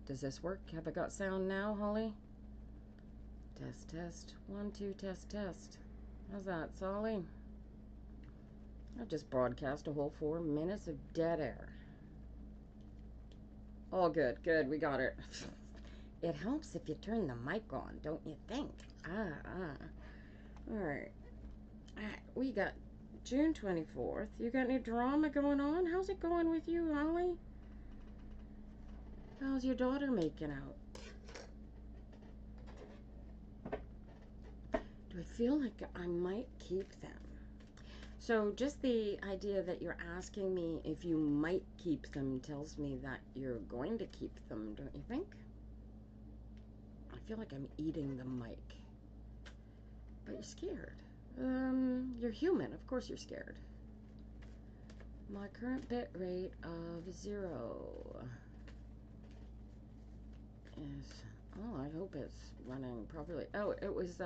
Does this work? Have I got sound now, Holly? Test, test. 1, 2, test, test. How's that, Solly? I've just broadcast a whole 4 minutes of dead air. All good, good, we got it. It helps if you turn the mic on, don't you think? Alright. We got June 24th. You got any drama going on? How's it going with you, Holly? How's your daughter making out? Do I feel like I might keep them? So just the idea that you're asking me if you might keep them tells me that you're going to keep them, don't you think? I feel like I'm eating the mic. But you're scared. You're human. Of course you're scared. My current bit rate of 0 is... Oh, I hope it's running properly. Oh, it was...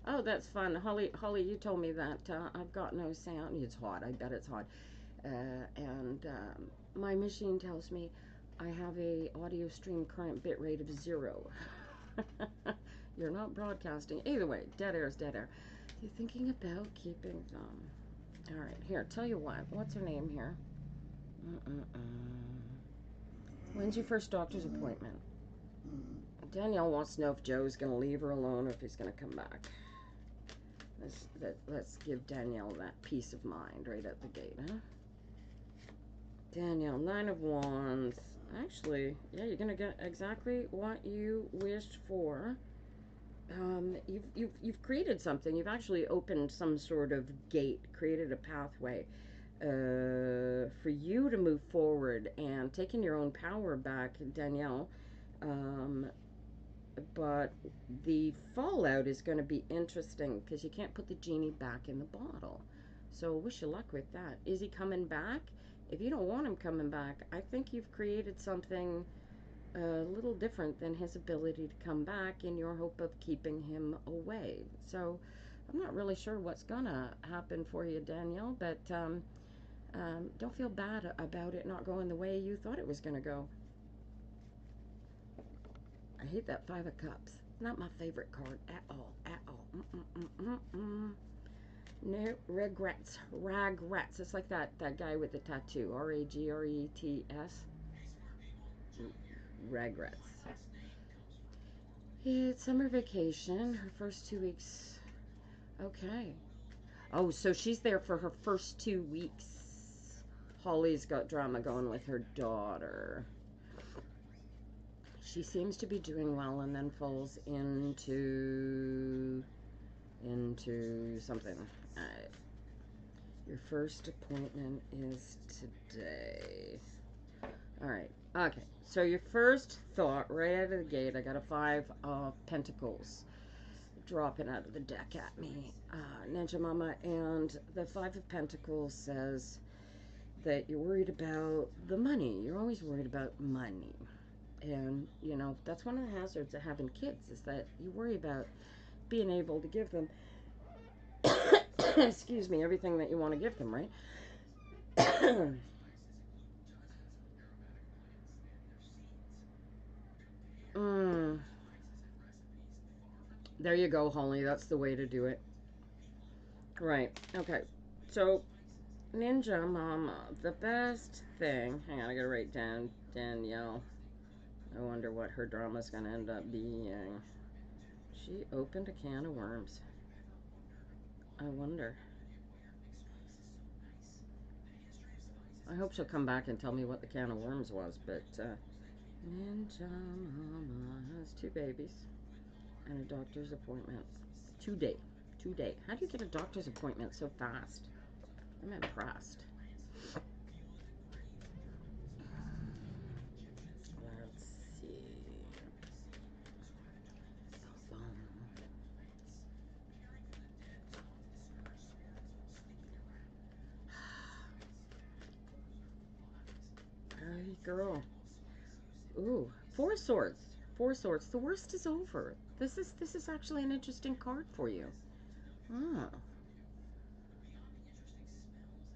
Oh, that's fun. Holly, you told me that I've got no sound. It's hot. I bet it's hot. And my machine tells me I have a audio stream current bit rate of 0. You're not broadcasting. Either way, dead air is dead air. You're thinking about keeping them. All right, here, tell you what. What's her name here? When's your first doctor's appointment? Danielle wants to know if Joe's going to leave her alone or if he's going to come back. Let's give Danielle that peace of mind right at the gate, huh? Danielle, 9 of Wands. Actually, yeah, you're going to get exactly what you wished for. You've created something. You've actually opened some sort of gate, created a pathway for you to move forward and taking your own power back, Danielle. But the fallout is going to be interesting because you can't put the genie back in the bottle. So wish you luck with that. Is he coming back? If you don't want him coming back, I think you've created something a little different than his ability to come back in your hope of keeping him away. So I'm not really sure what's gonna happen for you, Danielle, but don't feel bad about it not going the way you thought it was gonna go. I hate that 5 of Cups. Not my favorite card at all, at all. No regrets, regrets. It's like that guy with the tattoo, R-A-G-R-E-T-S. Regrets. It's summer vacation, her first 2 weeks. Okay. Oh, so she's there for her first 2 weeks. Holly's got drama going with her daughter. She seems to be doing well and then falls into something. Your first appointment is today. All right. Okay. So your first thought right out of the gate, I got a 5 of Pentacles dropping out of the deck at me, Ninja Mama, and the 5 of Pentacles says that you're worried about the money. You're always worried about money. And, you know, that's one of the hazards of having kids, is that you worry about being able to give them, excuse me, everything that you want to give them, right? There you go, Holly. That's the way to do it. Right. Okay. So, Ninja Mama, the best thing... Hang on, I gotta write down Danielle. I wonder what her drama's gonna end up being. She opened a can of worms. I wonder. I hope she'll come back and tell me what the can of worms was, but Ninja Mama has 2 babies and a doctor's appointment. Today. How do you get a doctor's appointment so fast? I'm impressed. Let's see. Hey, girl. Ooh, 4 swords. 4 swords. The worst is over. This is actually an interesting card for you. Ah.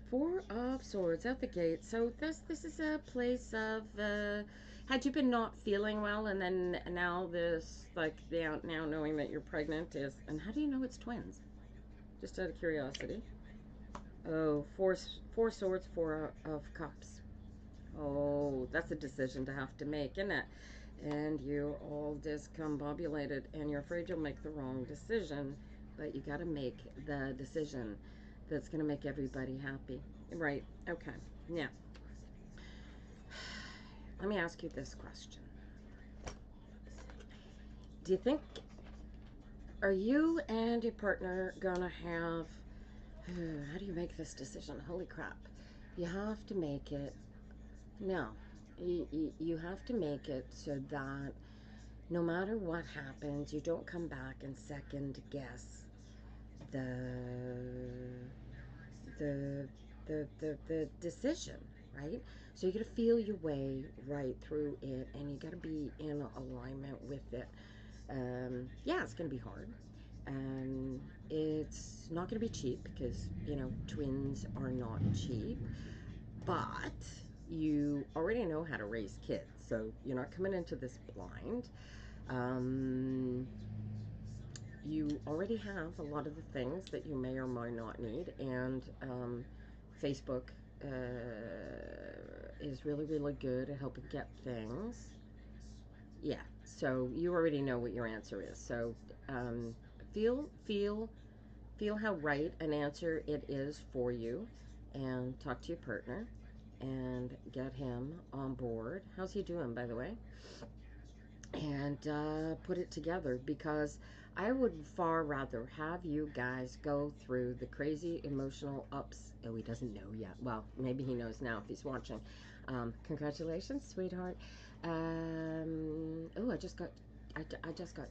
4 of swords out the gate. So this is a place of Had you been not feeling well, and then now this, like, now knowing that you're pregnant is, and how do you know it's twins? Just out of curiosity. Oh, four swords, four of cups. Oh, that's a decision to have to make, isn't it? And you're all discombobulated, and you're afraid you'll make the wrong decision, but you got to make the decision that's going to make everybody happy. Right, okay. Now, let me ask you this question. Do you think, are you and your partner gonna have, how do you make this decision? Holy crap. You have to make it, no, you have to make it so that no matter what happens, you don't come back and second guess the the the decision, right? So you got to feel your way right through it, and you got to be in alignment with it. Yeah, it's going to be hard. It's not going to be cheap because, twins are not cheap, but you already know how to raise kids, so you're not coming into this blind. You already have a lot of the things that you may or may not need, and Facebook is really, really good at helping get things. Yeah, so you already know what your answer is. So um, feel, feel, feel how right an answer it is for you, and talk to your partner and get him on board. How's he doing, by the way? And put it together, because I would far rather have you guys go through the crazy emotional ups. Oh, he doesn't know yet. Well, maybe he knows now if he's watching. Congratulations, sweetheart. Oh, I just got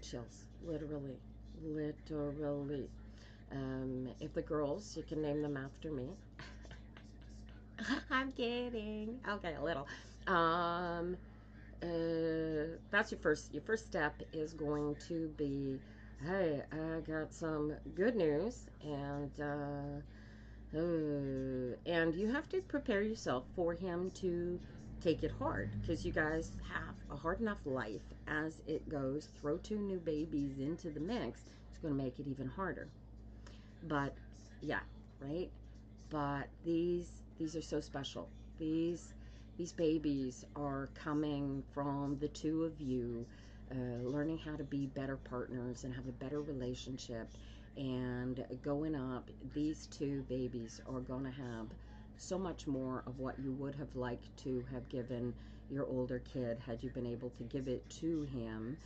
chills. Literally. Literally. If the girls, you can name them after me. I'm kidding. Okay, a little. That's your first step is going to be, hey, I got some good news, and you have to prepare yourself for him to take it hard, because you guys have a hard enough life as it goes. Throw two new babies into the mix, it's going to make it even harder. But yeah, right. But these are so special. These babies are coming from the two of you, learning how to be better partners and have a better relationship. And going up, these two babies are going to have so much more of what you would have liked to have given your older kid had you been able to give it to him.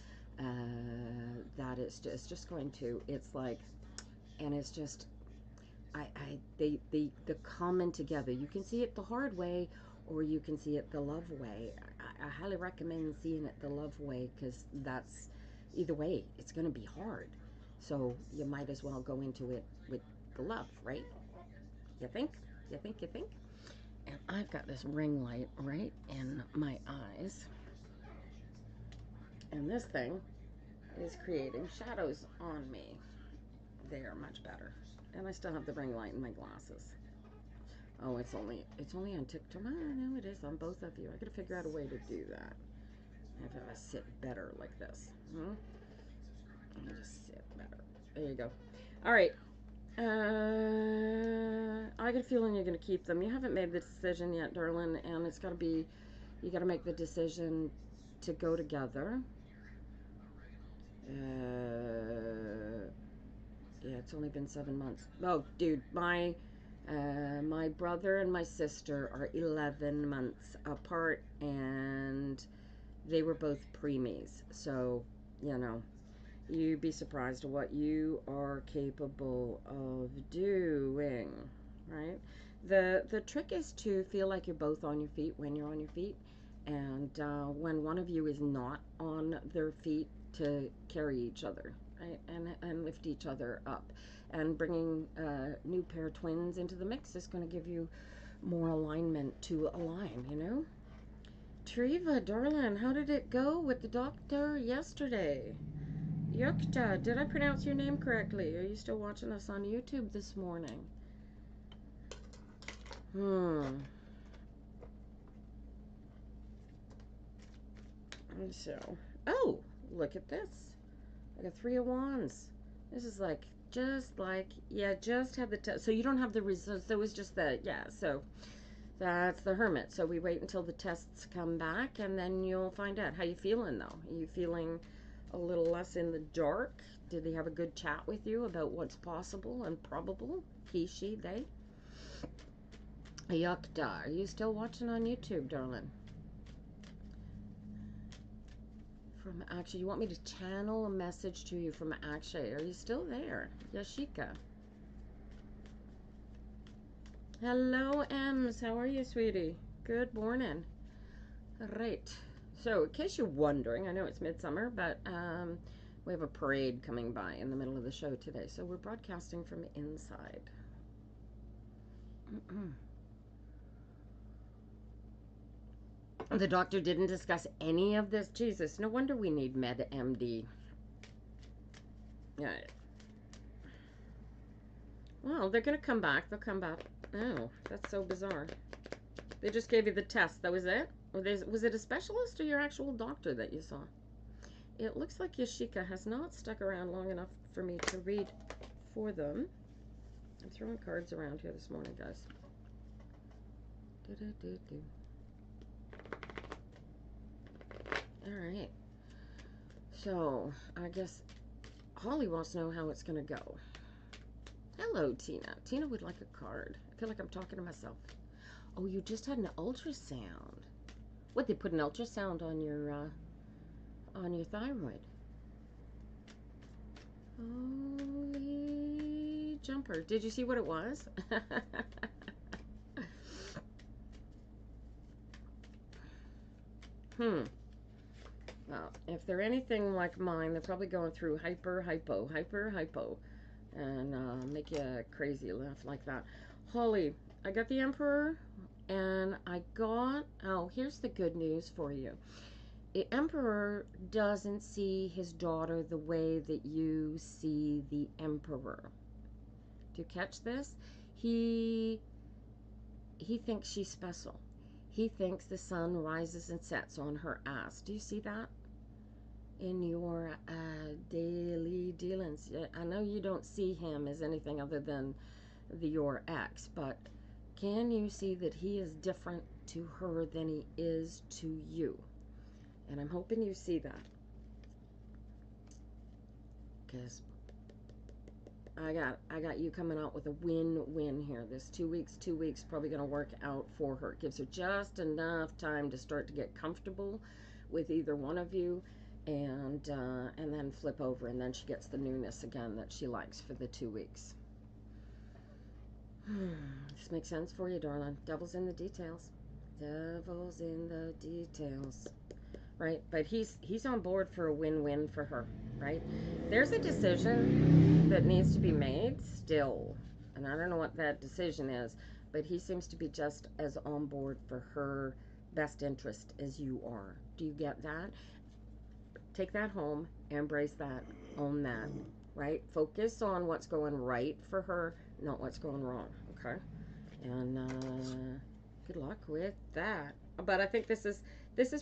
That it's just going to, it's like, and it's just, the coming together. You can see it the hard way, or you can see it the love way. I highly recommend seeing it the love way, because that's, either way, it's going to be hard. So you might as well go into it with the love, right? You think? You think? You think? And I've got this ring light right in my eyes, and this thing is creating shadows on me. They are much better. And I still have the ring light in my glasses. Oh, it's only on TikTok. No, it is on both of you. I gotta figure out a way to do that. I have to sit better like this. Let me just sit better. There you go. All right. I get a feeling you're gonna keep them. You haven't made the decision yet, darling, and it's gotta be. You gotta make the decision to go together. Yeah, it's only been 7 months. Oh, dude, my brother and my sister are 11 months apart, and they were both preemies. So, you'd be surprised at what you are capable of doing, right? The trick is to feel like you're both on your feet when you're on your feet, and when one of you is not on their feet, to carry each other, right? And lift each other up. And bringing a new pair of twins into the mix is going to give you more alignment to align. Treva, darling, how did it go with the doctor yesterday? Yukta, did I pronounce your name correctly? Are you still watching us on YouTube this morning? So, oh, look at this. I got 3 of Wands. This is like, just like, yeah, just had the test. So you don't have the results. There was just the, yeah, so that's the Hermit. So we wait until the tests come back, and then you'll find out. How you feeling, though? Are you feeling a little less in the dark? Did he have a good chat with you about what's possible and probable? He, she, they? Yukta, are you still watching on YouTube, darling? From Akshay, you want me to channel a message to you from Akshay? Are you still there? Yashika. Hello, Ems. How are you, sweetie? Good morning. Right. So, in case you're wondering, I know it's midsummer, but we have a parade coming by in the middle of the show today. So we're broadcasting from inside. The doctor didn't discuss any of this. Jesus, no wonder we need MD. Yeah. Well, they're going to come back. They'll come back. Oh, that's so bizarre. They just gave you the test. That was it? Or was it a specialist or your actual doctor that you saw? It looks like Yashika has not stuck around long enough for me to read for them. I'm throwing cards around here this morning, guys. Alright. So, I guess Holly wants to know how it's going to go. Hello, Tina. Tina would like a card. I feel like I'm talking to myself. Oh, you just had an ultrasound. What, they put an ultrasound on your thyroid? Holy jumper. Did you see what it was? Well, if they're anything like mine, they're probably going through hyper, hypo, and make you crazy laugh like that. Holly, I got the Emperor, and I got, oh, here's the good news for you. The Emperor doesn't see his daughter the way that you see the Emperor. Do you catch this? He thinks she's special. He thinks the sun rises and sets on her ass. Do you see that in your daily dealings? I know you don't see him as anything other than your ex, but can you see that he is different to her than he is to you? And I'm hoping you see that, because I got you coming out with a win-win here. This 2 weeks probably going to work out for her. It gives her just enough time to start to get comfortable with either one of you, and then flip over, and then she gets the newness again that she likes for the 2 weeks. This makes sense for you, darling. Devil's in the details. Devil's in the details. Right? But he's on board for a win-win for her, right? There's a decision that needs to be made still. And I don't know what that decision is, but he seems to be just as on board for her best interest as you are. Do you get that? Take that home, embrace that, own that, right? Focus on what's going right for her, not what's going wrong, okay? And good luck with that. But I think this is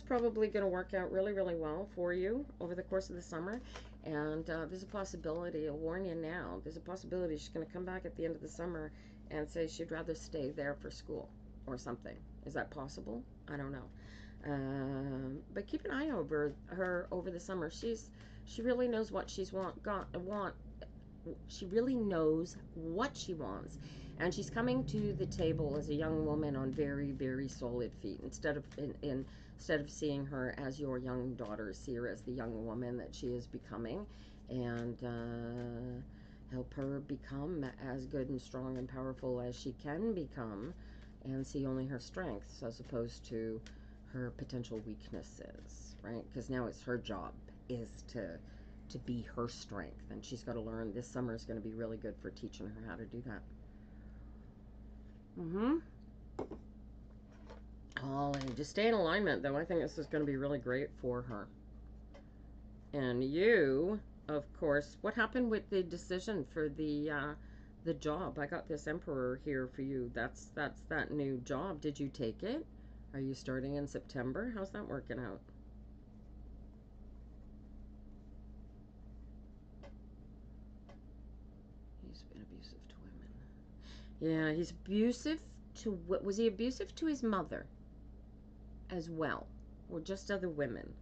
probably going to work out really, really well for you over the course of the summer. And there's a possibility, I'll warn you now, there's a possibility she's going to come back at the end of the summer and say she'd rather stay there for school or something. Is that possible? I don't know. But keep an eye over her over the summer. She really knows what she really knows what she wants. And she's coming to the table as a young woman on very, very solid feet. Instead of seeing her as your young daughter, see her as the young woman that she is becoming, and help her become as good and strong and powerful as she can become, and see only her strengths as opposed to her potential weaknesses, right? Because now it's her job is to be her strength, and she's got to learn. This summer is going to be really good for teaching her how to do that. Holly, just stay in alignment, though. I think this is going to be really great for her. And you, of course, what happened with the decision for the job? I got this Emperor here for you. That's that new job. Did you take it? Are you starting in September? How's that working out? Yeah, he's abusive to, what was he abusive to his mother as well? Or just other women?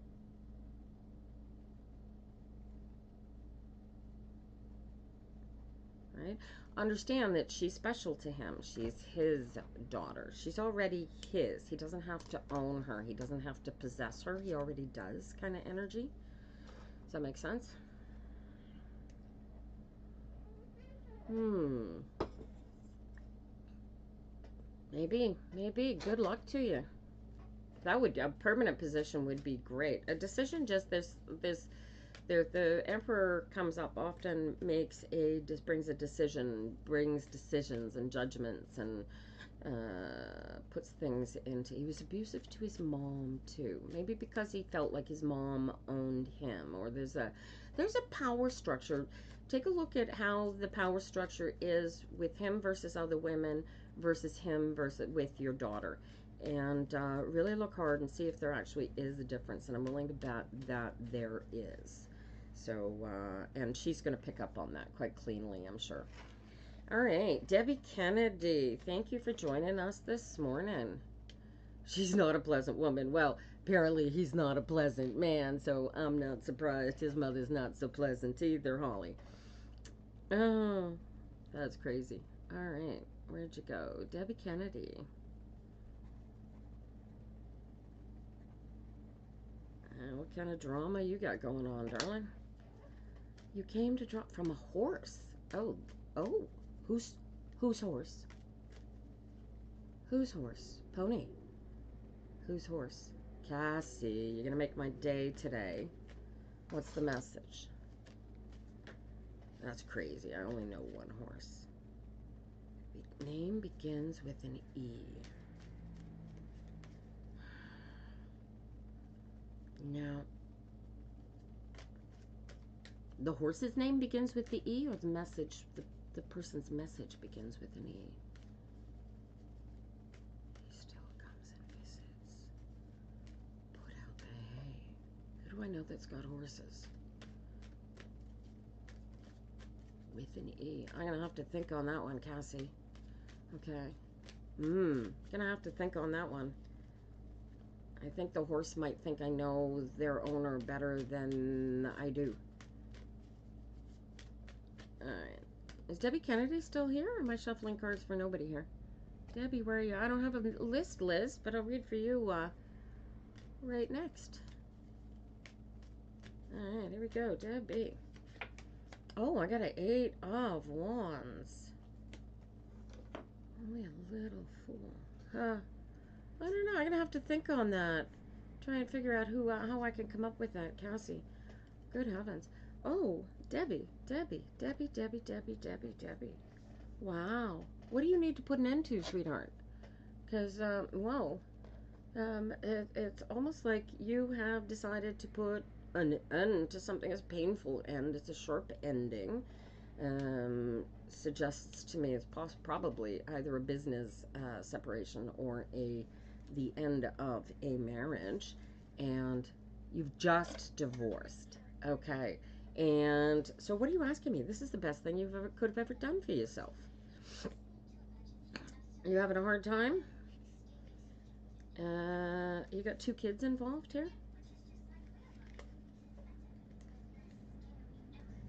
Right? Understand that she's special to him. She's his daughter. She's already his. He doesn't have to own her. He doesn't have to possess her. He already does, kind of energy. Does that make sense? Maybe. Good luck to you. That would, a permanent position would be great. A decision, just the emperor comes up, often just brings a decision, brings decisions and judgments, and puts things into. He was abusive to his mom too. Maybe because he felt like his mom owned him, or there's a power structure. Take a look at how the power structure is with him versus other women, versus him versus with your daughter. And really look hard and see if there actually is a difference. And I'm willing to bet that there is. So, and she's going to pick up on that quite cleanly, I'm sure. All right, Debbie Kennedy, thank you for joining us this morning. She's not a pleasant woman. Well, apparently he's not a pleasant man, so I'm not surprised his mother's not so pleasant either, Holly. Oh, that's crazy. All right, where'd you go? Debbie Kennedy. What kind of drama you got going on, darling? You came to drop from a horse. Oh. Whose horse? Whose horse? Pony. Whose horse? Cassie, you're gonna make my day today. What's the message? That's crazy. I only know one horse. The name begins with an E. Now, the horse's name begins with the E, or the message, the person's message begins with an E? He still comes and visits. Put out the hay. Who do I know that's got horses? With an E. I'm gonna have to think on that one, Cassie. Okay. Gonna have to think on that one. I think the horse might think I know their owner better than I do. Alright. Is Debbie Kennedy still here, or am I shuffling cards for nobody here? Debbie, where are you? I don't have a list, Liz, but I'll read for you right next. Alright, here we go, Debbie. Oh, I got an 8 of Wands. Only a little fool. Huh. I don't know. I'm going to have to think on that. Try and figure out how I can come up with that, Cassie. Good heavens. Oh, Debbie. Wow. What do you need to put an end to, sweetheart? Because, whoa. It's almost like you have decided to put an end to something as painful, and it's a sharp ending. Suggests to me it's probably either a business separation or the end of a marriage, and you've just divorced. Okay. And so what are you asking me? This is the best thing could have ever done for yourself. Are you having a hard time? You got 2 kids involved here?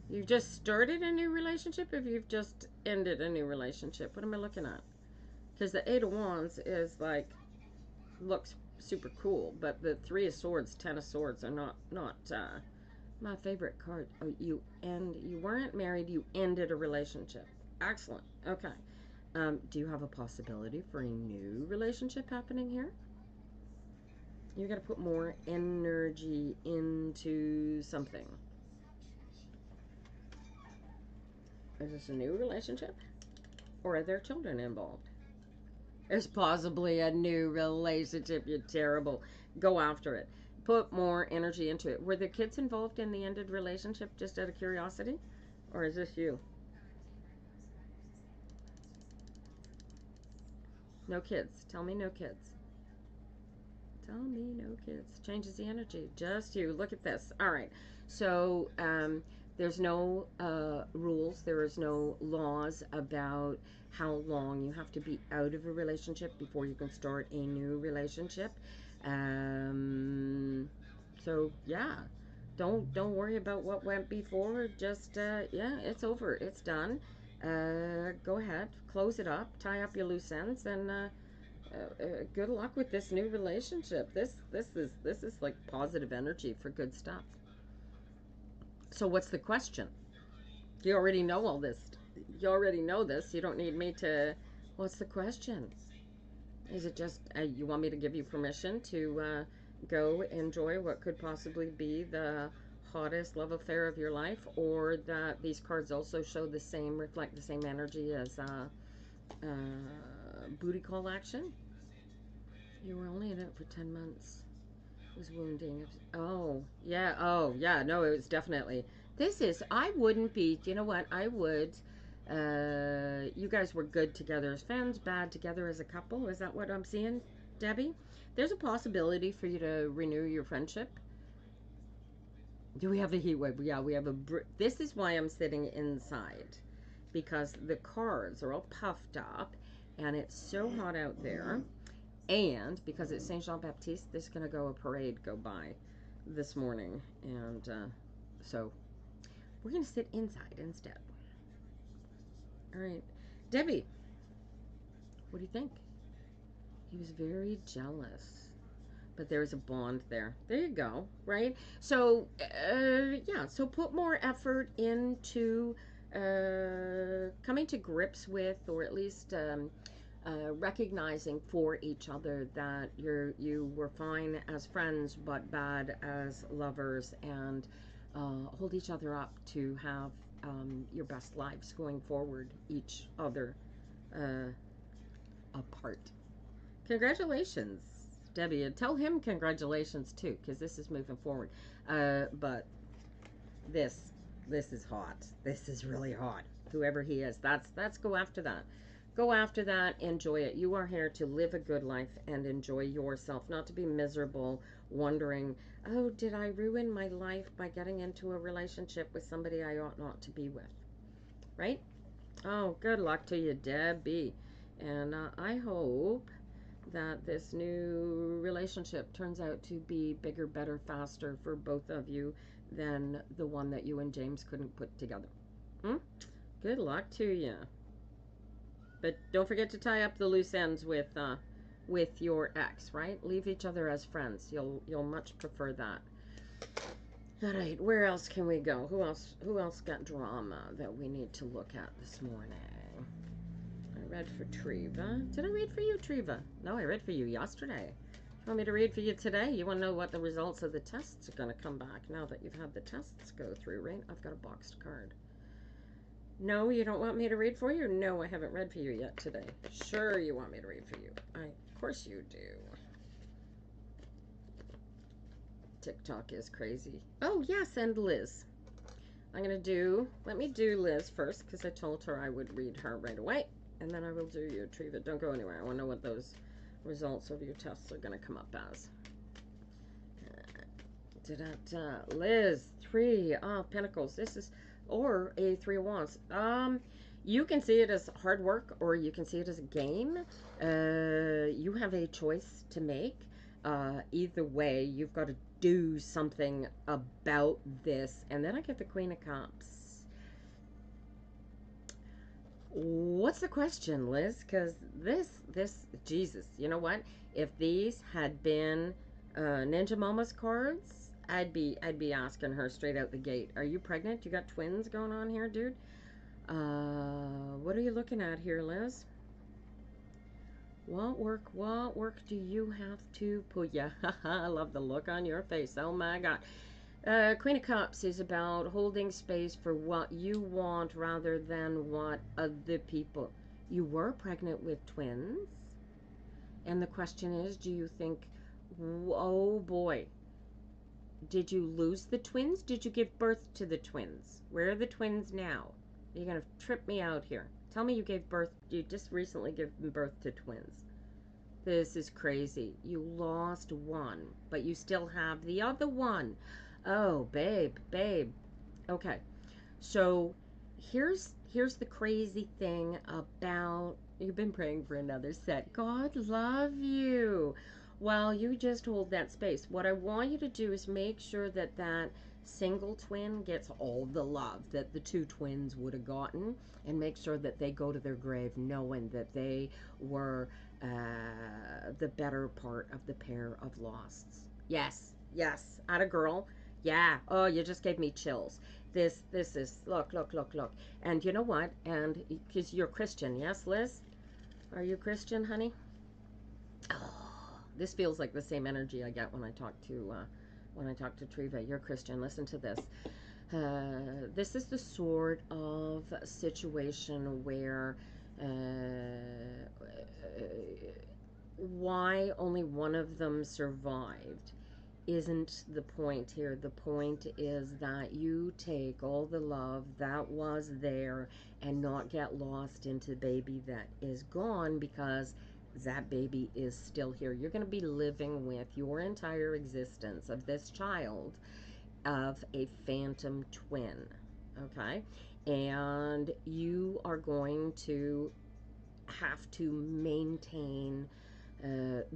You've just started a new relationship, or you've just ended a new relationship? What am I looking at? Because the 8 of Wands is like, looks super cool, but the 3 of Swords, 10 of Swords are not my favorite card. Oh, you weren't married, you ended a relationship. Excellent. Okay. Do you have a possibility for a new relationship happening here? You got to put more energy into something. Is this a new relationship? Or are there children involved? There's possibly a new relationship. You're terrible. Go after it. Put more energy into it. Were there kids involved in the ended relationship, just out of curiosity? Or is this you? No kids. Tell me no kids. Tell me no kids. Changes the energy. Just you. Look at this. All right. So, There's no rules. There is no laws about how long you have to be out of a relationship before you can start a new relationship. So yeah, don't worry about what went before. Just yeah, it's over. It's done. Go ahead, close it up, tie up your loose ends, and good luck with this new relationship. This is like positive energy for good stuff. So what's the question? You already know all this. You already know this. You don't need me to. What's the question? Is it just you want me to give you permission to go enjoy what could possibly be the hottest love affair of your life, or that these cards also show the same, reflect the same energy as booty call action? You were only in it for 10 months. It was wounding. Oh, yeah. Oh, yeah. No, it was definitely. This is, I wouldn't be, you know what? I would. You guys were good together as friends, bad together as a couple. Is that what I'm seeing, Debbie? There's a possibility for you to renew your friendship. Do we have a heat wave? Yeah, we have a. This is why I'm sitting inside, because the cards are all puffed up, and it's so hot out there. And because it's Saint Jean Baptiste, there's going to go a parade go by this morning. And so we're going to sit inside instead. All right. Debbie, what do you think? He was very jealous. But there's a bond there. There you go, right? So, yeah, so put more effort into coming to grips with, or at least recognizing for each other that you were fine as friends but bad as lovers, and hold each other up to have your best lives going forward, each other apart. Congratulations, Debbie, and tell him congratulations too, because this is moving forward. But this is hot. This is really hot. Whoever he is, that's go after that. Go after that. Enjoy it. You are here to live a good life and enjoy yourself, not to be miserable, wondering, oh, did I ruin my life by getting into a relationship with somebody I ought not to be with? Right? Oh, good luck to you, Debbie. And I hope that this new relationship turns out to be bigger, better, faster for both of you than the one that you and James couldn't put together. Good luck to you. But don't forget to tie up the loose ends with your ex, right? Leave each other as friends. You'll much prefer that. All right, where else can we go? Who else got drama that we need to look at this morning? I read for Treva. Did I read for you, Treva? No, I read for you yesterday. You want me to read for you today? You want to know what the results of the tests are going to come back now that you've had the tests go through, right? I've got a boxed card. No, you don't want me to read for you? No, I haven't read for you yet today. Sure you want me to read for you. Of course you do. TikTok is crazy. Oh, yes, and Liz. Let me do Liz first, because I told her I would read her right away. And then I will do you, Treva. Don't go anywhere. I want to know what those results of your tests are going to come up as. Liz, 3 of Pentacles. This is, or a 3 of Wands. You can see it as hard work, or you can see it as a game. You have a choice to make. Either way, you've got to do something about this. And then I get the Queen of Cups. What's the question, Liz? Because this, Jesus, you know what? If these had been Ninja Mama's cards, I'd be asking her straight out the gate. Are you pregnant? You got twins going on here, dude? What are you looking at here, Liz? What work do you have to put? Yeah, I love the look on your face. Oh my God. Queen of Cups is about holding space for what you want rather than what other people. You were pregnant with twins. And the question is, do you think, oh boy, did you lose the twins? Did you give birth to the twins? Where are the twins now? You're going to trip me out here. Tell me you just recently gave birth to twins. This is crazy. You lost one, but you still have the other one. Oh, babe. Okay. So here's the crazy thing about, you've been praying for another set. God love you. Well, you just hold that space. What I want you to do is make sure that that single twin gets all the love that the two twins would have gotten, and make sure that they go to their grave knowing that they were the better part of the pair of losts. Yes, yes, atta girl. Yeah. Oh, you just gave me chills. This is, look, look, look, look. And you know what? And because you're Christian, yes, Liz? Are you Christian, honey? Oh, this feels like the same energy I get when I talk to Triva. You're Christian. Listen to this. This is the sort of situation where why only one of them survived isn't the point here. The point is that you take all the love that was there and not get lost into the baby that is gone, because that baby is still here. You're going to be living with your entire existence of this child of a phantom twin, okay? And you are going to have to maintain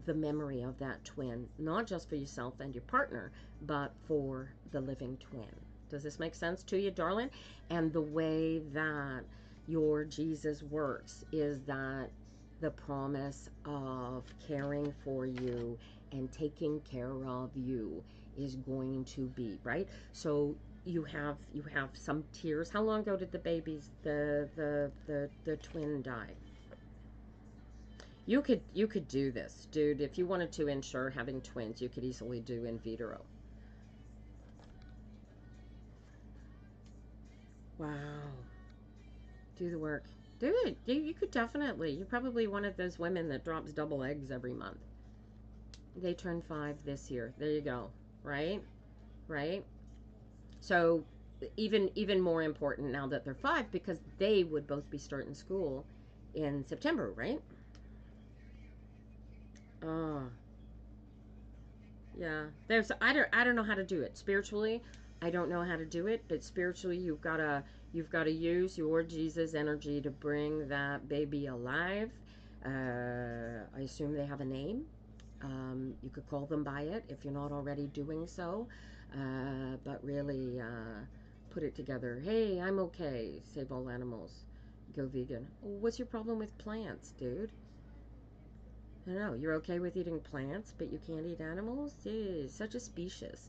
the memory of that twin, not just for yourself and your partner, but for the living twin. Does this make sense to you, darling? And the way that your Jesus works is that the promise of caring for you and taking care of you is going to be, right? So you have some tears. How long ago did the babies, the twin die? You could do this, dude. If you wanted to ensure having twins, you could easily do in vitro. Wow. Do the work. Do it. You could definitely. You're probably one of those women that drops double eggs every month. They turned 5 this year. There you go. Right? Right? So even more important now that they're 5, because they would both be starting school in September, right? Oh, yeah. I don't know how to do it. Spiritually, I don't know how to do it, but spiritually you've gotta use your Jesus energy to bring that baby alive. I assume they have a name. You could call them by it if you're not already doing so. But really put it together. Hey, I'm okay. Save all animals. Go vegan. What's your problem with plants, dude? I know, you're okay with eating plants, but you can't eat animals? Ew, such a speciesist.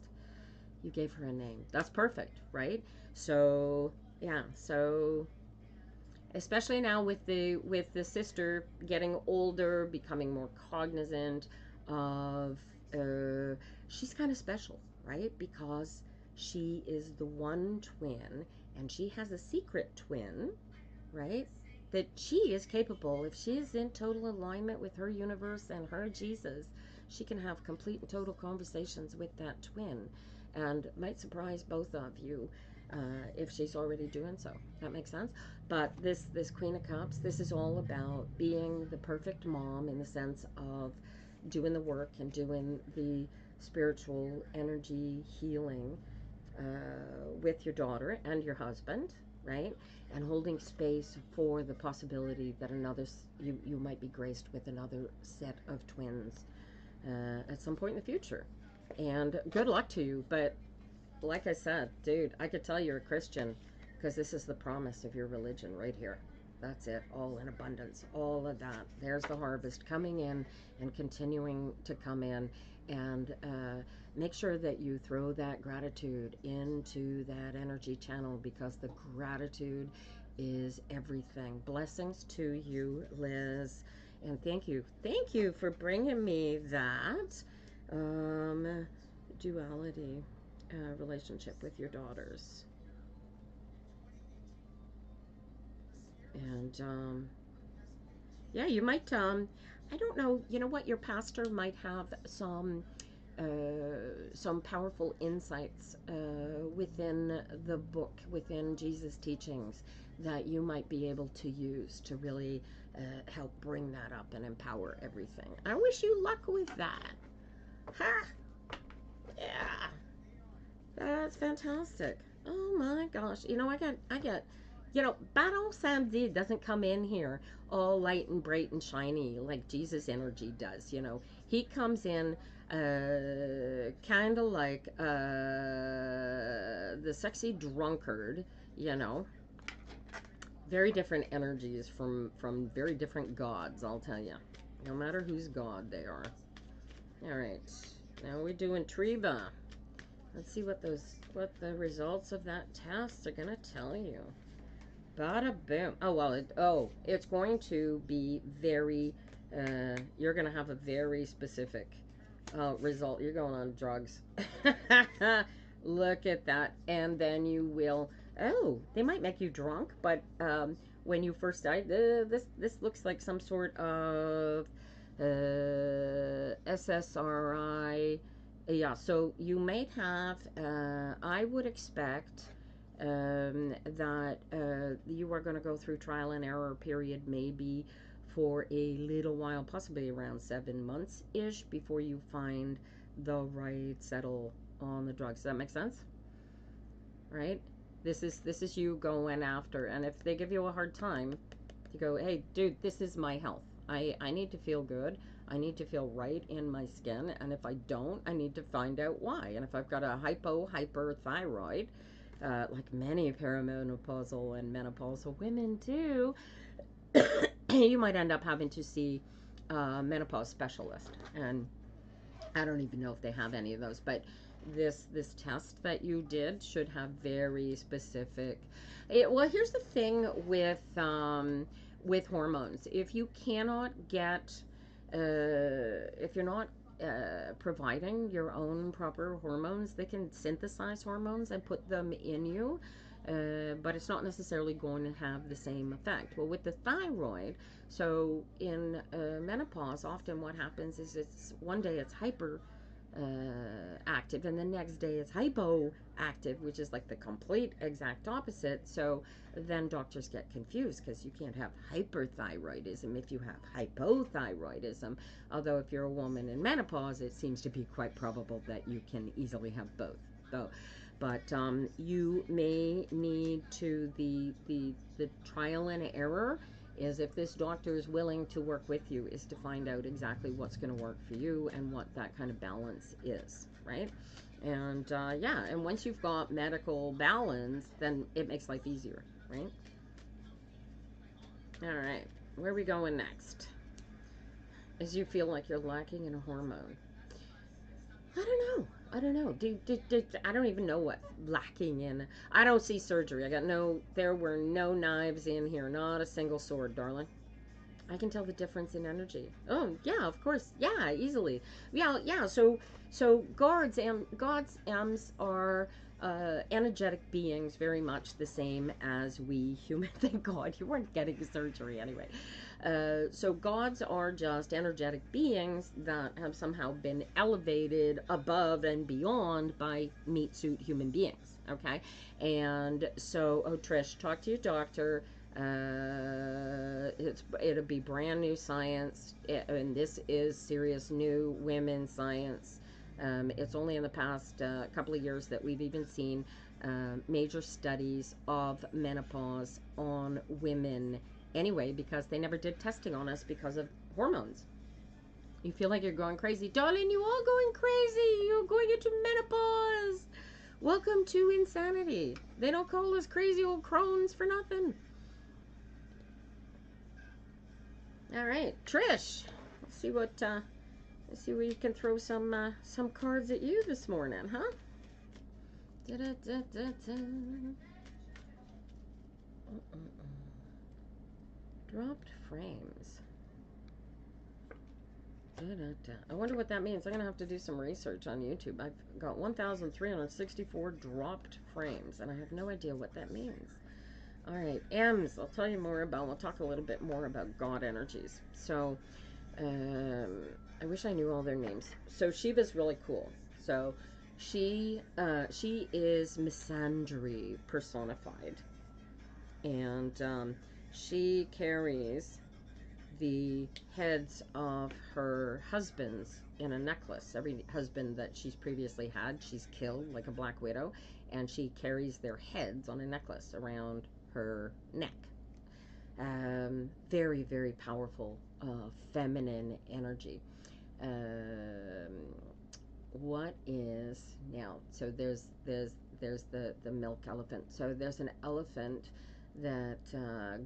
You gave her a name. That's perfect, right? So, yeah, so especially now with the sister getting older, becoming more cognizant of she's kind of special, right? Because she is the one twin and she has a secret twin, right? That she is capable, if she is in total alignment with her universe and her Jesus, she can have complete and total conversations with that twin, and might surprise both of you if she's already doing so. That makes sense. But this Queen of Cups, this is all about being the perfect mom in the sense of doing the work and doing the spiritual energy healing with your daughter and your husband, right? And holding space for the possibility that you might be graced with another set of twins at some point in the future. And good luck to you. But like I said, dude, I could tell you're a Christian because this is the promise of your religion right here. That's it, all in abundance, all of that. There's the harvest coming in and continuing to come in. And make sure that you throw that gratitude into that energy channel, because the gratitude is everything. Blessings to you, Liz. And thank you for bringing me that duality relationship with your daughters. And yeah, you might I don't know, you know what, your pastor might have some powerful insights within the book, within Jesus' teachings, that you might be able to use to really help bring that up and empower everything. I wish you luck with that. Ha! Yeah, that's fantastic. Oh my gosh. Battle Samedi doesn't come in here all light and bright and shiny like Jesus energy does. He comes in kind of like the sexy drunkard, you know. Very different energies from very different gods, I'll tell you. No matter whose god they are. All right. Now we're doing Treba. Let's see what the results of that test are gonna tell you. Bada boom. Oh well. It's going to be very. You're gonna have a very specific result. You're going on drugs. Look at that, and then you will. Oh, they might make you drunk, but when you first died, this looks like some sort of SSRI. Yeah, so you might have. I would expect that you are going to go through trial and error period, maybe for a little while, possibly around 7 months ish, before you find the right settle on the drugs. Does that make sense? Right? This is you going after, and if they give you a hard time, you go, hey, dude, this is my health. I need to feel good. I need to feel right in my skin, and if I don't, I need to find out why. And if I've got a hyperthyroid, like many perimenopausal and menopausal women do, you might end up having to see a menopause specialist. And I don't even know if they have any of those, but this test that you did should have very specific. Well, here's the thing with hormones. If you cannot get, if you're not providing your own proper hormones, they can synthesize hormones and put them in you. But it's not necessarily going to have the same effect. Well, with the thyroid, so in menopause, often what happens is it's one day it's hyper active, and the next day it's hypoactive, which is like the complete exact opposite. So then doctors get confused because you can't have hyperthyroidism if you have hypothyroidism. Although if you're a woman in menopause, it seems to be quite probable that you can easily have both. Though. But you may need to the trial and error is if this doctor is willing to work with you, is to find out exactly what's going to work for you and what that kind of balance is, right? And yeah, and once you've got medical balance, then it makes life easier, right? All right, where are we going next? As you feel like you're lacking in a hormone. I don't know. I don't know. I don't even know what lacking in. I don't see surgery. There were no knives in here. Not a single sword, darling. I can tell the difference in energy. Oh, yeah, of course. Yeah, easily. Yeah, yeah. So God's M's are energetic beings, very much the same as we human. Thank God you weren't getting surgery anyway. So gods are just energetic beings that have somehow been elevated above and beyond by meat suit human beings. Okay, and so, oh, Trish, talk to your doctor. It'll be brand new science, and this is serious new women science. It's only in the past couple of years that we've even seen major studies of menopause on women anyway, because they never did testing on us because of hormones. You feel like you're going crazy. Darling, you are going crazy. You're going into menopause. Welcome to insanity. They don't call us crazy old crones for nothing. All right, Trish. Let's see where you can throw some cards at you this morning, huh? Da-da-da-da-da. Dropped frames. Da-da-da. I wonder what that means. I'm gonna have to do some research on YouTube. I've got 1,364 dropped frames, and I have no idea what that means. All right, M's. I'll tell you more about. We'll talk a little bit more about God energies. So, I wish I knew all their names. So Shiva's really cool. So she is misandry personified, and she carries the heads of her husband's in a necklace. Every husband that she's previously had, she's killed like a black widow, and she carries their heads on a necklace around her neck. Very, very powerful feminine energy. Um, what is now? So there's the milk elephant. So there's an elephant that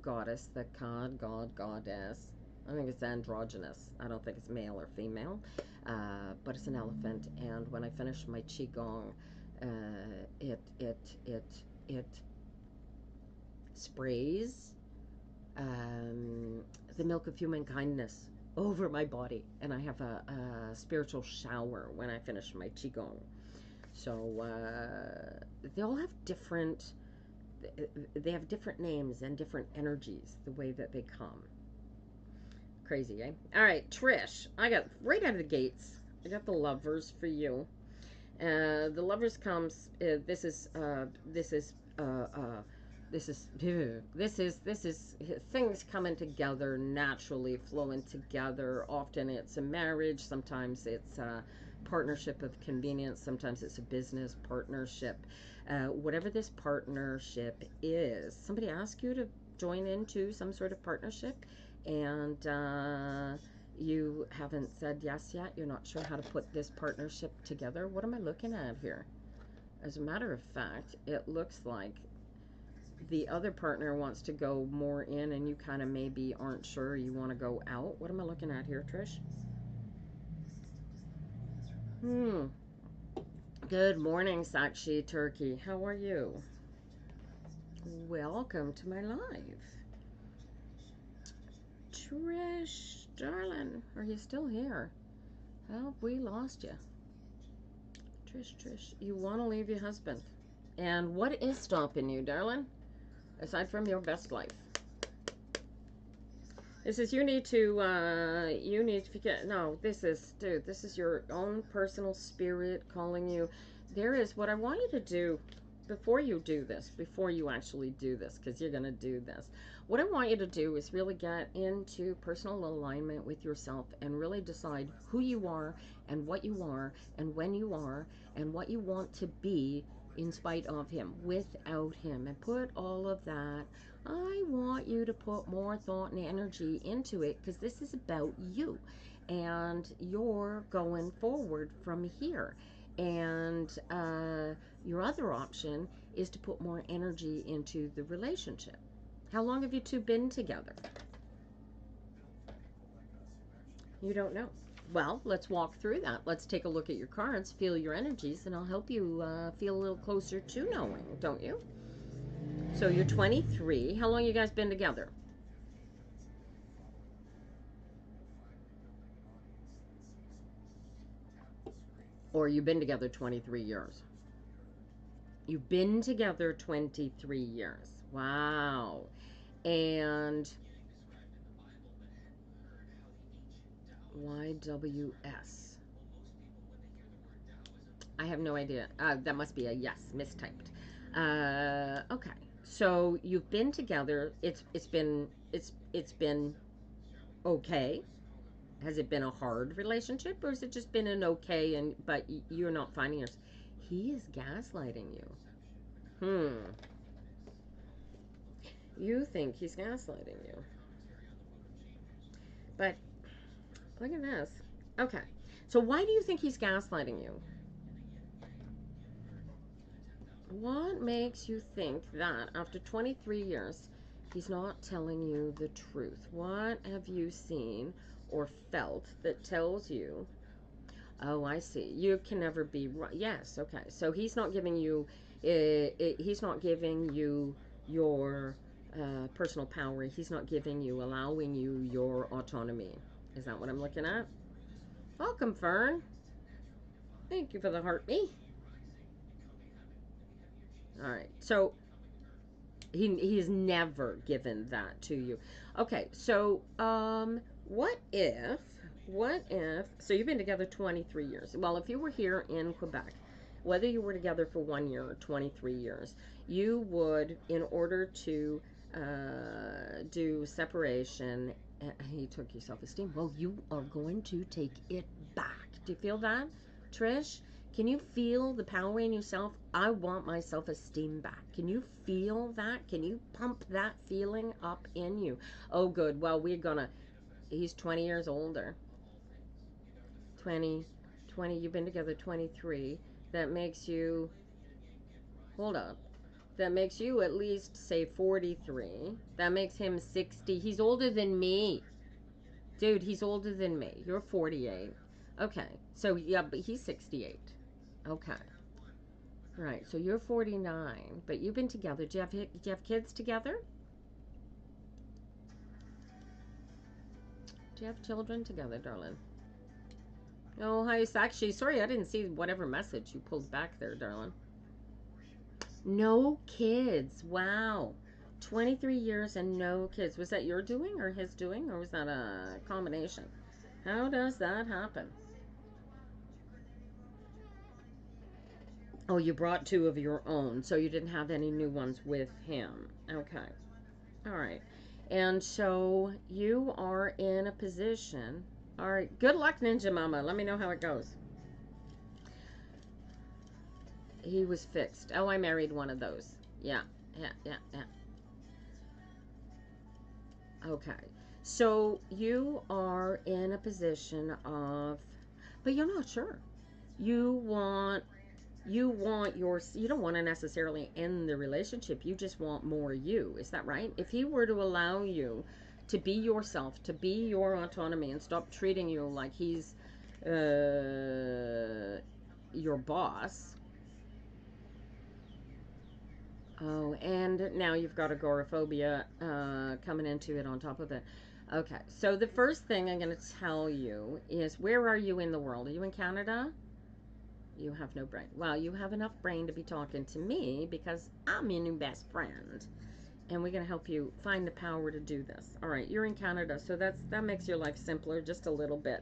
goddess, the goddess. I think it's androgynous. I don't think it's male or female, but it's an elephant. And when I finish my qigong, it sprays the milk of human kindness over my body, and I have a spiritual shower when I finish my qigong. So they all have different. They have different names and different energies. The way that they come. Crazy, eh? All right, Trish. I got right out of the gates. I got the lovers for you. The lovers comes. This is things coming together naturally, flowing together. Often it's a marriage, sometimes it's a partnership of convenience, sometimes it's a business partnership. Whatever this partnership is, somebody asked you to join into some sort of partnership, and you haven't said yes yet. You're not sure how to put this partnership together. What am I looking at here? As a matter of fact, it looks like the other partner wants to go more in, and you kind of maybe aren't sure you want to go out. What am I looking at here, Trish? Good morning, Sakshi Turkey. How are you? Welcome to my live. Trish, darling, are you still here? Oh, we lost you. Trish, you want to leave your husband. And what is stopping you, darling? Aside from your best life. This is you need to forget. No, this is your own personal spirit calling you. There is what I want you to do before you do this, before you actually do this, because you're going to do this. What I want you to do is really get into personal alignment with yourself and really decide who you are and what you are and when you are and what you want to be in spite of him, without him, and put all of that. I want you to put more thought and energy into it, because this is about you and you're going forward from here. And your other option is to put more energy into the relationship. How long have you two been together? You don't know. Well, let's walk through that. Let's take a look at your cards, feel your energies, and I'll help you feel a little closer to knowing, don't you? So you're 23. How long you guys been together? Or you've been together 23 years? You've been together 23 years. Wow. And YWS. I have no idea. That must be a yes, mistyped. Okay. So you've been together. It's been okay. Has it been a hard relationship, or has it just been an okay but you're not finding yours? He is gaslighting you. You think he's gaslighting you. But look at this. Okay. So why do you think he's gaslighting you? What makes you think that after 23 years, he's not telling you the truth? What have you seen or felt that tells you, oh, I see, you can never be right? Yes, okay. So he's not giving you, he's not giving you your personal power. He's not giving you, allowing you your autonomy. Is that what I'm looking at? Welcome, Fern. Thank you for the heart me. All right. So he's never given that to you. Okay. So what if so you've been together 23 years. Well, if you were here in Quebec, whether you were together for 1 year or 23 years, you would, in order to do separation, he took your self-esteem. Well, you are going to take it back Do you feel that, Trish? Can you feel the power in yourself? I want my self-esteem back. Can you feel that? Can you pump that feeling up in you? Oh, good. Well, he's 20 years older. 20, you've been together 23. That makes you, hold up. That makes you at least, say, 43. That makes him 60. He's older than me. Dude, he's older than me. You're 48. Okay. So, yeah, but he's 68. Okay. Right. So you're 49, but you've been together. Do you have kids together? Do you have children together, darling? Oh, hi, actually, sorry, I didn't see whatever message you pulled back there, darling. No kids. Wow. 23 years and no kids. Was that your doing or his doing, or was that a combination? How does that happen? Oh, you brought two of your own, so you didn't have any new ones with him. Okay. All right. And so you are in a position. All right. Good luck, Ninja Mama. Let me know how it goes. He was fixed. Oh, I married one of those. Yeah. Yeah. Okay. So you are in a position of, but you're not sure. You want you don't want to necessarily end the relationship. You just want more you. Is that right? If he were to allow you to be yourself, to be your autonomy, and stop treating you like he's your boss. Oh, and now you've got agoraphobia coming into it on top of it. Okay, so the first thing I'm going to tell you is, where are you in the world? Are you in Canada? You have no brain. Well, you have enough brain to be talking to me because I'm your new best friend. And we're going to help you find the power to do this. All right, you're in Canada, so that makes your life simpler just a little bit.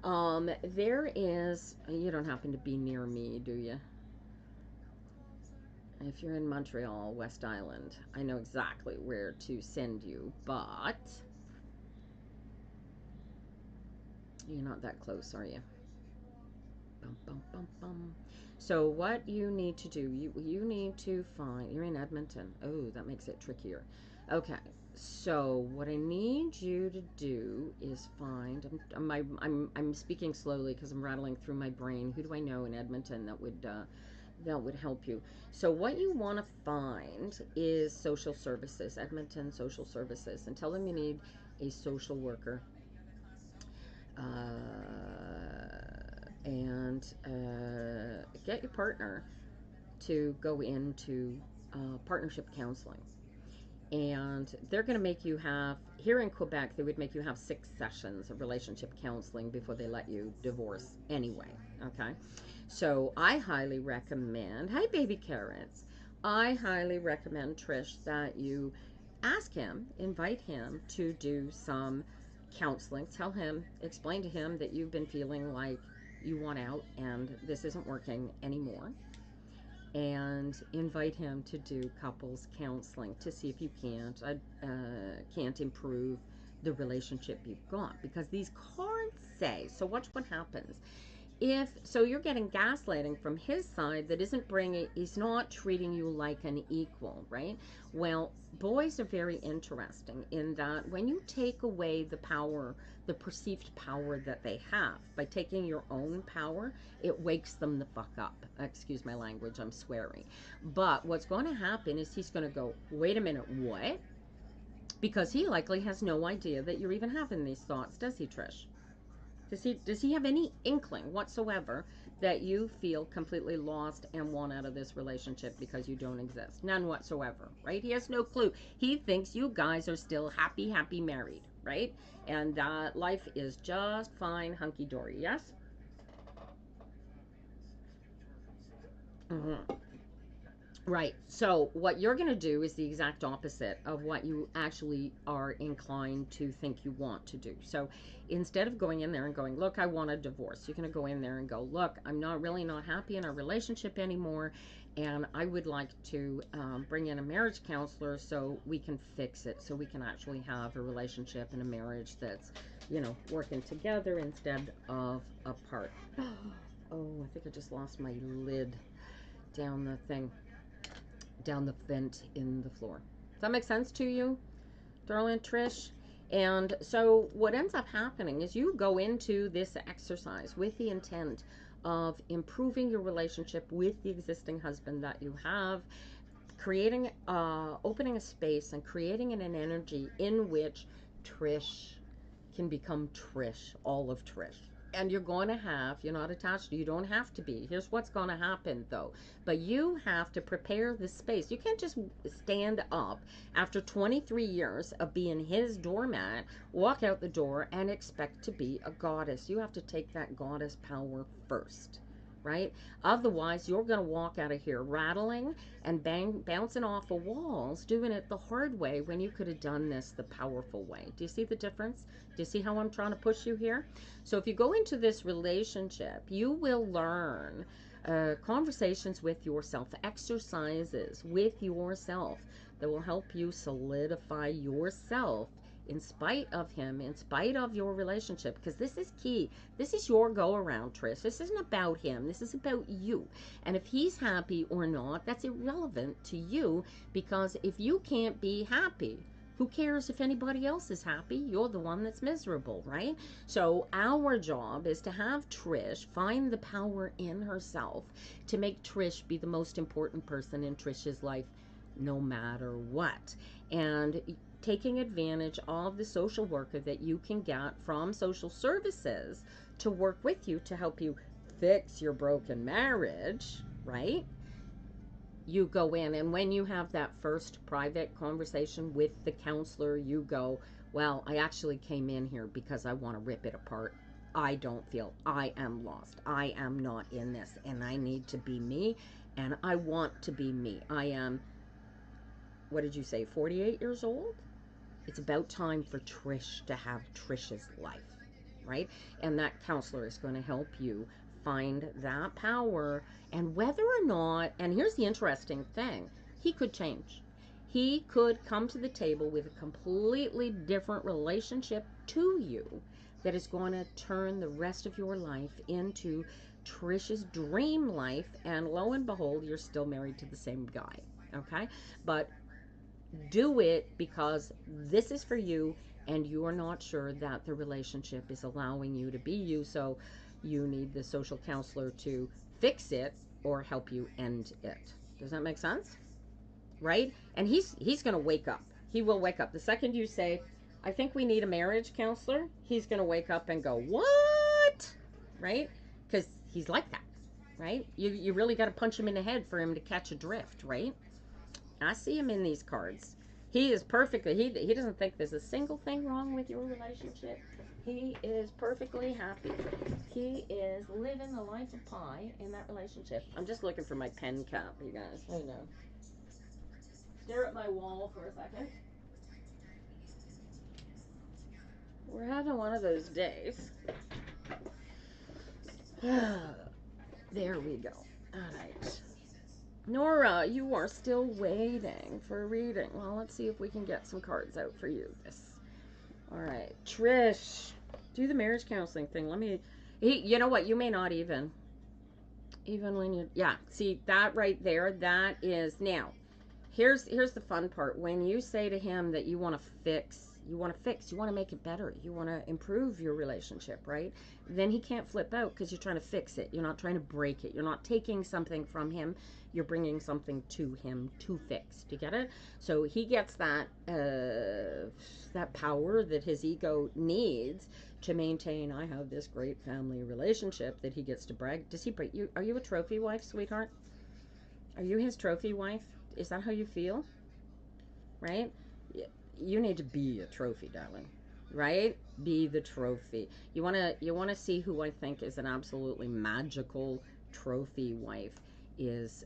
You don't happen to be near me, do you? If you're in Montreal, West Island, I know exactly where to send you, but you're not that close, are you? Bum, bum, bum, bum. So what you need to do, you need to find, you're in Edmonton. Oh, that makes it trickier. Okay, so what I need you to do is find, I'm speaking slowly because I'm rattling through my brain. Who do I know in Edmonton that would help you? So what you want to find is social services, Edmonton social services, and tell them you need a social worker. And get your partner to go into partnership counseling. And they're going to make you have, here in Quebec, they would make you have 6 sessions of relationship counseling before they let you divorce anyway. Okay. So I highly recommend, hi baby carrots, I highly recommend, Trish, that you ask him, invite him to do some counseling. Tell him, explain to him that you've been feeling like you want out and this isn't working anymore, and invite him to do couples counseling to see if you can't improve the relationship you've got, because these cards say, so watch what happens. So you're getting gaslighting from his side that he's not treating you like an equal, right? Well, boys are very interesting in that when you take away the power, the perceived power that they have, by taking your own power, it wakes them the fuck up. Excuse my language, I'm swearing. But what's going to happen is he's going to go, wait a minute, what? Because he likely has no idea that you're even having these thoughts, does he, Trish? Does he have any inkling whatsoever that you feel completely lost and want out of this relationship because you don't exist? None whatsoever, right? He has no clue. He thinks you guys are still happy married, right? And life is just fine, hunky-dory, yes? Mm-hmm. Right. So what you're going to do is the exact opposite of what you actually are inclined to think you want to do. So instead of going in there and going, look, I want a divorce, you're going to go in there and go, look, I'm not really not happy in our relationship anymore. And I would like to bring in a marriage counselor so we can fix it, so we can actually have a relationship and a marriage that's, you know, working together instead of apart. Oh, I think I just lost my lid down the thing, down the vent in the floor. Does that make sense to you, darling Trish? And so what ends up happening is you go into this exercise with the intent of improving your relationship with the existing husband that you have, creating, opening a space and creating an energy in which Trish can become Trish, all of Trish. And you're going to have, you're not attached, you don't have to be. Here's what's going to happen though. But you have to prepare the space. You can't just stand up after 23 years of being his doormat, walk out the door, and expect to be a goddess. You have to take that goddess power first, right? Otherwise, you're going to walk out of here rattling and bouncing off of walls, doing it the hard way when you could have done this the powerful way. Do you see the difference? Do you see how I'm trying to push you here? So if you go into this relationship, you will learn conversations with yourself, exercises with yourself that will help you solidify yourself in spite of him, in spite of your relationship, because this is key. This is your go around, Trish. This isn't about him. This is about you. And if he's happy or not, that's irrelevant to you, because if you can't be happy, who cares if anybody else is happy? You're the one that's miserable, right? So our job is to have Trish find the power in herself to make Trish be the most important person in Trish's life, no matter what. And taking advantage of the social worker that you can get from social services to work with you to help you fix your broken marriage, right? You go in, and when you have that first private conversation with the counselor, you go, well, I actually came in here because I want to rip it apart. I don't feel, I am lost. I am not in this, and I need to be me, and I want to be me. I am, what did you say, 48 years old? It's about time for Trish to have Trish's life, right? And that counselor is going to help you find that power. And whether or not, and here's the interesting thing, he could change. He could come to the table with a completely different relationship to you that is going to turn the rest of your life into Trish's dream life. And lo and behold, you're still married to the same guy, okay? But do it because this is for you, and you are not sure that the relationship is allowing you to be you, so you need the social counselor to fix it or help you end it. Does that make sense? Right? And he's going to wake up. He will wake up the second you say, I think we need a marriage counselor. He's going to wake up and go, what? Right? Because he's like that, right? You really got to punch him in the head for him to catch a drift, right? I see him in these cards. He is perfectly, he doesn't think there's a single thing wrong with your relationship. He is perfectly happy. He is living the life of pie in that relationship. I'm just looking for my pen cap, you guys. I know. Stare at my wall for a second. We're having one of those days. There we go. All right. Nora, you are still waiting for a reading. Well, let's see if we can get some cards out for you. All right, Trish, do the marriage counseling thing. You know what? You may not even when you, yeah. See that right there? That is now. Here's the fun part. When you say to him that you want to fix, you want to make it better, you want to improve your relationship, right? Then he can't flip out because you're trying to fix it. You're not trying to break it. You're not taking something from him. You're bringing something to him to fix. Do you get it? So he gets that that power that his ego needs to maintain. I have this great family relationship that he gets to brag. Does he break you? Are you a trophy wife, sweetheart? Are you his trophy wife? Is that how you feel? Right? You need to be a trophy, darling. Right? Be the trophy. You wanna see who I think is an absolutely magical trophy wife is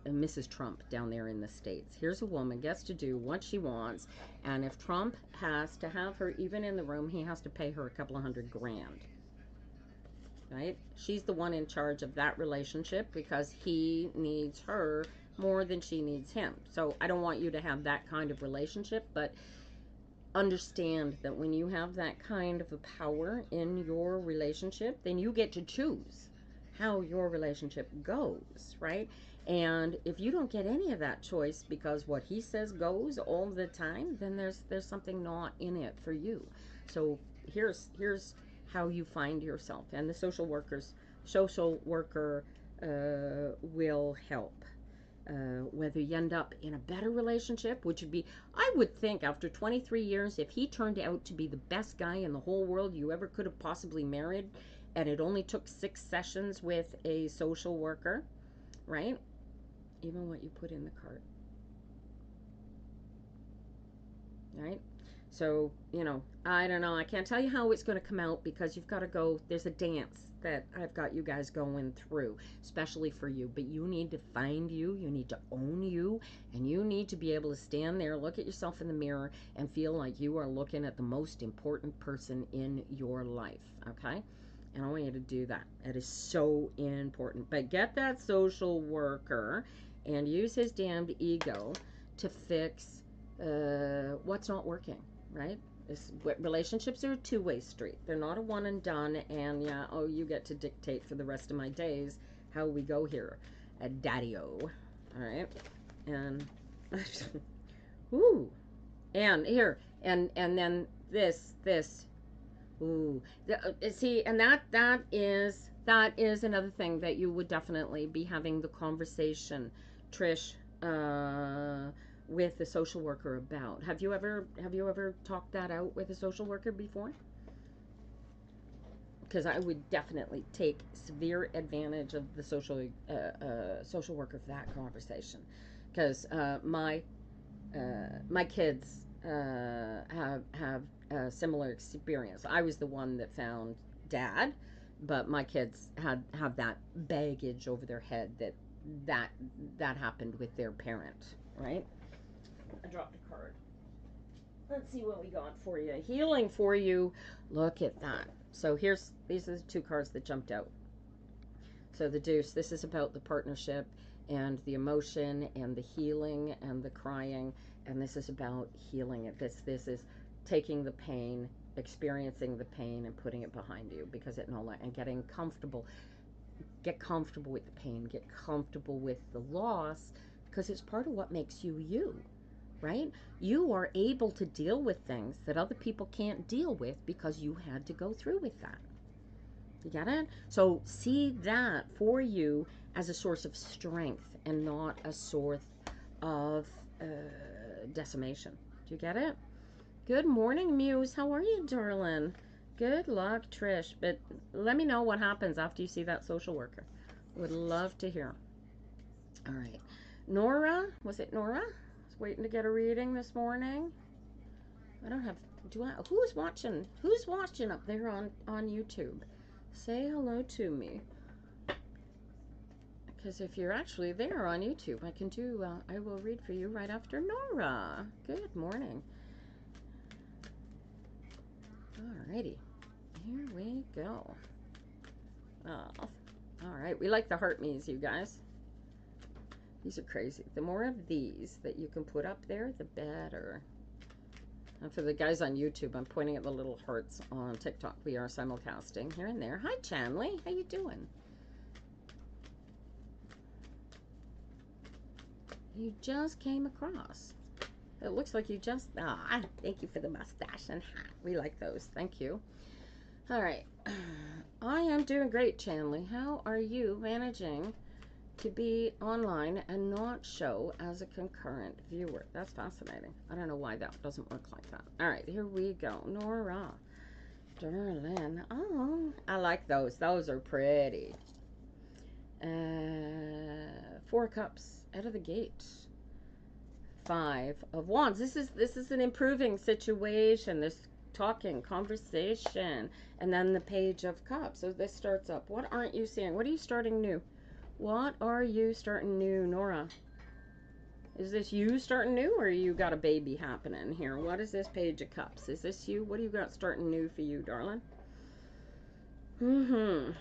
Mrs. Trump down there in the States. Here's a woman, gets to do what she wants, and if Trump has to have her even in the room, he has to pay her a couple of $100,000. Right? She's the one in charge of that relationship because he needs her more than she needs him. So I don't want you to have that kind of relationship, but understand that when you have that kind of a power in your relationship, then you get to choose how your relationship goes, right? And if you don't get any of that choice because what he says goes all the time, then there's something not in it for you. So here's how you find yourself, and the social worker will help. Whether you end up in a better relationship, which would be, I would think after 23 years, if he turned out to be the best guy in the whole world you ever could have possibly married, and it only took 6 sessions with a social worker, right? Even what you put in the cart, right? So, you know, I don't know. I can't tell you how it's going to come out because you've got to go. There's a dance that I've got you guys going through, especially for you. But you need to find you. You need to own you. And you need to be able to stand there, look at yourself in the mirror, and feel like you are looking at the most important person in your life. Okay? And I want you to do that. It is so important. But get that social worker and use his damned ego to fix what's not working. Right? Relationships are a two-way street. They're not a one and done, and yeah, oh, you get to dictate for the rest of my days how we go here. Daddy-o. Alright? And, ooh. And here, and then this. Ooh. See, and that is another thing that you would definitely be having the conversation, Trish, with a social worker about. Have you ever talked that out with a social worker before? Because I would definitely take severe advantage of the social worker for that conversation. Because my kids have a similar experience. I was the one that found Dad, but my kids have that baggage over their head that happened with their parent, right? I dropped a card. Let's see what we got for you. Healing for you. Look at that. So these are the 2 cards that jumped out. So the Deuce, this is about the partnership and the emotion and the healing and the crying, and this is about healing it. This is taking the pain, experiencing the pain, and putting it behind you because and getting comfortable. Get comfortable with the pain. Get comfortable with the loss because it's part of what makes you you. Right? You are able to deal with things that other people can't deal with because you had to go through with that. You get it? So see that for you as a source of strength and not a source of decimation. Do you get it? Good morning, Muse. How are you, darling? Good luck, Trish. But let me know what happens after you see that social worker. Would love to hear. All right. Nora? Was it Nora? Waiting to get a reading this morning. I don't have. Who's watching? Who's watching up there on YouTube? Say hello to me. Because if you're actually there on YouTube, I can do. I will read for you right after Nora. Good morning. Alrighty, here we go. Oh, all right. We like the heart me's, you guys. These are crazy. The more of these that you can put up there, the better. And for the guys on YouTube, I'm pointing at the little hearts on TikTok. We are simulcasting here and there. Hi, Chanley. How you doing? You just came across. It looks like you just... thank you for the mustache and hat. We like those. Thank you. All right. I am doing great, Chanley. How are you managing to be online and not show as a concurrent viewer? That's fascinating. I don't know why that doesn't work like that. All right, here we go. Nora. Darling. Oh, I like those. Those are pretty. 4 cups out of the gate. 5 of wands. This is an improving situation. This talking, conversation, and then the page of cups. So this starts up. What aren't you seeing? What are you starting new? What are you starting new, Nora? Is this you starting new, or you got a baby happening here? What is this Page of Cups? Is this you? What do you got starting new for you, darling? Mm-hmm.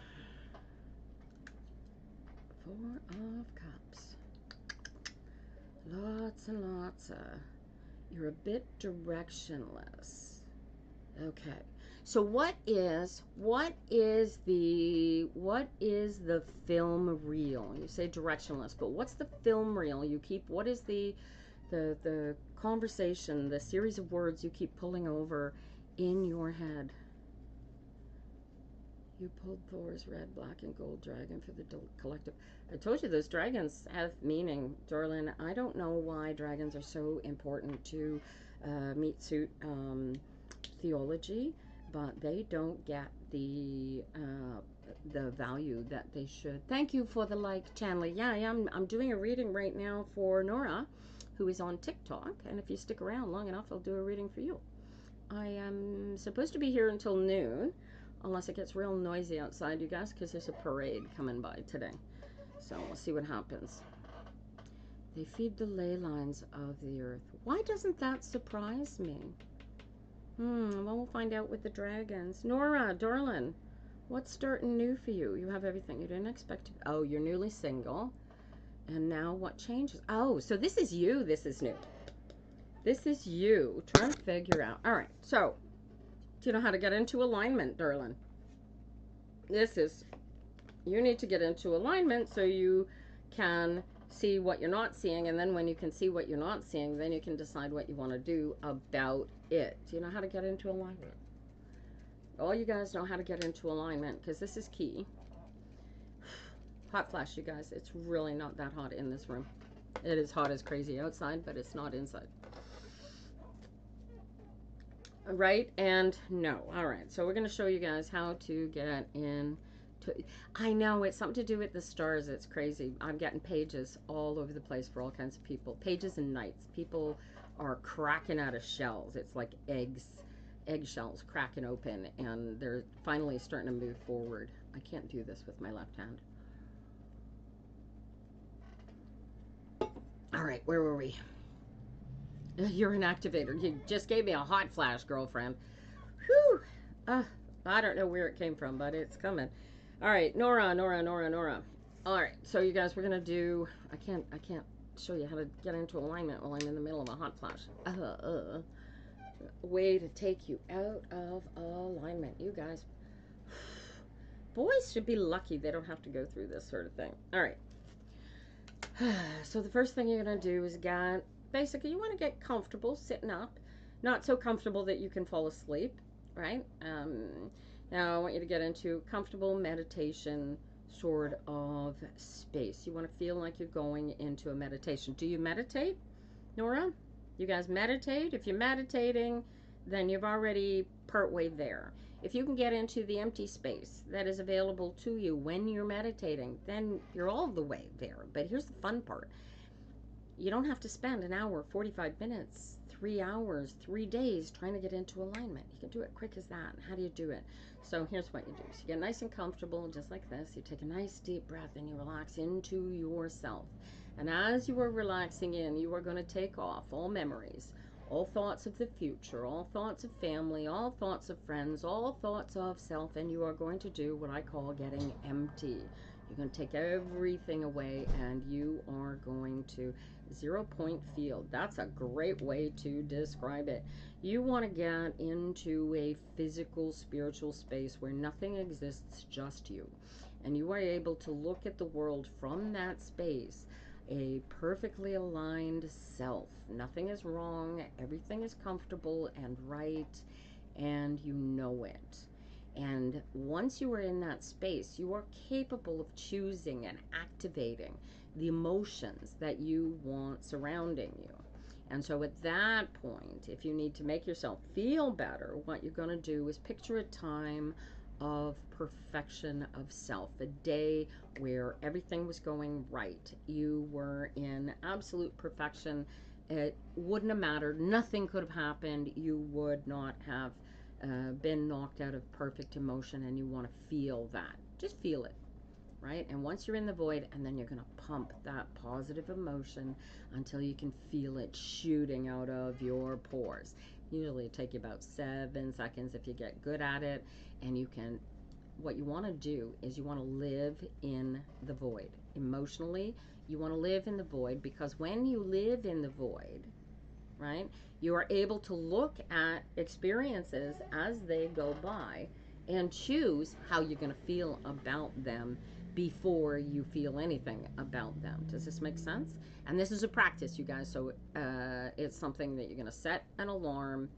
Four of Cups. Lots and lots of... You're a bit directionless. Okay. So what is the film reel? You say directionless, but what's the film reel you keep? What is the conversation, the series of words you keep pulling over in your head? You pulled Thor's red, black, and gold dragon for the collective. I told you those dragons have meaning, darling. I don't know why dragons are so important to meat suit theology, but they don't get the value that they should. Thank you for the like, Chandler. Yeah, I'm doing a reading right now for Nora, who is on TikTok, and if you stick around long enough, I'll do a reading for you. I am supposed to be here until noon, unless it gets real noisy outside, you guys, because there's a parade coming by today. So we'll see what happens. They feed the ley lines of the earth. Why doesn't that surprise me? Well, we'll find out with the dragons. Nora, darling, what's starting new for you? You have everything you didn't expect to. Oh, you're newly single. And now what changes? Oh, so this is you. This is new. This is you trying to figure out. All right, so do you know how to get into alignment, darling? This is, you need to get into alignment so you can see what you're not seeing, and then when you can see what you're not seeing, then you can decide what you want to do about it. Do you know how to get into alignment? All you guys know how to get into alignment, because this is key. Hot flash, you guys. It's really not that hot in this room. It is hot as crazy outside, but it's not inside. Right and no. All right, so we're going to show you guys how to get in. I know it's something to do with the stars. It's crazy. I'm getting pages all over the place for all kinds of people. Pages and knights. People are cracking out of shells. It's like eggshells cracking open, and they're finally starting to move forward. I can't do this with my left hand. All right, where were we? You're an activator. You just gave me a hot flash, girlfriend. Whew. I don't know where it came from, but it's coming. All right, Nora. All right, so you guys, we're gonna do. I can't show you how to get into alignment while I'm in the middle of a hot flash. Way to take you out of alignment, you guys. Boys should be lucky they don't have to go through this sort of thing. All right. So the first thing you're gonna do is basically you want to get comfortable sitting up, not so comfortable that you can fall asleep, right? Now I want you to get into comfortable meditation sort of space. You want to feel like you're going into a meditation. Do you meditate, Nora? You guys meditate? If you're meditating, then you've already partway there. If you can get into the empty space that is available to you when you're meditating, then you're all the way there. But here's the fun part. You don't have to spend an hour, 45 minutes, 3 hours, 3 days trying to get into alignment. You can do it quick as that. How do you do it? So here's what you do. So you get nice and comfortable, just like this. You take a nice deep breath and you relax into yourself. And as you are relaxing in, you are going to take off all memories, all thoughts of the future, all thoughts of family, all thoughts of friends, all thoughts of self, and you are going to do what I call getting empty. You're going to take everything away, and you are going to 0 point field. That's a great way to describe it. You want to get into a physical, spiritual space where nothing exists, just you. And you are able to look at the world from that space, a perfectly aligned self. Nothing is wrong, everything is comfortable and right, and you know it. And once you are in that space, you are capable of choosing and activating the emotions that you want surrounding you. And so at that point, if you need to make yourself feel better, what you're going to do is picture a time of perfection of self, a day where everything was going right. You were in absolute perfection. It wouldn't have mattered. Nothing could have happened. You would not have been knocked out of perfect emotion, and you want to feel that. Just feel it. right? And once you're in the void, and then you're going to pump that positive emotion until you can feel it shooting out of your pores. Usually it take you about 7 seconds if you get good at it. And you can, what you want to do is you want to live in the void. Emotionally, you want to live in the void, because when you live in the void, right, you are able to look at experiences as they go by and choose how you're going to feel about them before you feel anything about them. Does this make sense? And this is a practice, you guys. So it's something that you're going to set an alarm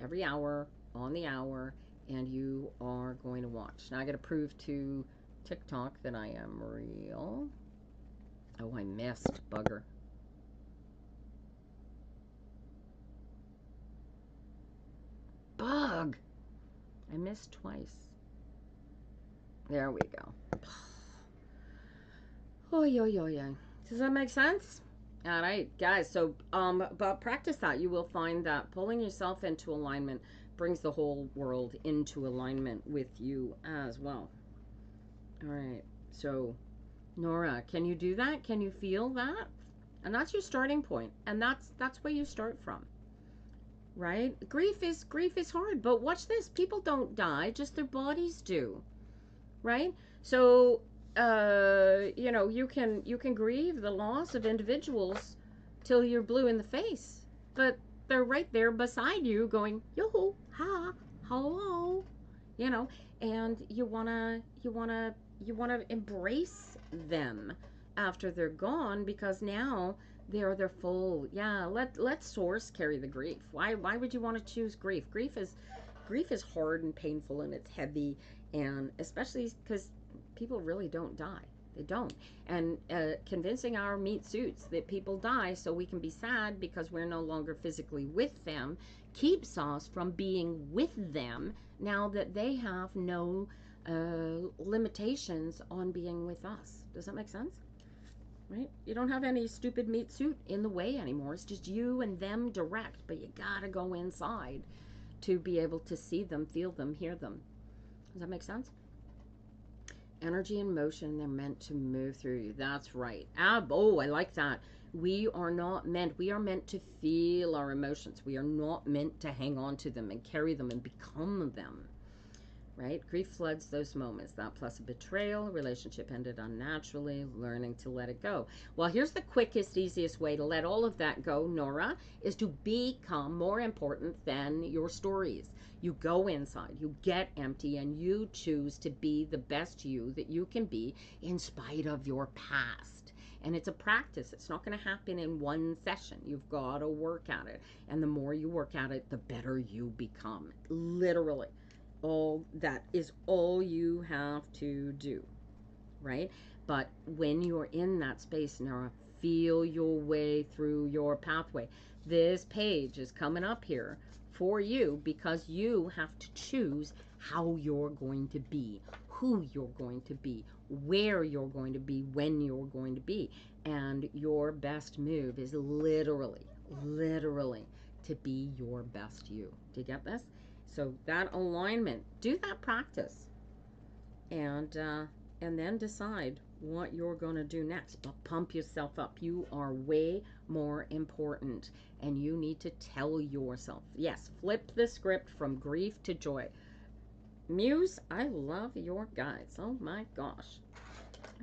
every hour on the hour, and you are going to watch. Now I got to prove to TikTok that I am real. Oh, I missed. Bugger. Bug. I missed twice. There we go. Oh, yo, yo, yo. Does that make sense? All right, guys. So, but practice that. You will find that pulling yourself into alignment brings the whole world into alignment with you as well. All right. So, Nora, can you do that? Can you feel that? And that's your starting point, and that's where you start from. Right? Grief is hard, but watch this. People don't die, just their bodies do. Right? So you know, you can grieve the loss of individuals till you're blue in the face, but they're right there beside you going, yo ha, hello, you know, and you wanna embrace them after they're gone, because now they're full. Yeah, let source carry the grief. Why would you want to choose grief? Grief is hard and painful, and it's heavy, and especially because people really don't die. They don't. And convincing our meat suits that people die so we can be sad because we're no longer physically with them keeps us from being with them now that they have no limitations on being with us. Does that make sense? Right? You don't have any stupid meat suit in the way anymore. It's just you and them direct, but you gotta go inside to be able to see them, feel them, hear them. Does that make sense? Energy and motion, they're meant to move through you. That's right. Oh, I like that. We are meant to feel our emotions. We are not meant to hang on to them and carry them and become them. Right? Grief floods those moments. That plus a betrayal, relationship ended unnaturally, learning to let it go. Well, here's the quickest, easiest way to let all of that go, Nora, is to become more important than your stories. You go inside, you get empty, and you choose to be the best you that you can be in spite of your past. And it's a practice. It's not going to happen in one session. You've got to work at it. And the more you work at it, the better you become. Literally. All that is all you have to do, right? But when you're in that space, Nora, feel your way through your pathway. This page is coming up here for you because you have to choose how you're going to be, who you're going to be, where you're going to be, when you're going to be. And your best move is literally to be your best you. Do you get this? So that alignment, do that practice, and then decide what you're going to do next. But pump yourself up. You are way more important, and you need to tell yourself, yes, flip the script from grief to joy. Muse, I love your guides. Oh my gosh.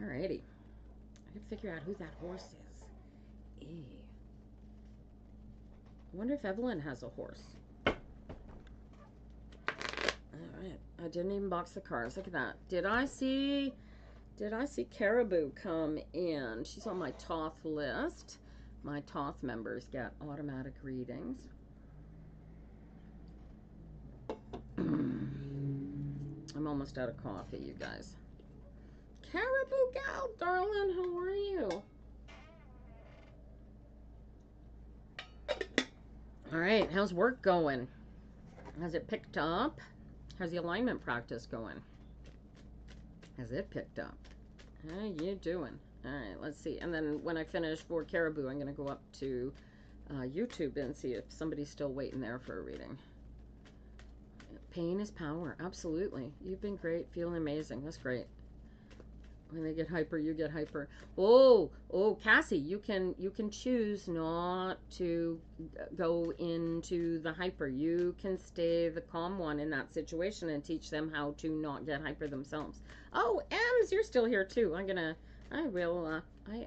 Alrighty. I can figure out who that horse is. Eee. I wonder if Evelyn has a horse. Alright, I didn't even box the cards. Look at that. Did I see Caribou come in? She's on my Toth list. My Toth members get automatic readings. I'm almost out of coffee, you guys. Caribou gal, darling, how are you? Alright, how's work going? Has it picked up? How's the alignment practice going? Has it picked up? How you doing? Alright, let's see. And then when I finish for Caribou, I'm going to go up to YouTube and see if somebody's still waiting there for a reading. Pain is power. Absolutely. You've been great. Feeling amazing. That's great. When they get hyper, you get hyper. Oh, Cassie, you can choose not to go into the hyper. You can stay the calm one in that situation and teach them how to not get hyper themselves. Oh, Ems, you're still here too. I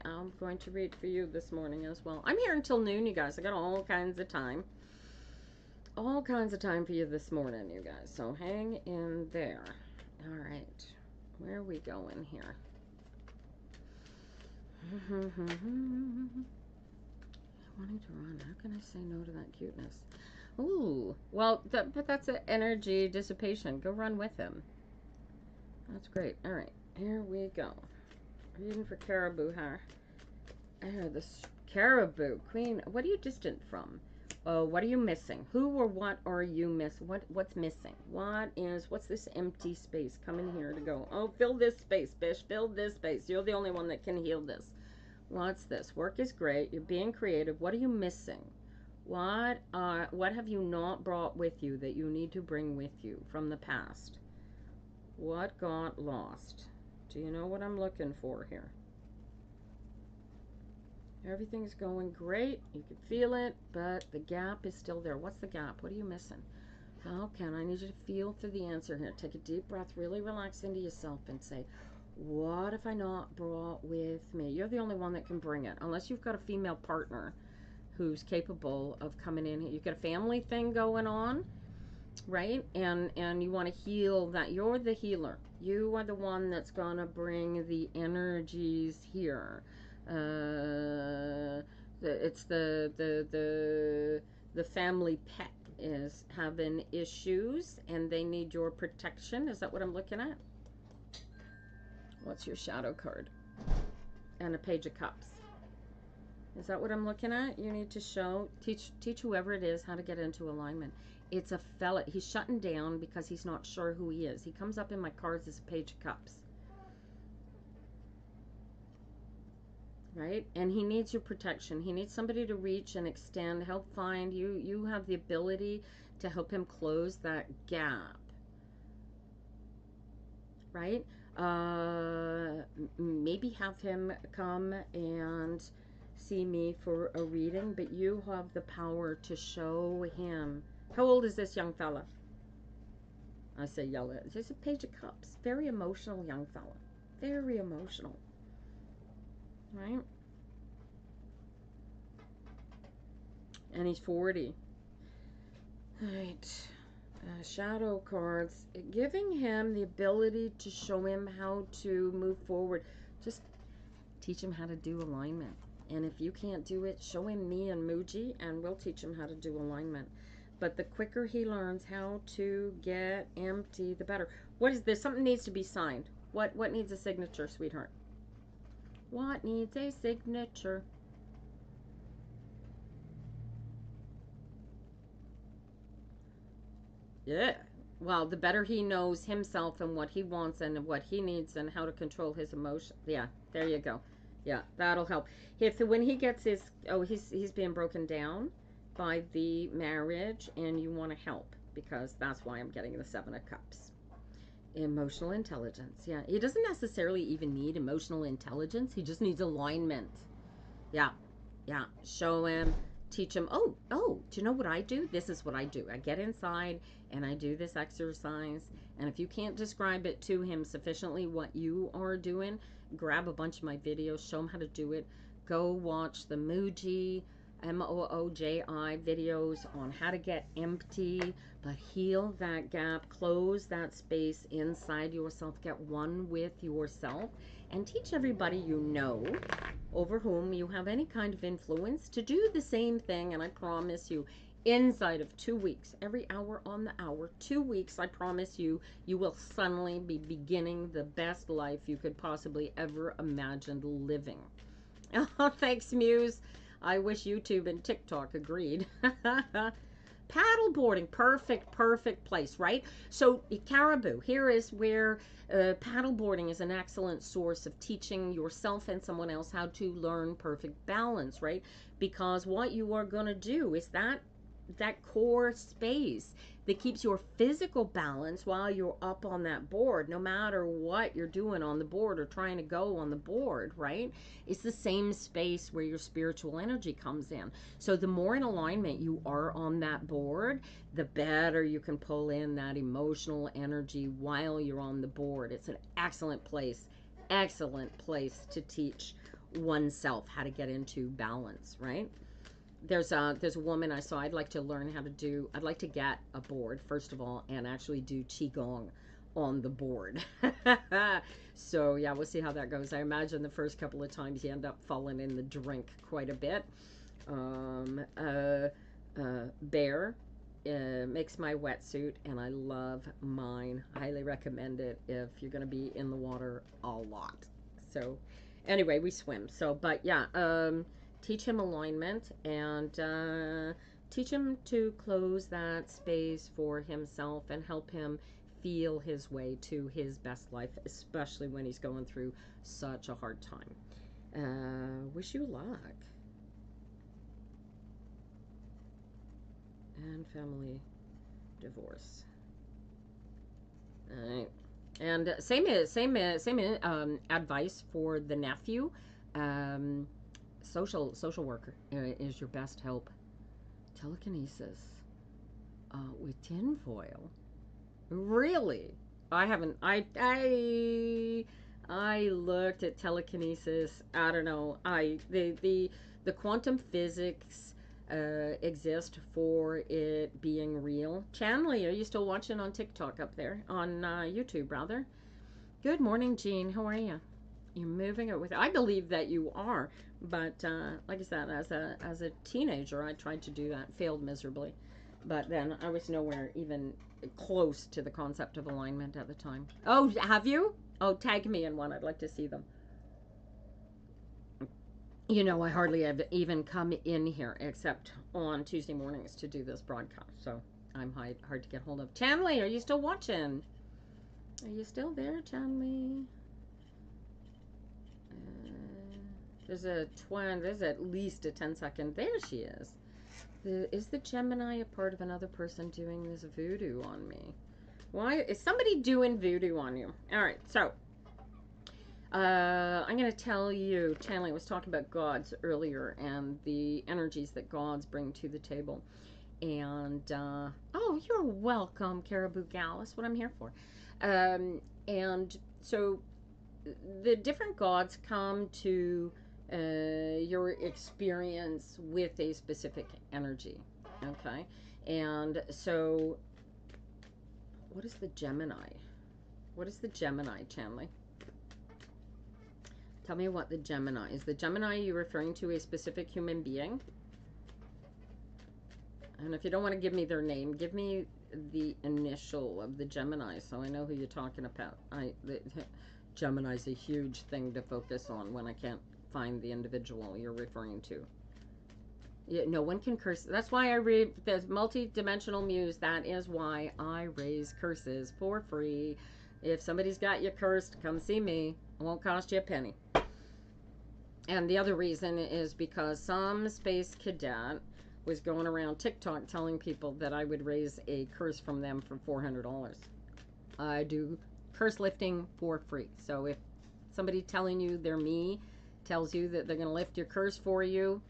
am going to read for you this morning as well. I'm here until noon, you guys. I got all kinds of time. All kinds of time for you this morning, you guys. So hang in there. All right. Where are we going here? Wanting to run. How can I say no to that cuteness? Ooh. Well, but that's an energy dissipation. Go run with him. That's great. All right. Here we go. Reading for Caribou here. This Caribou Queen. What are you distant from? What are you missing? Who or what are you missing? What's missing? What's this empty space? Come in here to go. Oh, fill this space, Bish. Fill this space. You're the only one that can heal this. What's this? Work is great. You're being creative. What are you missing? What have you not brought with you that you need to bring with you from the past? What got lost? Do you know what I'm looking for here? Everything's going great. You can feel it, but the gap is still there. What's the gap? What are you missing? How can I need you to feel through the answer here? Take a deep breath, really relax into yourself and say, what have I not brought with me? You're the only one that can bring it. Unless you've got a female partner who's capable of coming in. You've got a family thing going on, right? And you want to heal that. You're the healer. You are the one that's going to bring the energies here. It's the family pet is having issues and they need your protection. Is that what I'm looking at? What's your shadow card? And a page of cups. Is that what I'm looking at? You need to teach whoever it is how to get into alignment. It's a fella. He's shutting down because he's not sure who he is. He comes up in my cards as a page of cups. Right? And he needs your protection. He needs somebody to reach and extend, help find you. You have the ability to help him close that gap. Right? Maybe have him come and see me for a reading, but you have the power to show him. How old is this young fella? I say yellow. There's a page of cups. Very emotional young fella. Very emotional. Right? And he's 40. Alright. Shadow cards. Giving him the ability to show him how to move forward. Just teach him how to do alignment. And if you can't do it, show him me and Muji, and we'll teach him how to do alignment. But the quicker he learns how to get empty, the better. What is this? Something needs to be signed. What needs a signature, sweetheart? What needs a signature? Yeah. Well, the better he knows himself and what he wants and what he needs and how to control his emotion. Yeah, there you go. Yeah, that'll help. When he gets his, he's being broken down by the marriage, and you want to help, because that's why I'm getting the 7 of Cups. Emotional intelligence. Yeah, he doesn't necessarily even need emotional intelligence. He just needs alignment. Yeah, yeah. Show him, teach him. Oh, do you know what I do? This is what I do. I get inside and I do this exercise. And if you can't describe it to him sufficiently what you are doing, grab a bunch of my videos, show him how to do it. Go watch the Mooji, MOOJI videos on how to get empty, but heal that gap, close that space inside yourself, get one with yourself, and teach everybody you know, over whom you have any kind of influence, to do the same thing. And I promise you, inside of 2 weeks, every hour on the hour, 2 weeks, I promise you, you will suddenly be beginning the best life you could possibly ever imagine living. Oh, thanks, Muse. I wish YouTube and TikTok agreed. Paddleboarding, perfect place, right? So Caribou, here is where paddleboarding is an excellent source of teaching yourself and someone else how to learn perfect balance, right? Because what you are going to do is that core space, that keeps your physical balance while you're up on that board, no matter what you're doing on the board or trying to go on the board, right? It's the same space where your spiritual energy comes in. So the more in alignment you are on that board, the better you can pull in that emotional energy while you're on the board. It's an excellent place to teach oneself how to get into balance, right? There's a woman I saw. I'd like to get a board first of all and actually do qigong on the board. So yeah, we'll see how that goes. I imagine the first couple of times you end up falling in the drink quite a bit. Bear makes my wetsuit, and I love mine. Highly recommend it if you're going to be in the water a lot. So anyway, we swim. So, but yeah, teach him alignment and teach him to close that space for himself and help him feel his way to his best life, especially when he's going through such a hard time. Wish you luck. And family divorce. All right. And same advice for the nephew. Social worker is your best help. Telekinesis with tinfoil. Really? I haven't. I looked at telekinesis. I don't know. The quantum physics exist for it being real. Chanley, are you still watching on TikTok up there on YouTube, rather? Good morning, Jean. How are you? You're moving it with. I believe that you are, but like I said, as a teenager, I tried to do that, failed miserably. But then I was nowhere even close to the concept of alignment at the time. Oh, have you? Oh, tag me in one. I'd like to see them. You know, I hardly have even come in here except on Tuesday mornings to do this broadcast. So I'm hard to get hold of. Chanley, are you still watching? Are you still there, Chanley? There's at least a 10-second. There she is. Is the Gemini a part of another person doing this voodoo on me? Why is somebody doing voodoo on you? All right, so I'm going to tell you, Chanley was talking about gods earlier and the energies that gods bring to the table. And, oh, you're welcome, Caribou Gal. That's what I'm here for. And so the different gods come to your experience with a specific energy. Okay. And so, what is the Gemini? What is the Gemini, Chanley? Tell me what the Gemini is. The Gemini, you referring to a specific human being? And if you don't want to give me their name, give me the initial of the Gemini so I know who you're talking about. Gemini is a huge thing to focus on when I can't find the individual you're referring to. Yeah, no one can curse. That's why I read the multi-dimensional muse. That is why I raise curses for free. If somebody's got you cursed, come see me. It won't cost you a penny. And the other reason is because some space cadet was going around TikTok telling people that I would raise a curse from them for $400. I do curse lifting for free. So if somebody telling you they're me tells you that they're going to lift your curse for you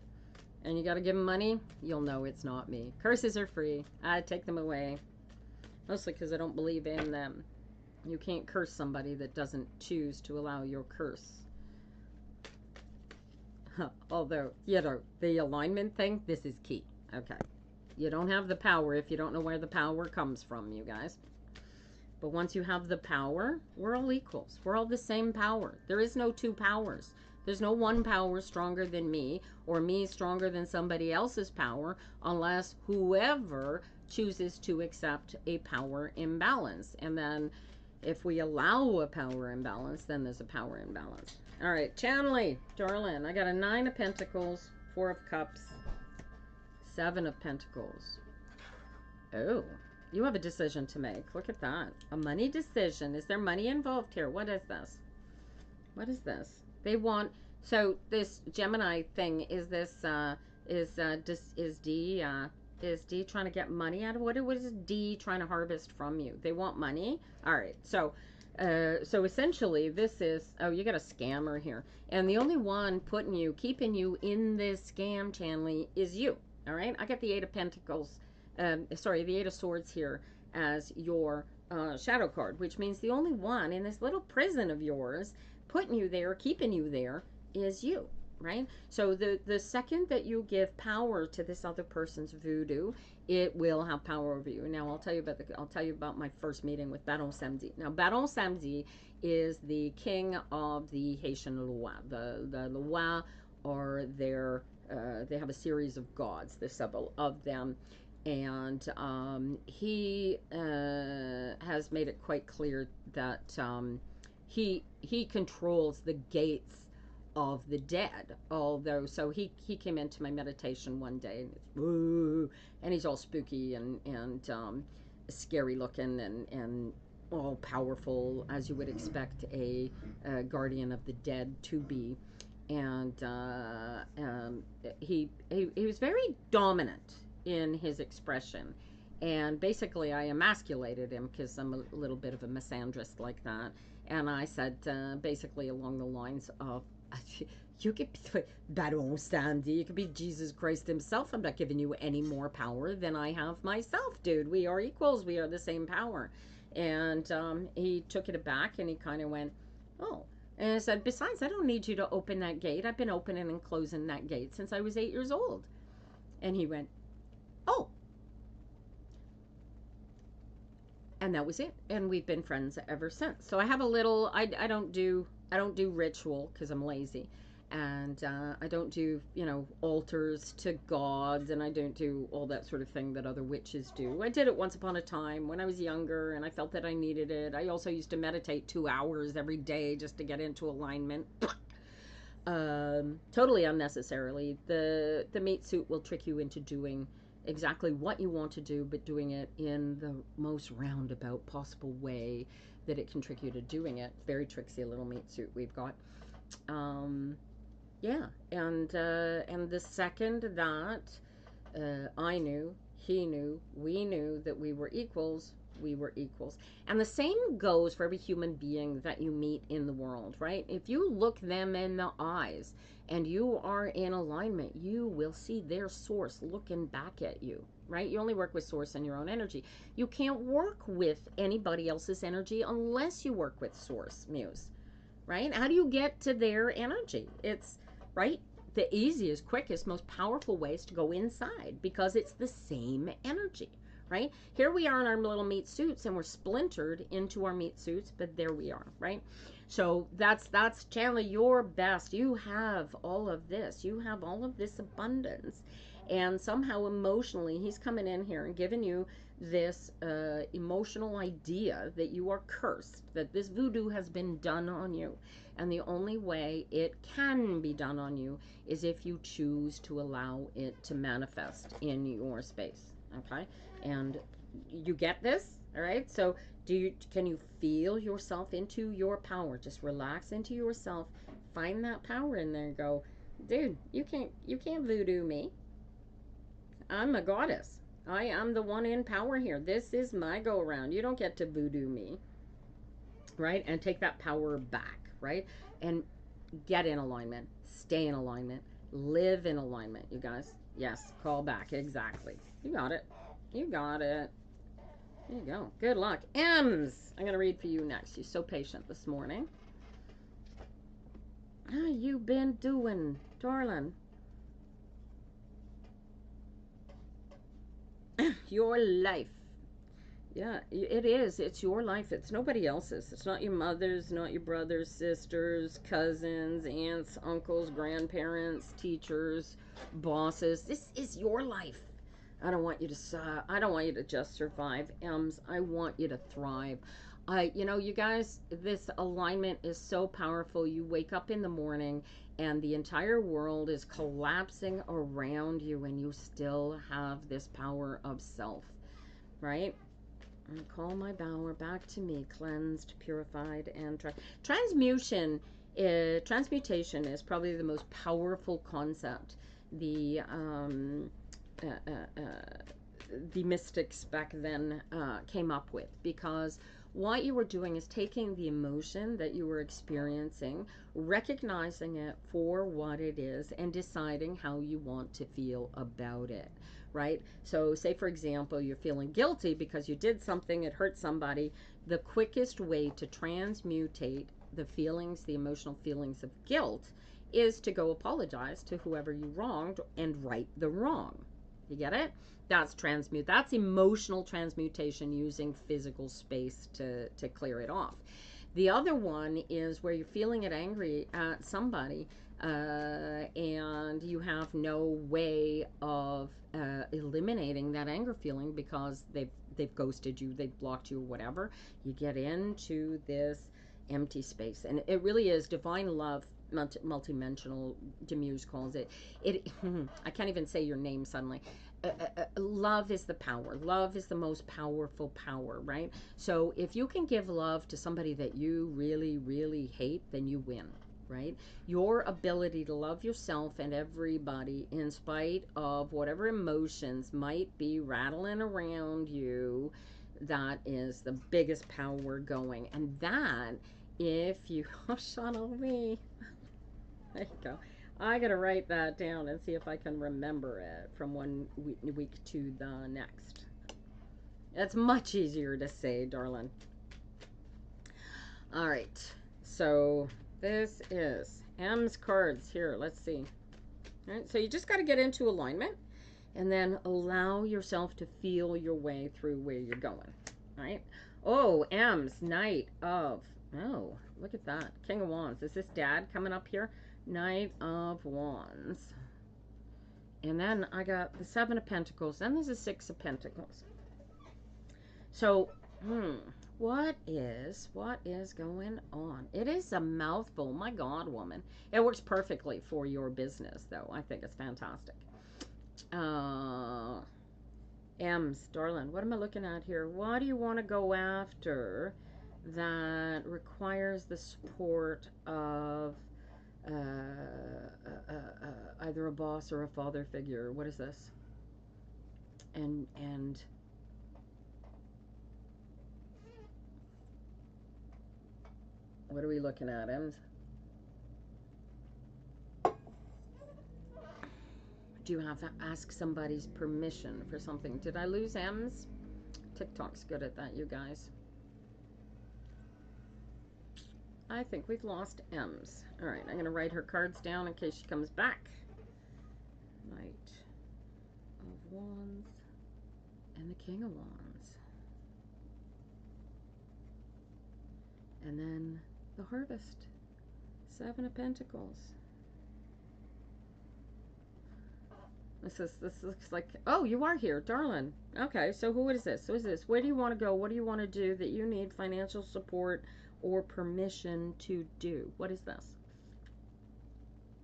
and you got to give them money, you'll know it's not me. Curses are free. I take them away. Mostly because I don't believe in them. You can't curse somebody that doesn't choose to allow your curse. Although, you know, the alignment thing, this is key. Okay. You don't have the power if you don't know where the power comes from, you guys. But once you have the power, we're all equals. We're all the same power. There is no two powers. There's no one power stronger than me or me stronger than somebody else's power unless whoever chooses to accept a power imbalance. And then if we allow a power imbalance, then there's a power imbalance. All right, Chanley, darling, I got a 9 of Pentacles, 4 of Cups, 7 of Pentacles. Oh, you have a decision to make. Look at that. A money decision. Is there money involved here? What is this? What is this? They want, so this Gemini thing, is this, Is D trying to get money out of what is D trying to harvest from you? They want money. All right. So essentially this is, oh, you got a scammer here. And the only one keeping you in this scam channel is you. All right. I got the Eight of Pentacles, sorry, the Eight of Swords here as your shadow card, which means the only one in this little prison of yours putting you there, keeping you there is you. Right? So the second that you give power to this other person's voodoo, it will have power over you. Now I'll tell you about my first meeting with Baron Samedi. Now Baron Samedi is the king of the Haitian Loa. The Loa are they have a series of gods. There's several of them, and he has made it quite clear that he controls the gates of the dead. Although, so he came into my meditation one day, and it's woo, and he's all spooky and scary looking and all powerful, as you would expect a guardian of the dead to be. And he was very dominant in his expression, and basically I emasculated him because I'm a little bit of a misandrist like that. And I said basically along the lines of, you could be Baron Samedi, you could be Jesus Christ himself. I'm not giving you any more power than I have myself, dude. We are equals. We are the same power. And he took it aback and he kind of went, oh. And I said, besides, I don't need you to open that gate. I've been opening and closing that gate since I was 8 years old. And he went, oh. And that was it. And we've been friends ever since. So I have a little, I don't do ritual because I'm lazy, and I don't do, altars to gods, and I don't do all that sort of thing that other witches do. I did it once upon a time when I was younger, and I felt that I needed it. I also used to meditate 2 hours every day just to get into alignment. Totally unnecessarily. The meat suit will trick you into doing exactly what you want to do, but doing it in the most roundabout possible way that it can trick you to doing it. Very tricksy little meat suit we've got. Yeah, and the second that I knew, he knew, we knew that we were equals, we were equals. And the same goes for every human being that you meet in the world, right? If you look them in the eyes and you are in alignment, you will see their source looking back at you, right? You only work with source and your own energy. You can't work with anybody else's energy unless you work with source, muse, right? How do you get to their energy? It's, right? The easiest, quickest, most powerful way is to go inside, because it's the same energy, right? Here we are in our little meat suits, and we're splintered into our meat suits, but there we are, right? So that's Chandler, your best. You have all of this. You have all of this abundance. And somehow emotionally, he's coming in here and giving you this emotional idea that you are cursed, that this voodoo has been done on you. And the only way it can be done on you is if you choose to allow it to manifest in your space, okay? And you get this, all right? So can you feel yourself into your power? Just relax into yourself, find that power in there and go, dude, you can't voodoo me. I'm a goddess. I am the one in power here. This is my go around. You don't get to voodoo me, right? And take that power back, right? And get in alignment, stay in alignment, live in alignment, you guys. Yes, call back. Exactly. You got it. You got it. There you go. Good luck. M's. I'm going to read for you next. You're so patient this morning. How you been doing, darling? Your life. Yeah, it is. It's your life. It's nobody else's. It's not your mother's, not your brother's, sisters, cousins, aunts, uncles, grandparents, teachers, bosses. This is your life. I don't want you to just survive, M's. I want you to thrive. You guys, this alignment is so powerful. You wake up in the morning and the entire world is collapsing around you, and you still have this power of self, right? And call my power back to me, cleansed, purified, and transmutation. Transmutation is probably the most powerful concept. The the mystics back then came up with, because what you were doing is taking the emotion that you were experiencing, recognizing it for what it is, and deciding how you want to feel about it, right? So, say for example, you're feeling guilty because you did something, it hurt somebody. The quickest way to transmutate the feelings, the emotional feelings of guilt, is to go apologize to whoever you wronged and right the wrong. You get it? That's transmute. That's emotional transmutation using physical space to clear it off. The other one is where you're feeling it angry at somebody, and you have no way of eliminating that anger feeling because they've ghosted you, they've blocked you, or whatever. You get into this empty space, and it really is divine love. Multidimensional, Demuse calls it. I can't even say your name suddenly. Love is the power. Love is the most powerful power, right? So if you can give love to somebody that you really, really hate, then you win, right? Your ability to love yourself and everybody in spite of whatever emotions might be rattling around you, that is the biggest power going. And that, if you, oh, Sean, oh, me. There you go. I gotta write that down and see if I can remember it from one week to the next. It's much easier to say, darling. All right. So this is M's cards here. Let's see. All right. So you just got to get into alignment and then allow yourself to feel your way through where you're going. All right. Oh, M's Knight of. Oh, look at that. King of Wands. Is this Dad coming up here? Knight of Wands. And then I got the Seven of Pentacles. Then there's a Six of Pentacles. So, what is going on? It is a mouthful. My God, woman. It works perfectly for your business, though. I think it's fantastic. M's, darling, what am I looking at here? What do you want to go after that requires the support of either a boss or a father figure? What is this? And what are we looking at, Ems? Do you have to ask somebody's permission for something? Did I lose Ems? TikTok's good at that, you guys. I think we've lost M's. All right, I'm going to write her cards down in case she comes back. Knight of Wands and the King of Wands. And then the Harvest. Seven of Pentacles. This looks like, oh, you are here, darling. Okay, so who is this? Who is this? Where do you want to go? What do you want to do that you need financial support or permission to do? What is this?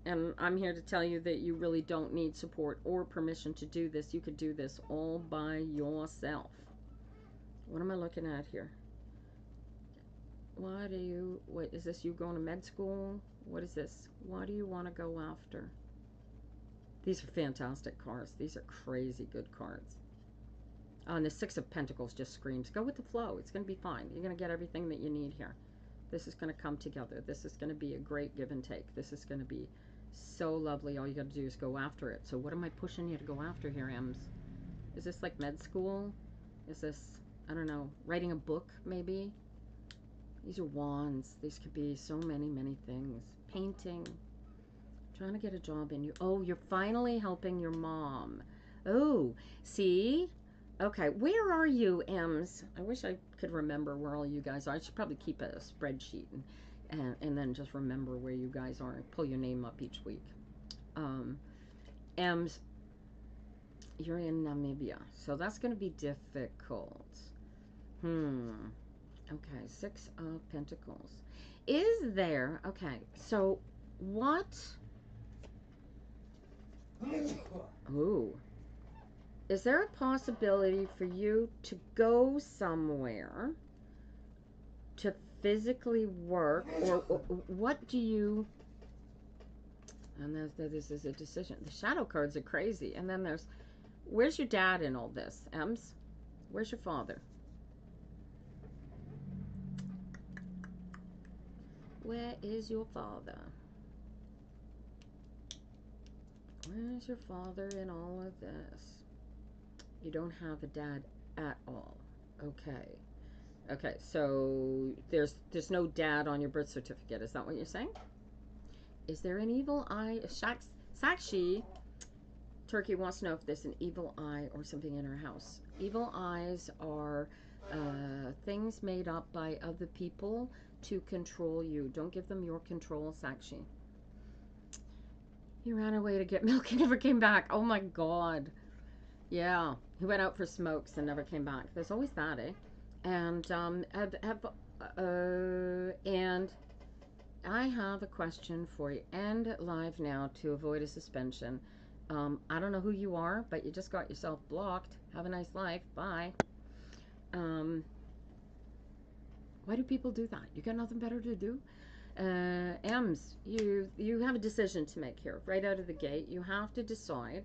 And I'm here to tell you that you really don't need support or permission to do this. You could do this all by yourself. What am I looking at here? What is this you going to med school? What is this? What do you want to go after? These are fantastic cards. These are crazy good cards. And the Six of Pentacles just screams, go with the flow. It's going to be fine. You're going to get everything that you need here. This is going to come together. This is going to be a great give and take. This is going to be so lovely. All you got to do is go after it. So what am I pushing you to go after here, Ems? Is this like med school? Is this, I don't know, writing a book maybe? These are wands. These could be so many, many things. Painting. Trying to get a job in you. Oh, you're finally helping your mom. Oh, see? Okay, where are you, Ems? I wish I could remember where all you guys are. I should probably keep a spreadsheet and then just remember where you guys are and pull your name up each week. Ems, you're in Namibia, so that's going to be difficult. Okay, Six of Pentacles. Is there, okay, so what? Ooh. Is there a possibility for you to go somewhere to physically work, or what do you, and this is a decision. The shadow cards are crazy, and then there's, Where's your dad in all this, Ems? Where's your father? Where is your father? Where's your father in all of this? You don't have a dad at all. Okay. Okay, so there's no dad on your birth certificate. Is that what you're saying? Is there an evil eye? Sakshi Turkey wants to know if there's an evil eye or something in her house. Evil eyes are things made up by other people to control you. Don't give them your control, Sakshi. He ran away to get milk and never came back. Oh my God. Yeah, he went out for smokes and never came back. There's always that, eh? And and I have a question for you. End live now to avoid a suspension. I don't know who you are, but you just got yourself blocked. Have a nice life. Bye. Why do people do that? You got nothing better to do? Ems, you have a decision to make here. Right out of the gate, you have to decide.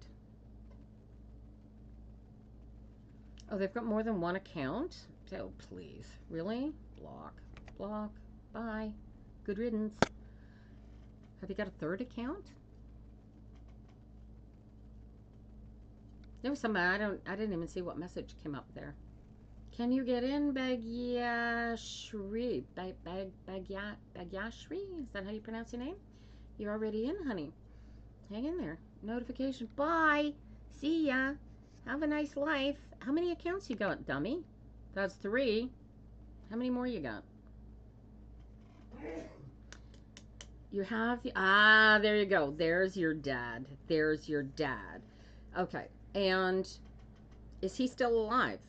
Oh, they've got more than one account? Oh, please. Really? Block. Block. Bye. Good riddance. Have you got a third account? There was somebody, I didn't even see what message came up there. Can you get in, Bagyashri? Bagyashri? Is that how you pronounce your name? You're already in, honey. Hang in there. Notification. Bye. See ya. Have a nice life. How many accounts you got, dummy? That's 3. How many more you got? You have there you go. There's your dad. There's your dad. Okay. And is he still alive?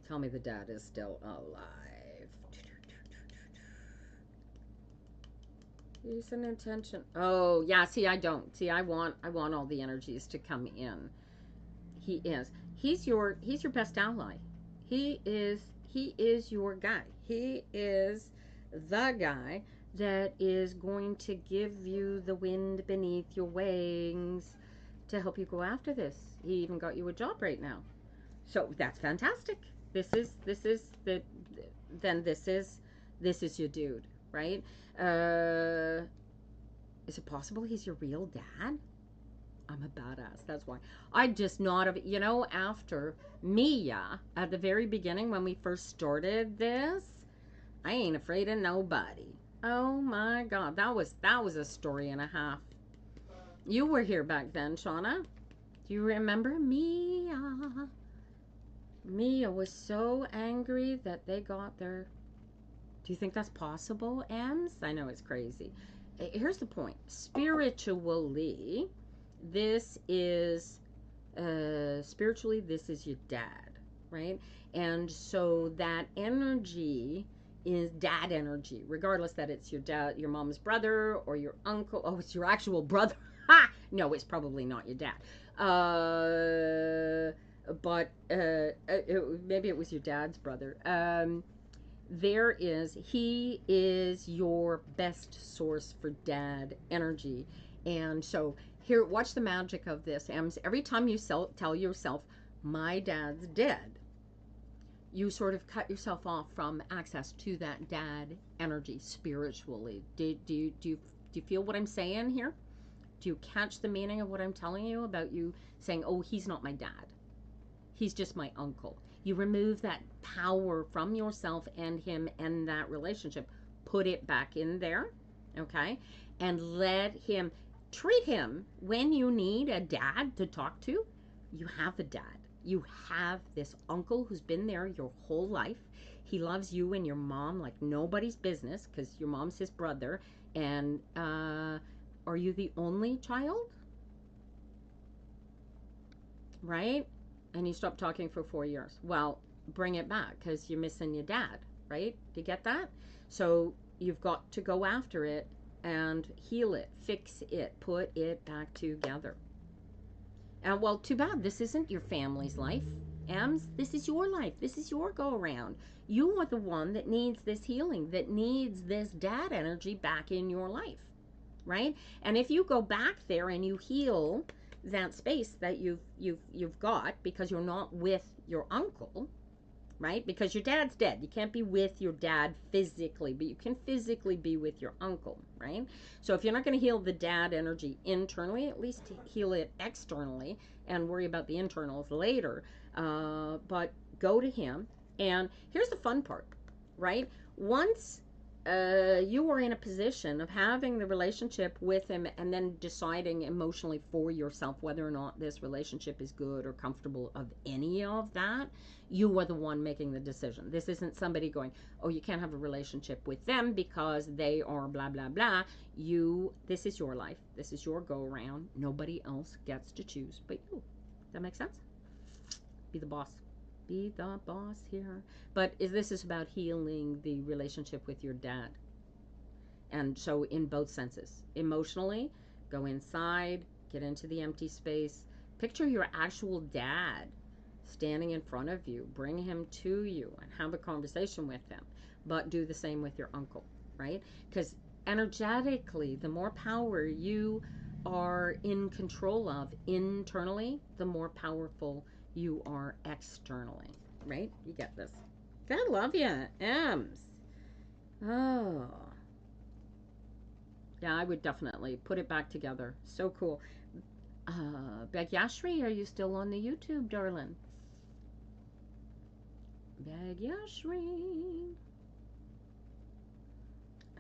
Tell me the dad is still alive. Use an intention. Oh, yeah, see, I don't. See, I want all the energies to come in. He is. He's your best ally. He is your guy. He is the guy that is going to give you the wind beneath your wings to help you go after this. He even got you a job right now. So that's fantastic. This is your dude, right? Is it possible he's your real dad? I'm a badass. That's why. I just not have, after Mia at the very beginning when we first started this, I ain't afraid of nobody. Oh my God, that was a story and a half. You were here back then, Shauna. Do you remember Mia? Mia was so angry that they got their... Do you think that's possible, Ems? I know it's crazy. Here's the point. Spiritually, this is... spiritually, this is your dad, right? And so that energy is dad energy, regardless that it's your dad, your mom's brother, or your uncle. Oh, it's your actual brother. Ha! No, it's probably not your dad. But maybe it was your dad's brother. He is your best source for dad energy. And so here, watch the magic of this, Ems. Every time you tell yourself, my dad's dead, you sort of cut yourself off from access to that dad energy spiritually. Do you feel what I'm saying here? Do you catch the meaning of what I'm telling you about you saying, oh, he's not my dad. He's just my uncle. You remove that power from yourself and him and that relationship. Put it back in there, okay? And let him, treat him when you need a dad to talk to. You have a dad. You have this uncle who's been there your whole life. He loves you and your mom like nobody's business because your mom's his brother. And are you the only child? Right? And you stopped talking for 4 years. Well, bring it back because you're missing your dad, right? Do you get that? So you've got to go after it and heal it, fix it, put it back together. And well, too bad this isn't your family's life, Ems. This is your life. This is your go around. You are the one that needs this healing, that needs this dad energy back in your life, right? And if you go back there and you heal that space that you've got because you're not with your uncle, right? Because your dad's dead. You can't be with your dad physically, but you can physically be with your uncle, right? So if you're not going to heal the dad energy internally, at least heal it externally and worry about the internals later. But go to him. And here's the fun part, right? Once you are in a position of having the relationship with him and then deciding emotionally for yourself whether or not this relationship is good or comfortable of any of that, you are the one making the decision. This isn't somebody going, oh, you can't have a relationship with them because they are blah, blah, blah. This is your life. This is your go around. Nobody else gets to choose but you. Does that make sense? Be the boss. Be the boss here. But this is about healing the relationship with your dad. And so in both senses. Emotionally, go inside, get into the empty space. Picture your actual dad standing in front of you. Bring him to you and have a conversation with him. But do the same with your uncle, right? Because energetically, the more power you are in control of internally, the more powerful you are externally, right? You get this. God love you, Ems. Oh. Yeah, I would definitely put it back together. So cool. Bagyashri, are you still on the YouTube, darling? Bagyashri.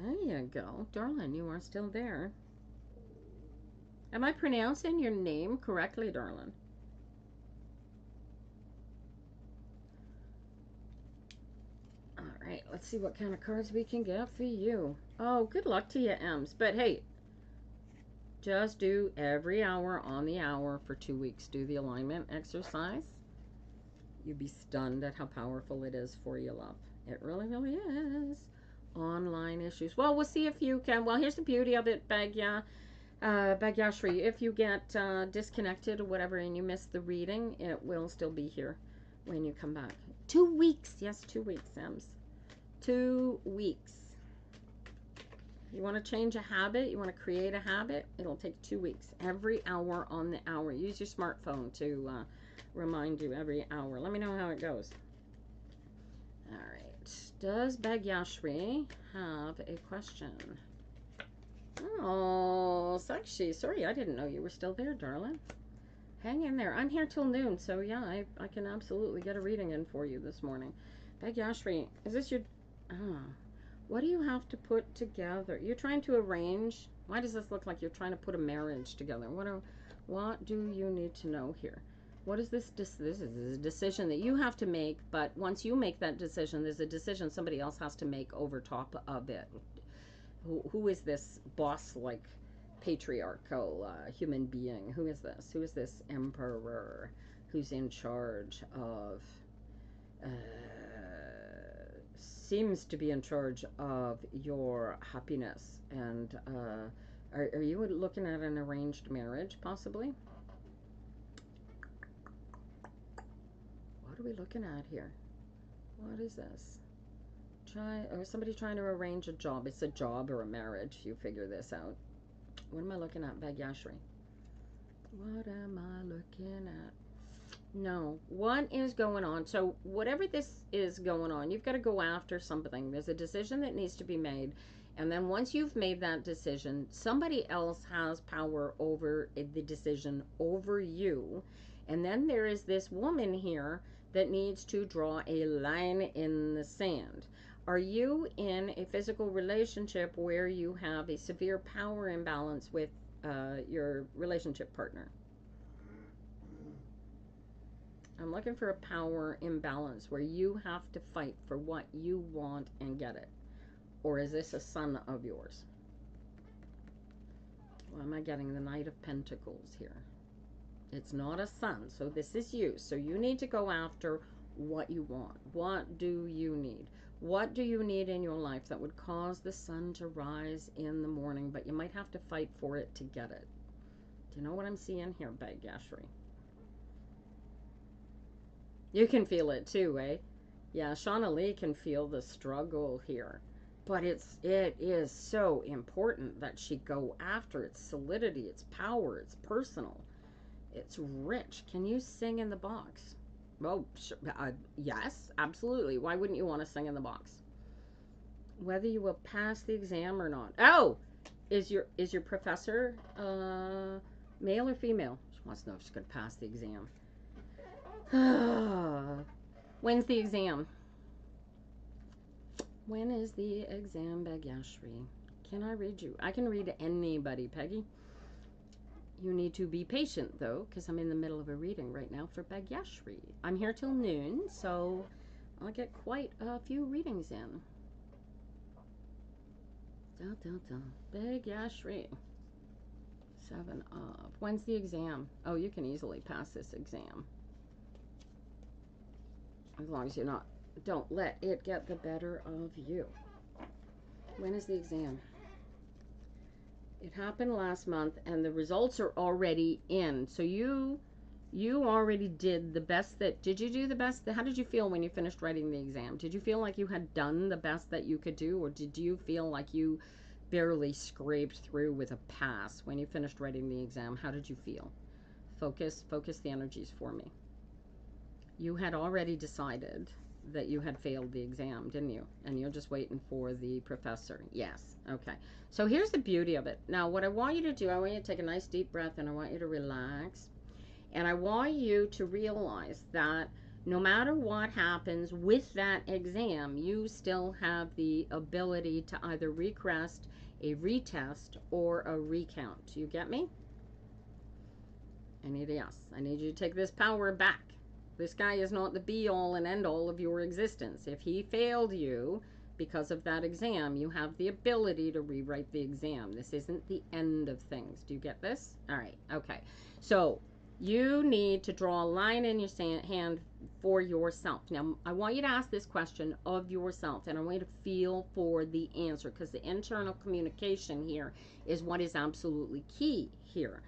There you go. Darling, you are still there. Am I pronouncing your name correctly, darling? Alright, let's see what kind of cards we can get for you. Oh, good luck to you, Ems. But hey, just do every hour on the hour for 2 weeks. Do the alignment exercise. You'd be stunned at how powerful it is for you, love. It really, really is. Online issues. Well, we'll see if you can. Well, here's the beauty of it, Bagyashri. If you get disconnected or whatever and you miss the reading, it will still be here when you come back. 2 weeks. Yes, 2 weeks, Ems. 2 weeks. You want to change a habit? You want to create a habit? It'll take 2 weeks. Every hour on the hour. Use your smartphone to remind you every hour. Let me know how it goes. All right. Does Bagyashri have a question? Oh, Sakshi. Sorry, I didn't know you were still there, darling. Hang in there. I'm here till noon, so yeah, I can absolutely get a reading in for you this morning. Bagyashri, is this your... what do you have to put together? You're trying to arrange... Why does this look like you're trying to put a marriage together? What do you need to know here? What is this? This is a decision that you have to make, but once you make that decision, there's a decision somebody else has to make over top of it. Who is this boss-like patriarchal human being? Who is this? Who is this emperor who's in charge of... seems to be in charge of your happiness. And are you looking at an arranged marriage, possibly? What are we looking at here? What is this? Or somebody trying to arrange a job. It's a job or a marriage. You figure this out. What am I looking at, Bagyashri? What am I looking at? No. What is going on? So whatever this is going on, you've got to go after something. There's a decision that needs to be made. And then once you've made that decision, somebody else has power over the decision over you. And then there is this woman here that needs to draw a line in the sand. Are you in a physical relationship where you have a severe power imbalance with your relationship partner? I'm looking for a power imbalance where you have to fight for what you want and get it. Or is this a son of yours? Why am I getting the Knight of Pentacles here? It's not a son, so this is you. So you need to go after what you want. What do you need? What do you need in your life that would cause the sun to rise in the morning, but you might have to fight for it to get it? Do you know what I'm seeing here, Bagyashri? You can feel it too, eh? Yeah, Shauna Lee can feel the struggle here. But it is so important that she go after its solidity, its power, its personal. It's rich. Can you sing in the box? Oh, sure. Yes, absolutely. Why wouldn't you want to sing in the box? Whether you will pass the exam or not. Oh, is your professor male or female? She wants to know if she's going to pass the exam. When's the exam? When is the exam, Bagyashri? Can I read you? I can read anybody, Peggy. You need to be patient, though, because I'm in the middle of a reading right now for Bagyashri. I'm here till noon, so I'll get quite a few readings in. Bagyashri. 7 up. When's the exam? Oh, you can easily pass this exam. As long as don't let it get the better of you. When is the exam? It happened last month, and the results are already in. So you already did the best that... Did you do the best? How did you feel when you finished writing the exam? Did you feel like you had done the best that you could do, or did you feel like you barely scraped through with a pass when you finished writing the exam? How did you feel? Focus the energies for me. You had already decided that you had failed the exam, didn't you? And you're just waiting for the professor. Yes. Okay. So here's the beauty of it. Now, what I want you to do, I want you to take a nice deep breath, and I want you to relax. And I want you to realize that no matter what happens with that exam, you still have the ability to either request a retest or a recount. You get me? I need you to take this power back. This guy is not the be-all and end-all of your existence. If he failed you because of that exam, you have the ability to rewrite the exam. This isn't the end of things. Do you get this? All right. Okay. So you need to draw a line in your hand for yourself. Now, I want you to ask this question of yourself, and I want you to feel for the answer, because the internal communication here is what is absolutely key here.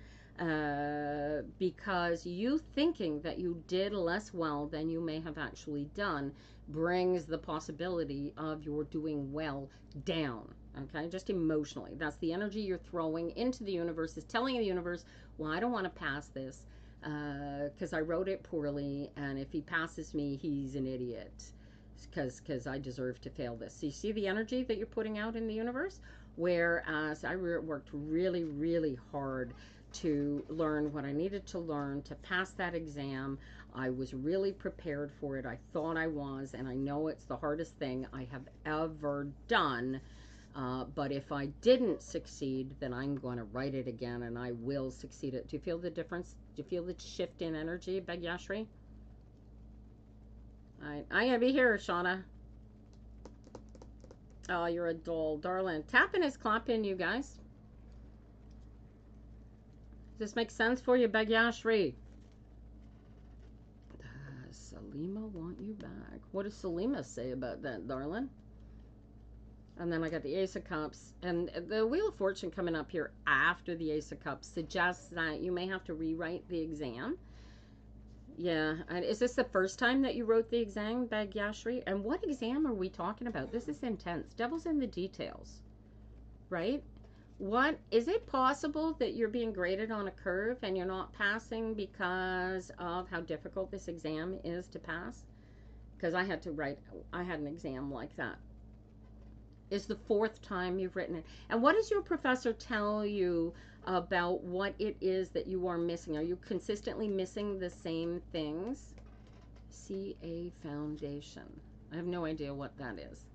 Because you thinking that you did less well than you may have actually done brings the possibility of your doing well down, okay? Just emotionally. That's the energy you're throwing into the universe, is telling the universe, well, I don't want to pass this because I wrote it poorly, and if he passes me, he's an idiot because I deserve to fail this. So you see the energy that you're putting out in the universe? Whereas I worked really, really hard to learn what I needed to learn to pass that exam. I was really prepared for it. I thought I was, and I know it's the hardest thing I have ever done. But if I didn't succeed, then I'm going to write it again, and I will succeed it. Do you feel the difference? Do you feel the shift in energy, Bagyashri? All right, I'm going to be here, Shauna. Oh, you're a doll, darling. Tapping is clapping, you guys. Does this make sense for you, Bagyashri? Does Salima want you back? What does Salima say about that, darling? And then I got the Ace of Cups. And the Wheel of Fortune coming up here after the Ace of Cups suggests that you may have to rewrite the exam. Yeah. And is this the first time that you wrote the exam, Bagyashri? And what exam are we talking about? This is intense. Devil's in the details, right? What is it possible that you're being graded on a curve and you're not passing because of how difficult this exam is to pass? Because I had an exam like that. Is the 4th time you've written it. And what does your professor tell you about what it is that you are missing? Are you consistently missing the same things? CA Foundation. I have no idea what that is.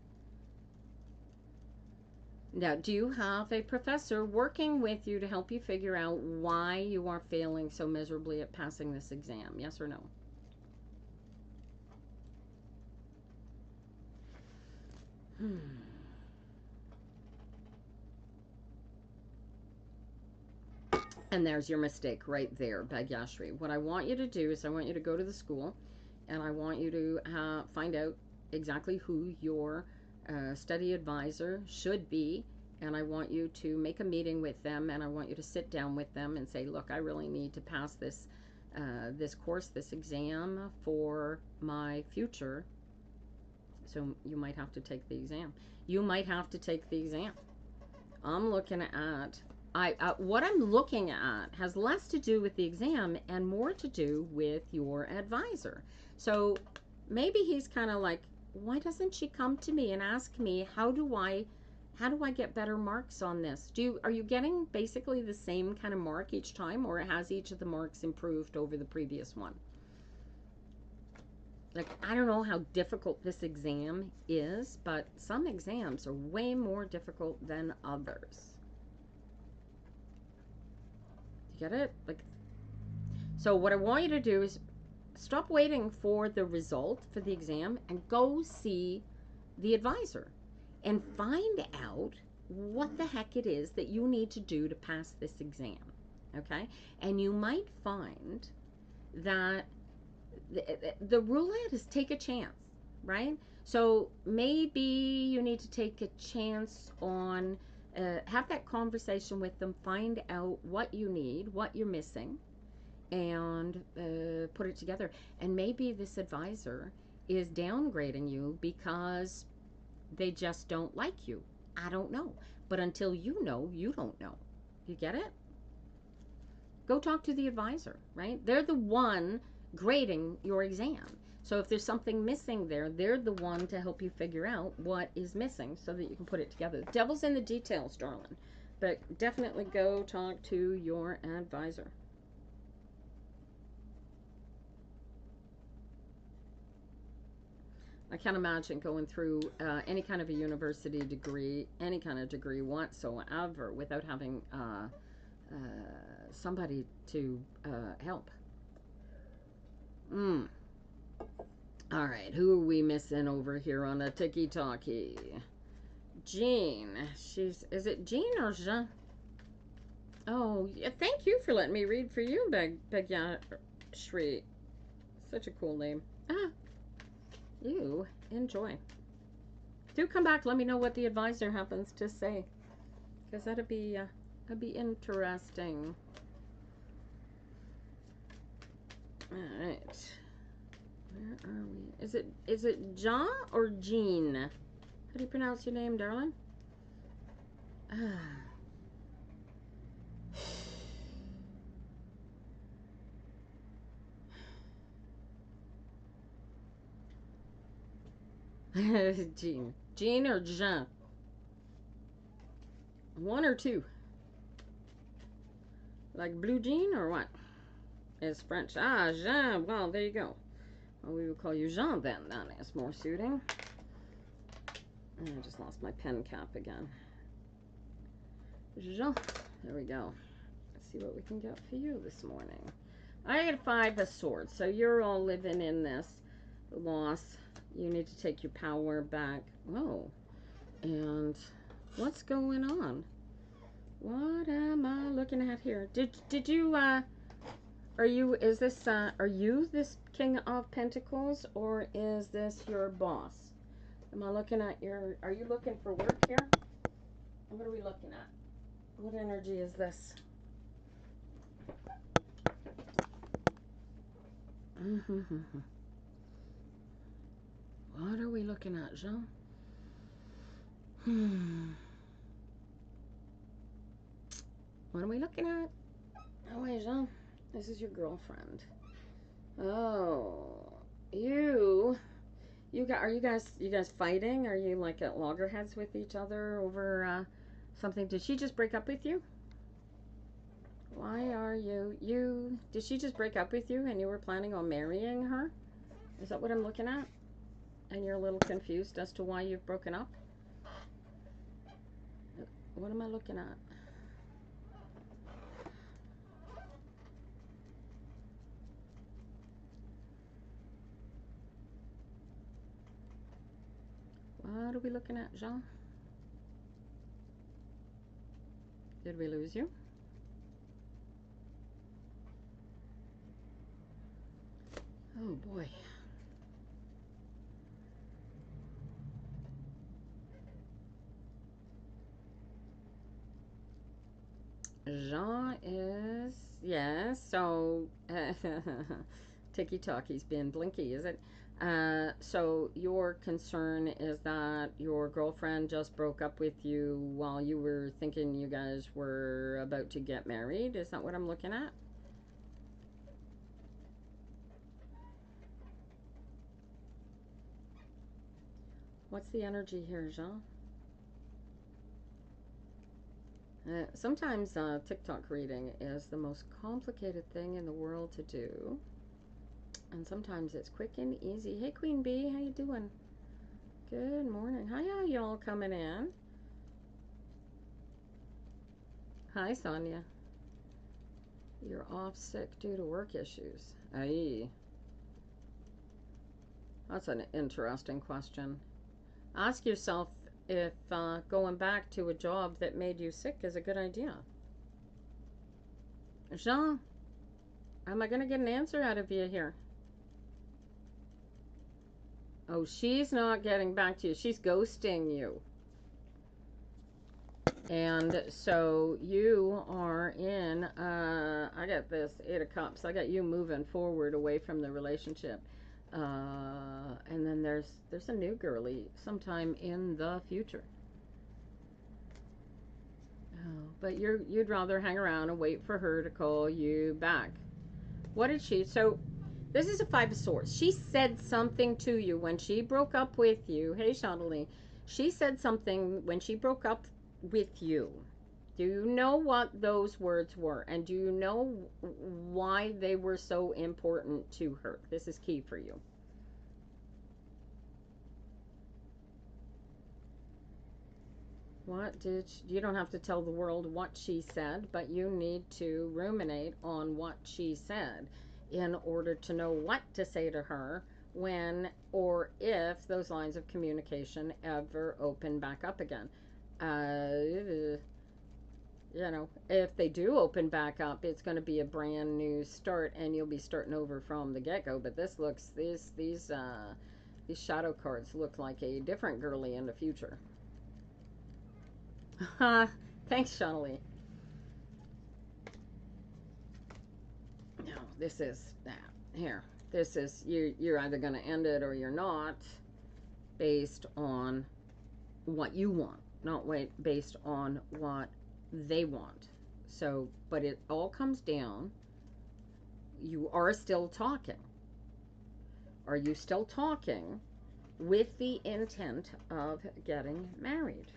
Now, do you have a professor working with you to help you figure out why you are failing so miserably at passing this exam? Yes or no? And there's your mistake right there, Bagyashri. What I want you to do is I want you to go to the school, and I want you to find out exactly who your study advisor should be, and I want you to make a meeting with them, and I want you to sit down with them and say, look, I really need to pass this this course, this exam for my future. So you might have to take the exam. You might have to take the exam. I'm looking at what I'm looking at has less to do with the exam and more to do with your advisor. So maybe he's kind of like, why doesn't she come to me and ask me how do I get better marks on this? Are you getting basically the same kind of mark each time, or has each of the marks improved over the previous one? Like, I don't know how difficult this exam is, but some exams are way more difficult than others. You get it? Like, so what I want you to do is stop waiting for the result for the exam and go see the advisor and find out what the heck it is that you need to do to pass this exam. Okay? And you might find that the roulette is take a chance, right? So maybe you need to take a chance on, have that conversation with them, find out what you need, what you're missing, and put it together. And maybe this advisor is downgrading you because they just don't like you. I don't know. But until you know, you don't know. You get it? Go talk to the advisor, right? They're the one grading your exam. So if there's something missing there, they're the one to help you figure out what is missing so that you can put it together. The devil's in the details, darling. But definitely go talk to your advisor. I can't imagine going through any kind of a university degree, any kind of degree whatsoever, without having somebody to help. All right, who are we missing over here on a tiki-talkie? Jean. Is it Jean or Jean? Oh, yeah, thank you for letting me read for you, Begya Shri. Such a cool name. You enjoy. Do come back. Let me know what the advisor happens to say, because that'd be interesting. All right. Where are we? Is it Jean or Jean? How do you pronounce your name, darling? Jean. Jean or Jean? One or two? Like blue jean or what? It's French. Jean. Well, there you go. Well, we will call you Jean then. That is more suiting. I just lost my pen cap again. Jean. There we go. Let's see what we can get for you this morning. I got 5 of swords. So you're all living in this loss. You need to take your power back. Oh. And what's going on? What am I looking at here? Did you are you this King of Pentacles, or is this your boss? Am I looking at are you looking for work here? What are we looking at? What energy is this? What are we looking at, Jean? What are we looking at? Oh, wait, Jean. This is your girlfriend. Oh, you are you guys fighting? Are you like at loggerheads with each other over something? Did she just break up with you? Why are did she just break up with you and you were planning on marrying her? Is that what I'm looking at? And you're a little confused as to why you've broken up? What am I looking at? What are we looking at, Jean? Did we lose you? Oh boy. Jean is, yes, so tiki-talkie's been blinky, is it? So your concern is that your girlfriend just broke up with you while you were thinking you guys were about to get married. Is that what I'm looking at? What's the energy here, Jean? Sometimes TikTok reading is the most complicated thing in the world to do, and sometimes it's quick and easy. Hey, Queen Bee, how you doing? Good morning. How y'all coming in? Hi, Sonia. You're off sick due to work issues. Aye. That's an interesting question. Ask yourself if going back to a job that made you sick is a good idea. Jean, am I going to get an answer out of you here? Oh, she's not getting back to you. She's ghosting you. And so you are in, I got this 8 of Cups. I got you moving forward away from the relationship. And then there's a new girly sometime in the future. Oh, but you'd rather hang around and wait for her to call you back. What did she? So this is a 5 of Swords. She said something to you when she broke up with you. Hey, Chandelier. She said something when she broke up with you. Do you know what those words were? And do you know why they were so important to her? This is key for you. What did you don't have to tell the world what she said, but you need to ruminate on what she said in order to know what to say to her when or if those lines of communication ever open back up again. You know, if they do open back up, it's going to be a brand new start, and you'll be starting over from the get-go. But this looks these shadow cards look like a different girly in the future. Thanks, Shawnee. No, this is that. Here, this is you're either going to end it or you're not, based on what you want, not based on what they want. So, but it all comes down, you are still talking. Are you still talking with the intent of getting married?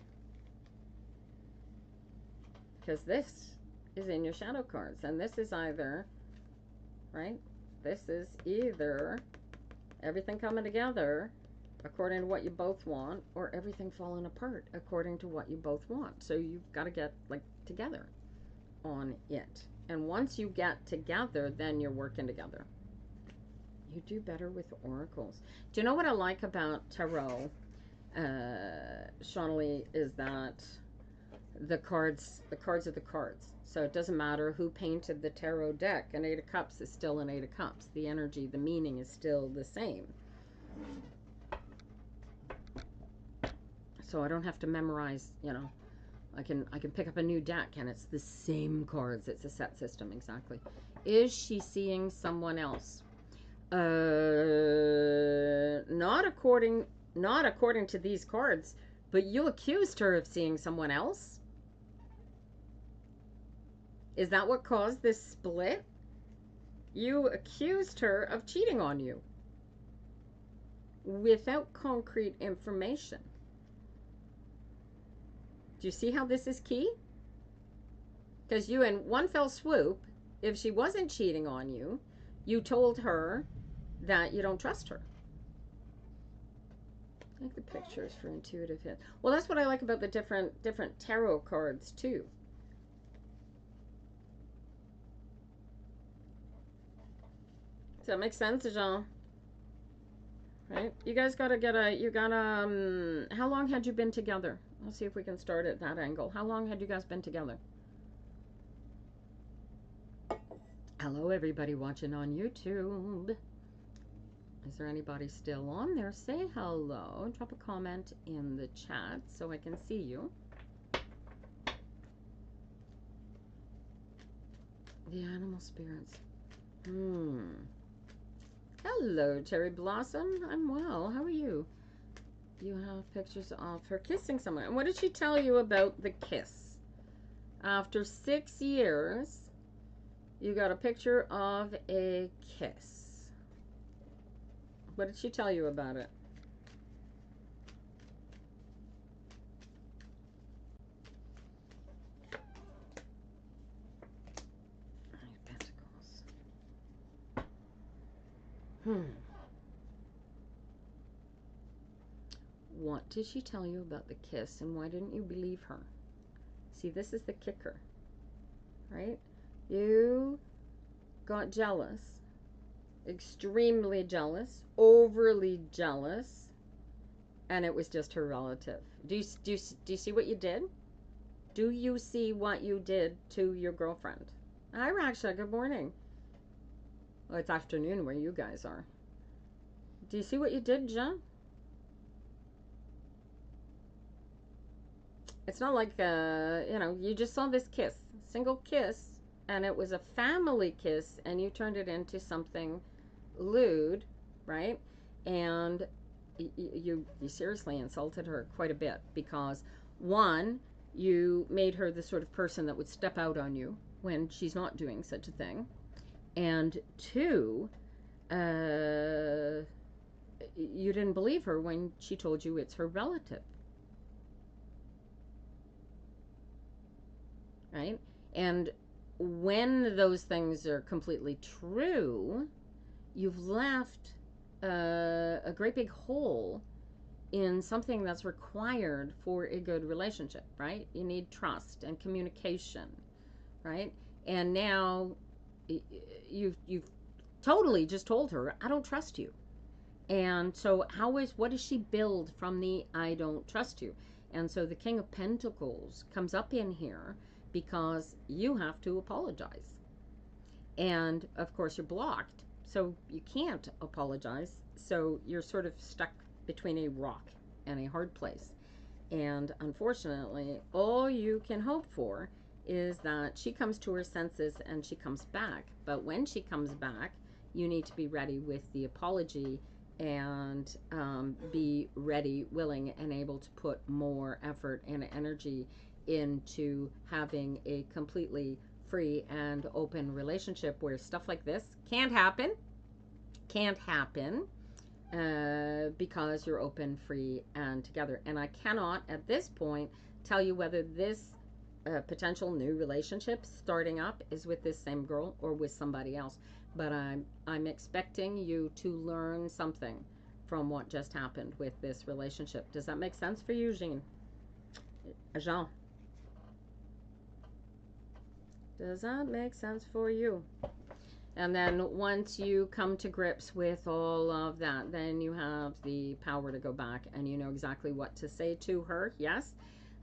Because this is in your shadow cards, and this is either, right? This is either everything coming together according to what you both want, or everything falling apart according to what you both want. So you've got to get like together on it. And once you get together, then you're working together. You do better with oracles. Do you know what I like about tarot, Shawnee, is that the cards are the cards. So it doesn't matter who painted the tarot deck. An 8 of Cups is still an 8 of Cups. The energy, the meaning is still the same. So I don't have to memorize, you know. I can pick up a new deck and it's the same cards. It's a set system, exactly. Is she seeing someone else? Not according to these cards, but you accused her of seeing someone else. Is that what caused this split? You accused her of cheating on you without concrete information. Do you see how this is key? Because you, in one fell swoop, if she wasn't cheating on you, you told her that you don't trust her. I like the pictures for intuitive hit. Well, that's what I like about the different tarot cards too. Does that make sense, Jean? Right? You guys gotta how long had you been together? Let's see if we can start at that angle. How long had you guys been together? Hello, everybody watching on YouTube. Is there anybody still on there? Say hello. Drop a comment in the chat so I can see you. The animal spirits. Hello, Cherry Blossom. I'm well. How are you? You have pictures of her kissing someone. And what did she tell you about the kiss? After 6 years, you got a picture of a kiss. What did she tell you about it? What did she tell you about the kiss, and why didn't you believe her? See, this is the kicker, right? You got jealous, extremely jealous, overly jealous, and it was just her relative. Do you see what you did? Do you see what you did to your girlfriend? Hi, Raksha. Good morning. Well, it's afternoon where you guys are. Do you see what you did, John? It's not like, you just saw this kiss, single kiss, and it was a family kiss, and you turned it into something lewd, right? And you seriously insulted her quite a bit because, one, you made her the sort of person that would step out on you when she's not doing such a thing. And two, you didn't believe her when she told you it's her relative. Right? And when those things are completely true, you've left a great big hole in something that's required for a good relationship, right? You need trust and communication, right? And now you've totally just told her, I don't trust you. And so what does she build from the I don't trust you? And so the King of Pentacles comes up in here because you have to apologize. And of course you're blocked, so you can't apologize. So you're sort of stuck between a rock and a hard place. And unfortunately, all you can hope for is that she comes to her senses and she comes back. But when she comes back, you need to be ready with the apology and be ready, willing, and able to put more effort and energy into having a completely free and open relationship where stuff like this can't happen because you're open, free, and together. And I cannot at this point tell you whether this potential new relationship starting up is with this same girl or with somebody else, but I'm expecting you to learn something from what just happened with this relationship. Does that make sense for you, Jean? Does that make sense for you? And then once you come to grips with all of that, then you have the power to go back and you know exactly what to say to her. Yes,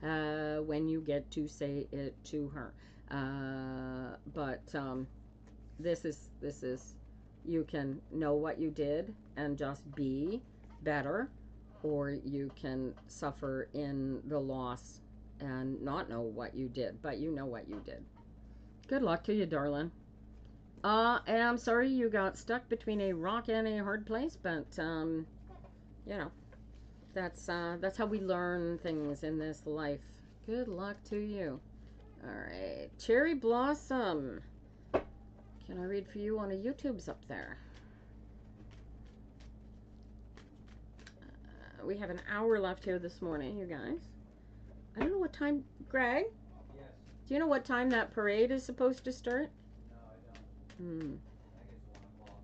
when you get to say it to her. But this is you can know what you did and just be better, or you can suffer in the loss and not know what you did, but you know what you did. Good luck to you, darling. And I'm sorry you got stuck between a rock and a hard place, but that's how we learn things in this life. Good luck to you. All right, Cherry Blossom. Can I read for you on a YouTube's up there? We have an hour left here this morning, you guys. I don't know what time, Greg? Yes. Do you know what time that parade is supposed to start? No, I don't. I think it's 1 o'clock.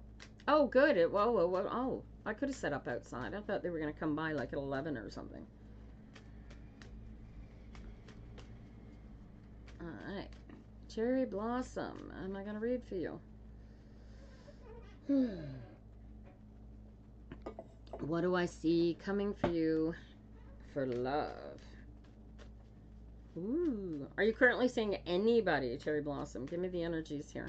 Oh, good. Oh, I could have set up outside. I thought they were going to come by like at 11 or something. All right. Cherry Blossom. Am I going to read for you? What do I see coming for you for love? Ooh. Are you currently seeing anybody, Cherry Blossom? Give me the energies here.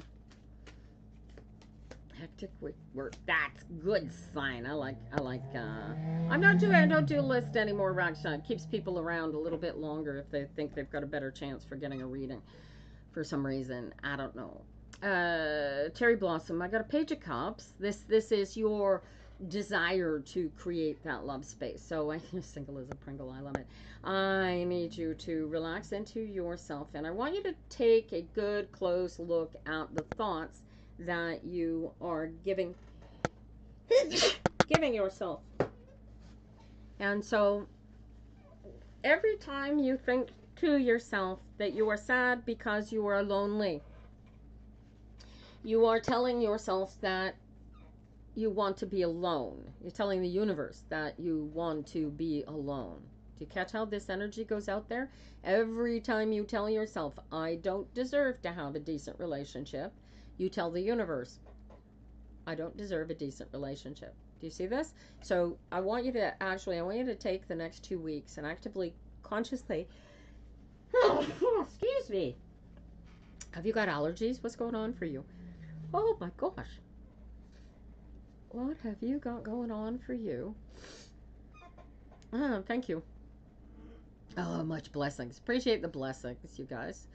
Hectic work. That's good sign. I like I don't do a list anymore, Raksha. It keeps people around a little bit longer if they think they've got a better chance for getting a reading for some reason. I don't know. Cherry Blossom, I got a Page of Cups. This is your desire to create that love space. So I single as a Pringle, I love it. I need you to relax into yourself, and I want you to take a good close look at the thoughts that you are giving giving yourself. And so every time you think to yourself that you are sad because you are lonely, you are telling yourself that you want to be alone. You're telling the universe that you want to be alone. Do you catch how this energy goes out there? Every time you tell yourself, I don't deserve to have a decent relationship, you tell the universe, I don't deserve a decent relationship. Do you see this? So I want you to take the next 2 weeks and actively, consciously, excuse me. Have you got allergies? What's going on for you? Oh my gosh. What have you got going on for you? Oh, thank you. Oh, much blessings. Appreciate the blessings, you guys.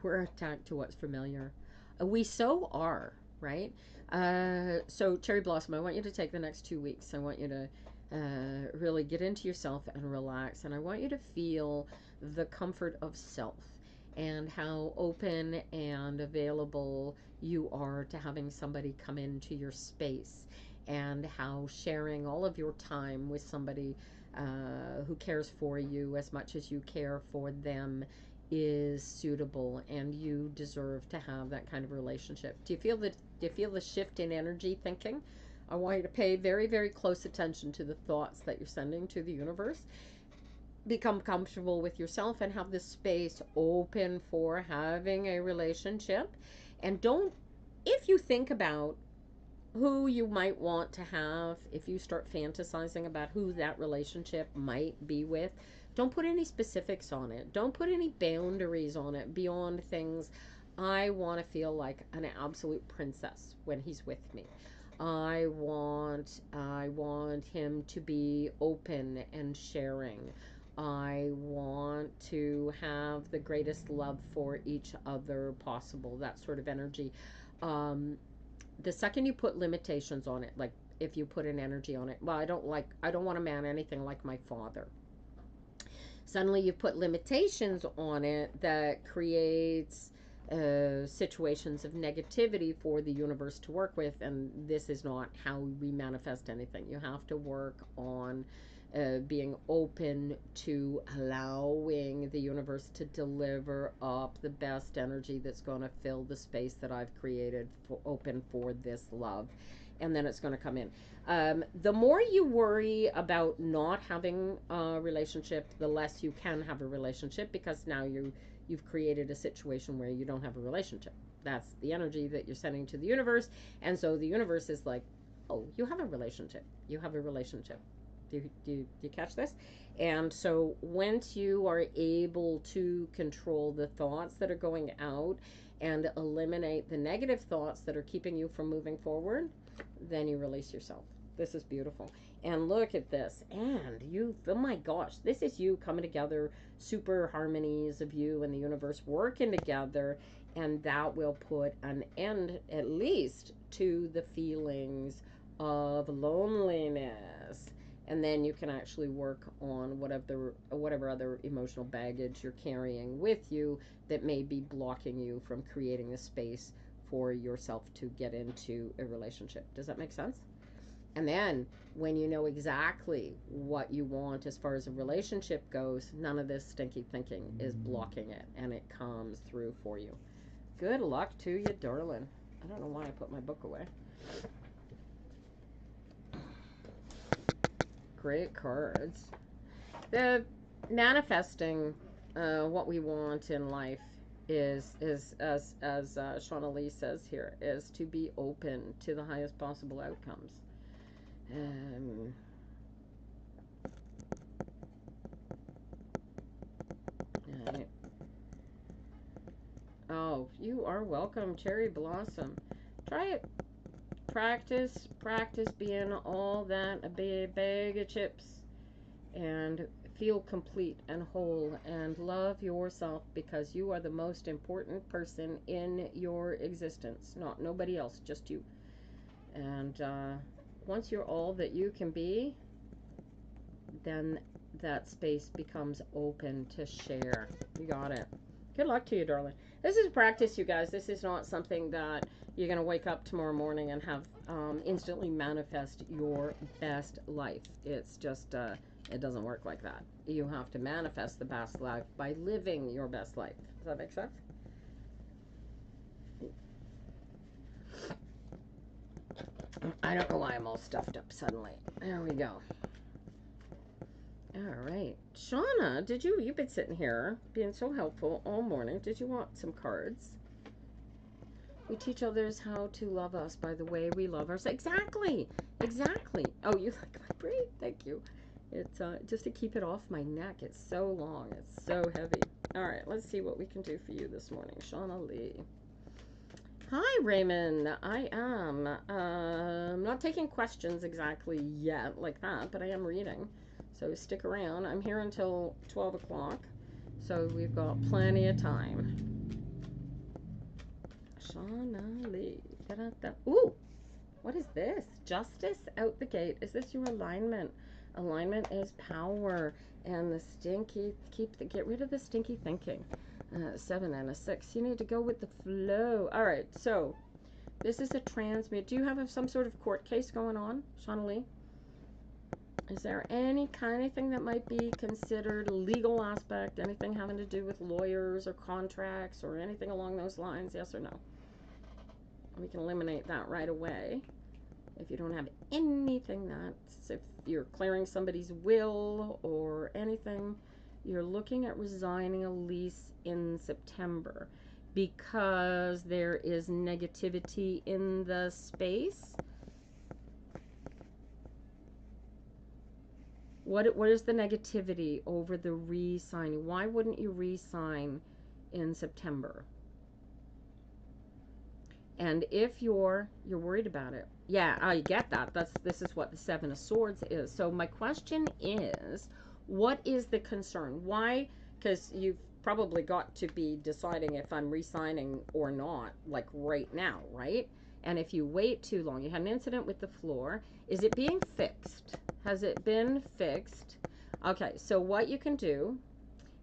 We're attacked to what's familiar. We so are, right? So, Cherry Blossom, I want you to take the next 2 weeks. I want you to really get into yourself and relax. And I want you to feel the comfort of self and how open and available you are to having somebody come into your space, and how sharing all of your time with somebody who cares for you as much as you care for them is suitable, and you deserve to have that kind of relationship. Do you feel the shift in energy thinking? I want you to pay very, very close attention to the thoughts that you're sending to the universe. Become comfortable with yourself and have this space open for having a relationship. And don't, if you think about who you might want to have, if you start fantasizing about who that relationship might be with, don't put any specifics on it. Don't put any boundaries on it beyond things. I want to feel like an absolute princess when he's with me. I want him to be open and sharing. I want to have the greatest love for each other possible. That sort of energy. The second you put limitations on it, like if you put an energy on it, well, I don't want a man anything like my father. Suddenly you put limitations on it that creates situations of negativity for the universe to work with, and this is not how we manifest anything. You have to work on being open to allowing the universe to deliver up the best energy that's going to fill the space that I've created for, open for this love, and then it's going to come in. The more you worry about not having a relationship, the less you can have a relationship, because now you've created a situation where you don't have a relationship. That's the energy that you're sending to the universe, and so the universe is like, oh, you have a relationship. You have a relationship. Do you catch this? And so once you are able to control the thoughts that are going out and eliminate the negative thoughts that are keeping you from moving forward, then you release yourself. This is beautiful. And look at this. And you, oh my gosh, this is you coming together, super harmonies of you and the universe working together. And that will put an end, at least, to the feelings of loneliness. And then you can actually work on whatever other emotional baggage you're carrying with you that may be blocking you from creating the space for yourself to get into a relationship. Does that make sense? And then when you know exactly what you want as far as a relationship goes, none of this stinky thinking is blocking it, and it comes through for you. Good luck to you, darling. I don't know why I put my book away. Great cards. The manifesting what we want in life is as Shauna Lee says here, is to be open to the highest possible outcomes. Right. Oh, you are welcome, Cherry Blossom. Try it. Practice being all that, a big bag of chips, and feel complete and whole and love yourself, because you are the most important person in your existence. Not nobody else, just you. And once you're all that you can be, then that space becomes open to share. You got it. Good luck to you, darling. This is practice, you guys. This is not something that you're going to wake up tomorrow morning and have instantly manifest your best life. It's just, it doesn't work like that. You have to manifest the best life by living your best life. Does that make sense? I don't know why I'm all stuffed up suddenly. There we go. All right. Shauna, you've been sitting here being so helpful all morning. Did you want some cards? We teach others how to love us by the way we love ourselves. Exactly. Exactly. Oh, you like my braid? Thank you. It's just to keep it off my neck. It's so long. It's so heavy. All right. Let's see what we can do for you this morning. Shauna Lee. Hi, Raymond. I am not taking questions exactly yet like that, but I am reading. So stick around. I'm here until 12 o'clock. So we've got plenty of time. Shauna Lee. Da-da-da. Ooh, what is this? Justice out the gate. Is this your alignment? Alignment is power. And the stinky, get rid of the stinky thinking. 7 and a 6. You need to go with the flow. All right, so this is a transmute. Do you have some sort of court case going on, Shauna Lee? Is there any kind of thing that might be considered legal aspect? Anything having to do with lawyers or contracts or anything along those lines? Yes or no? We can eliminate that right away. If you don't have anything that's, if you're clearing somebody's will or anything, you're looking at resigning a lease in September because there is negativity in the space. What is the negativity over the re-signing? Why wouldn't you re-sign in September? And if you're worried about it, yeah, I get that. This is what the 7 of Swords is. So my question is, what is the concern? Why? Because you've probably got to be deciding if I'm re-signing or not, like right now, right? And if you wait too long, you had an incident with the floor. Is it being fixed? Has it been fixed? Okay, so what you can do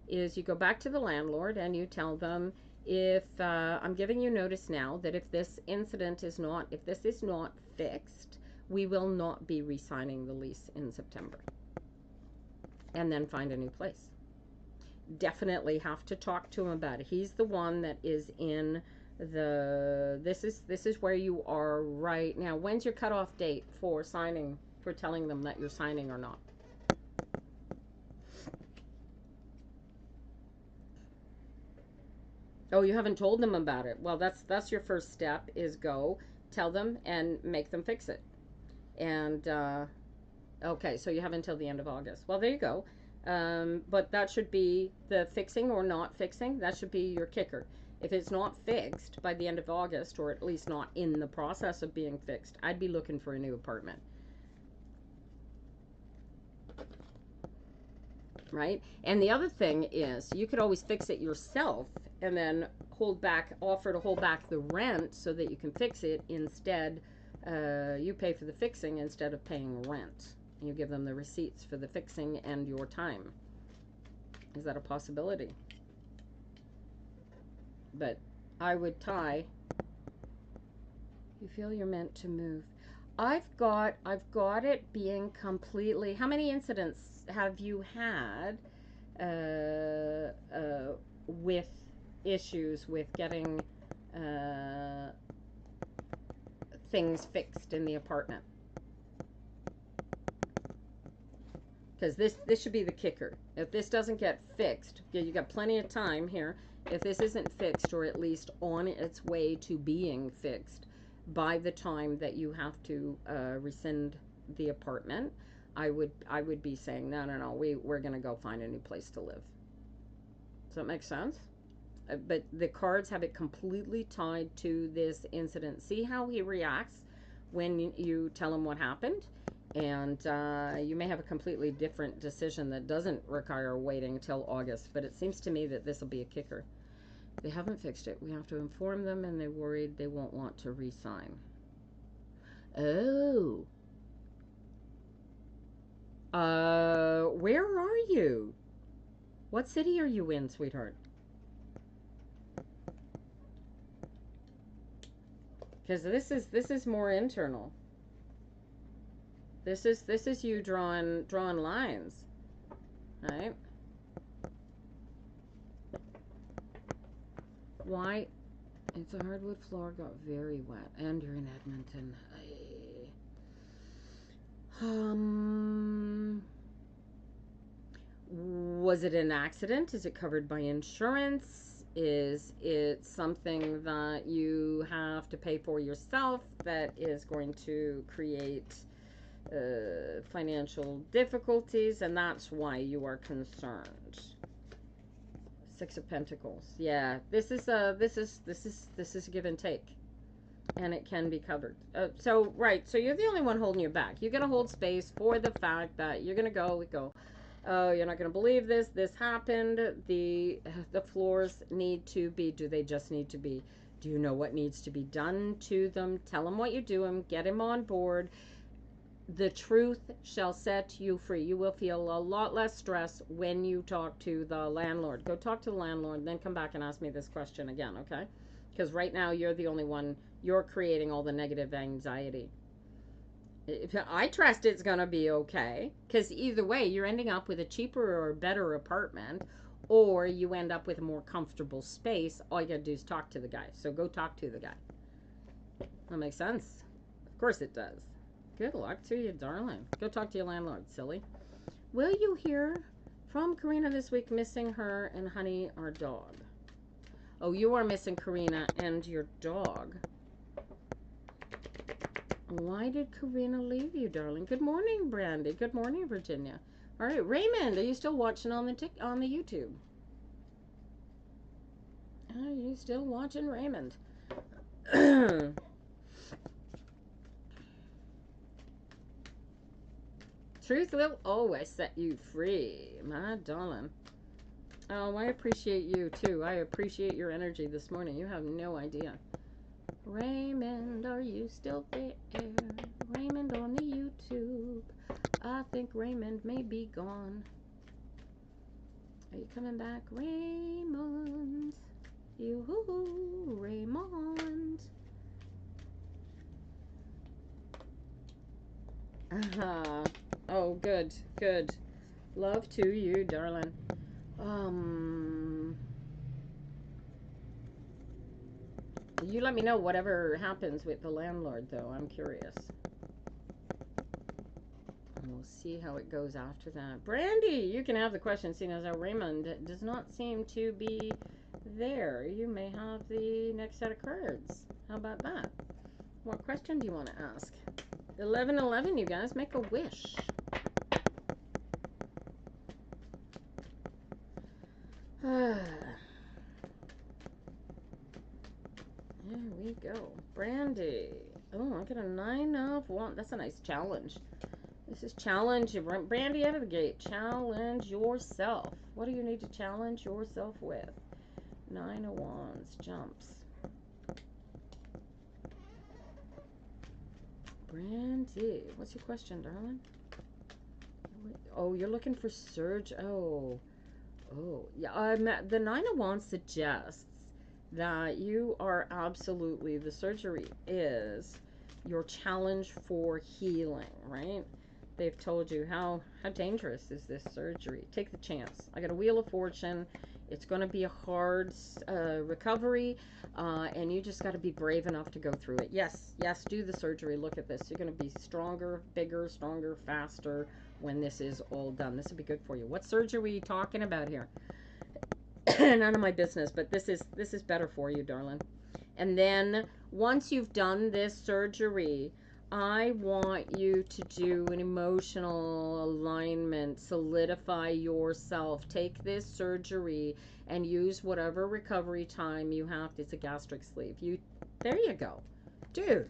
is you go back to the landlord and you tell them, if I'm giving you notice now that if this incident is not, if this is not fixed, we will not be re-signing the lease in September. And then find a new place. Definitely have to talk to him about it. He's the one that is in the, this is where you are right now. When's your cutoff date for signing, for telling them that you're signing or not? Oh, you haven't told them about it. Well, that's your first step, is go tell them and make them fix it. And okay, so you have until the end of August. Well, there you go. But that should be the fixing or not fixing. That should be your kicker. If it's not fixed by the end of August, or at least not in the process of being fixed, I'd be looking for a new apartment. Right? And the other thing is, you could always fix it yourself and then offer to hold back the rent so that you can fix it. Instead, you pay for the fixing instead of paying rent. You give them the receipts for the fixing and your time. Is that a possibility? But I would tie. You feel you're meant to move. I've got it being completely. How many incidents have you had with issues with getting things fixed in the apartment? Because this should be the kicker. If this doesn't get fixed, you got plenty of time here. If this isn't fixed, or at least on its way to being fixed, by the time that you have to rescind the apartment, I would be saying, no, we're gonna go find a new place to live. Does that make sense? But the cards have it completely tied to this incident. See how he reacts when you tell him what happened, And you may have a completely different decision that doesn't require waiting till August, but it seems to me that this will be a kicker. They haven't fixed it. We have to inform them, and they're worried they won't want to re-sign. Oh. Where are you? What city are you in, sweetheart? Because this is more internal. This is you drawing lines, right? Why? It's a hardwood floor, got very wet, and you're in Edmonton. Was it an accident? Is it covered by insurance? Is it something that you have to pay for yourself that is going to create financial difficulties, and that's why you are concerned? Six of Pentacles. Yeah, this is a give and take, and it can be covered. So you're the only one holding you back. You're gonna hold space for the fact that you're gonna go. Oh, you're not gonna believe this. This happened. The floors need to be. Do they just need to be? Do you know what needs to be done to them? Tell him what you do. Him. Get him on board. The truth shall set you free. You will feel a lot less stress when you talk to the landlord. Go talk to the landlord, then come back and ask me this question again, okay? Because right now you're the only one, you're creating all the negative anxiety. I trust it's going to be okay, because either way, you're ending up with a cheaper or better apartment, or you end up with a more comfortable space. All you got to do is talk to the guy. So go talk to the guy. That makes sense. Of course it does. Good luck to you, darling. Go talk to your landlord, silly. Will you hear from Karina this week? Missing her and Honey, our dog. Oh, you are missing Karina and your dog. Why did Karina leave you, darling? Good morning, Brandy. Good morning, Virginia. All right, Raymond, are you still watching on the YouTube? Are you still watching, Raymond? Truth will always set you free, my darling. Oh, I appreciate you too. I appreciate your energy this morning. You have no idea. Raymond, are you still there? Raymond on the YouTube. I think Raymond may be gone. Are you coming back, Raymond? Yoo-hoo, Raymond. Oh, good, good. Love to you, darling. You let me know whatever happens with the landlord, though. I'm curious. And we'll see how it goes after that. Brandy, you can have the question, seeing as how Raymond does not seem to be there. You may have the next set of cards. How about that? What question do you want to ask? 1111, you guys. Make a wish. There we go. Brandy. Oh, I got a 9 of 1. That's a nice challenge. This is challenge. Brandy out of the gate. Challenge yourself. What do you need to challenge yourself with? 9 of Wands. Jumps. Brandy. What's your question, darling? Oh, you're looking for surge. Oh, yeah. The 9 of Wands suggests that you are absolutely, the surgery is your challenge for healing, right? They've told you how dangerous is this surgery. Take the chance. I got a Wheel of Fortune. It's going to be a hard recovery, and you just got to be brave enough to go through it. Yes, do the surgery. Look at this. You're going to be stronger, bigger, stronger, faster when this is all done. This will be good for you. What surgery are we talking about here? None of my business, but this is better for you, darling. And then once you've done this surgery, I want you to do an emotional alignment, solidify yourself, take this surgery and use whatever recovery time you have. It's a gastric sleeve. There you go. Dude,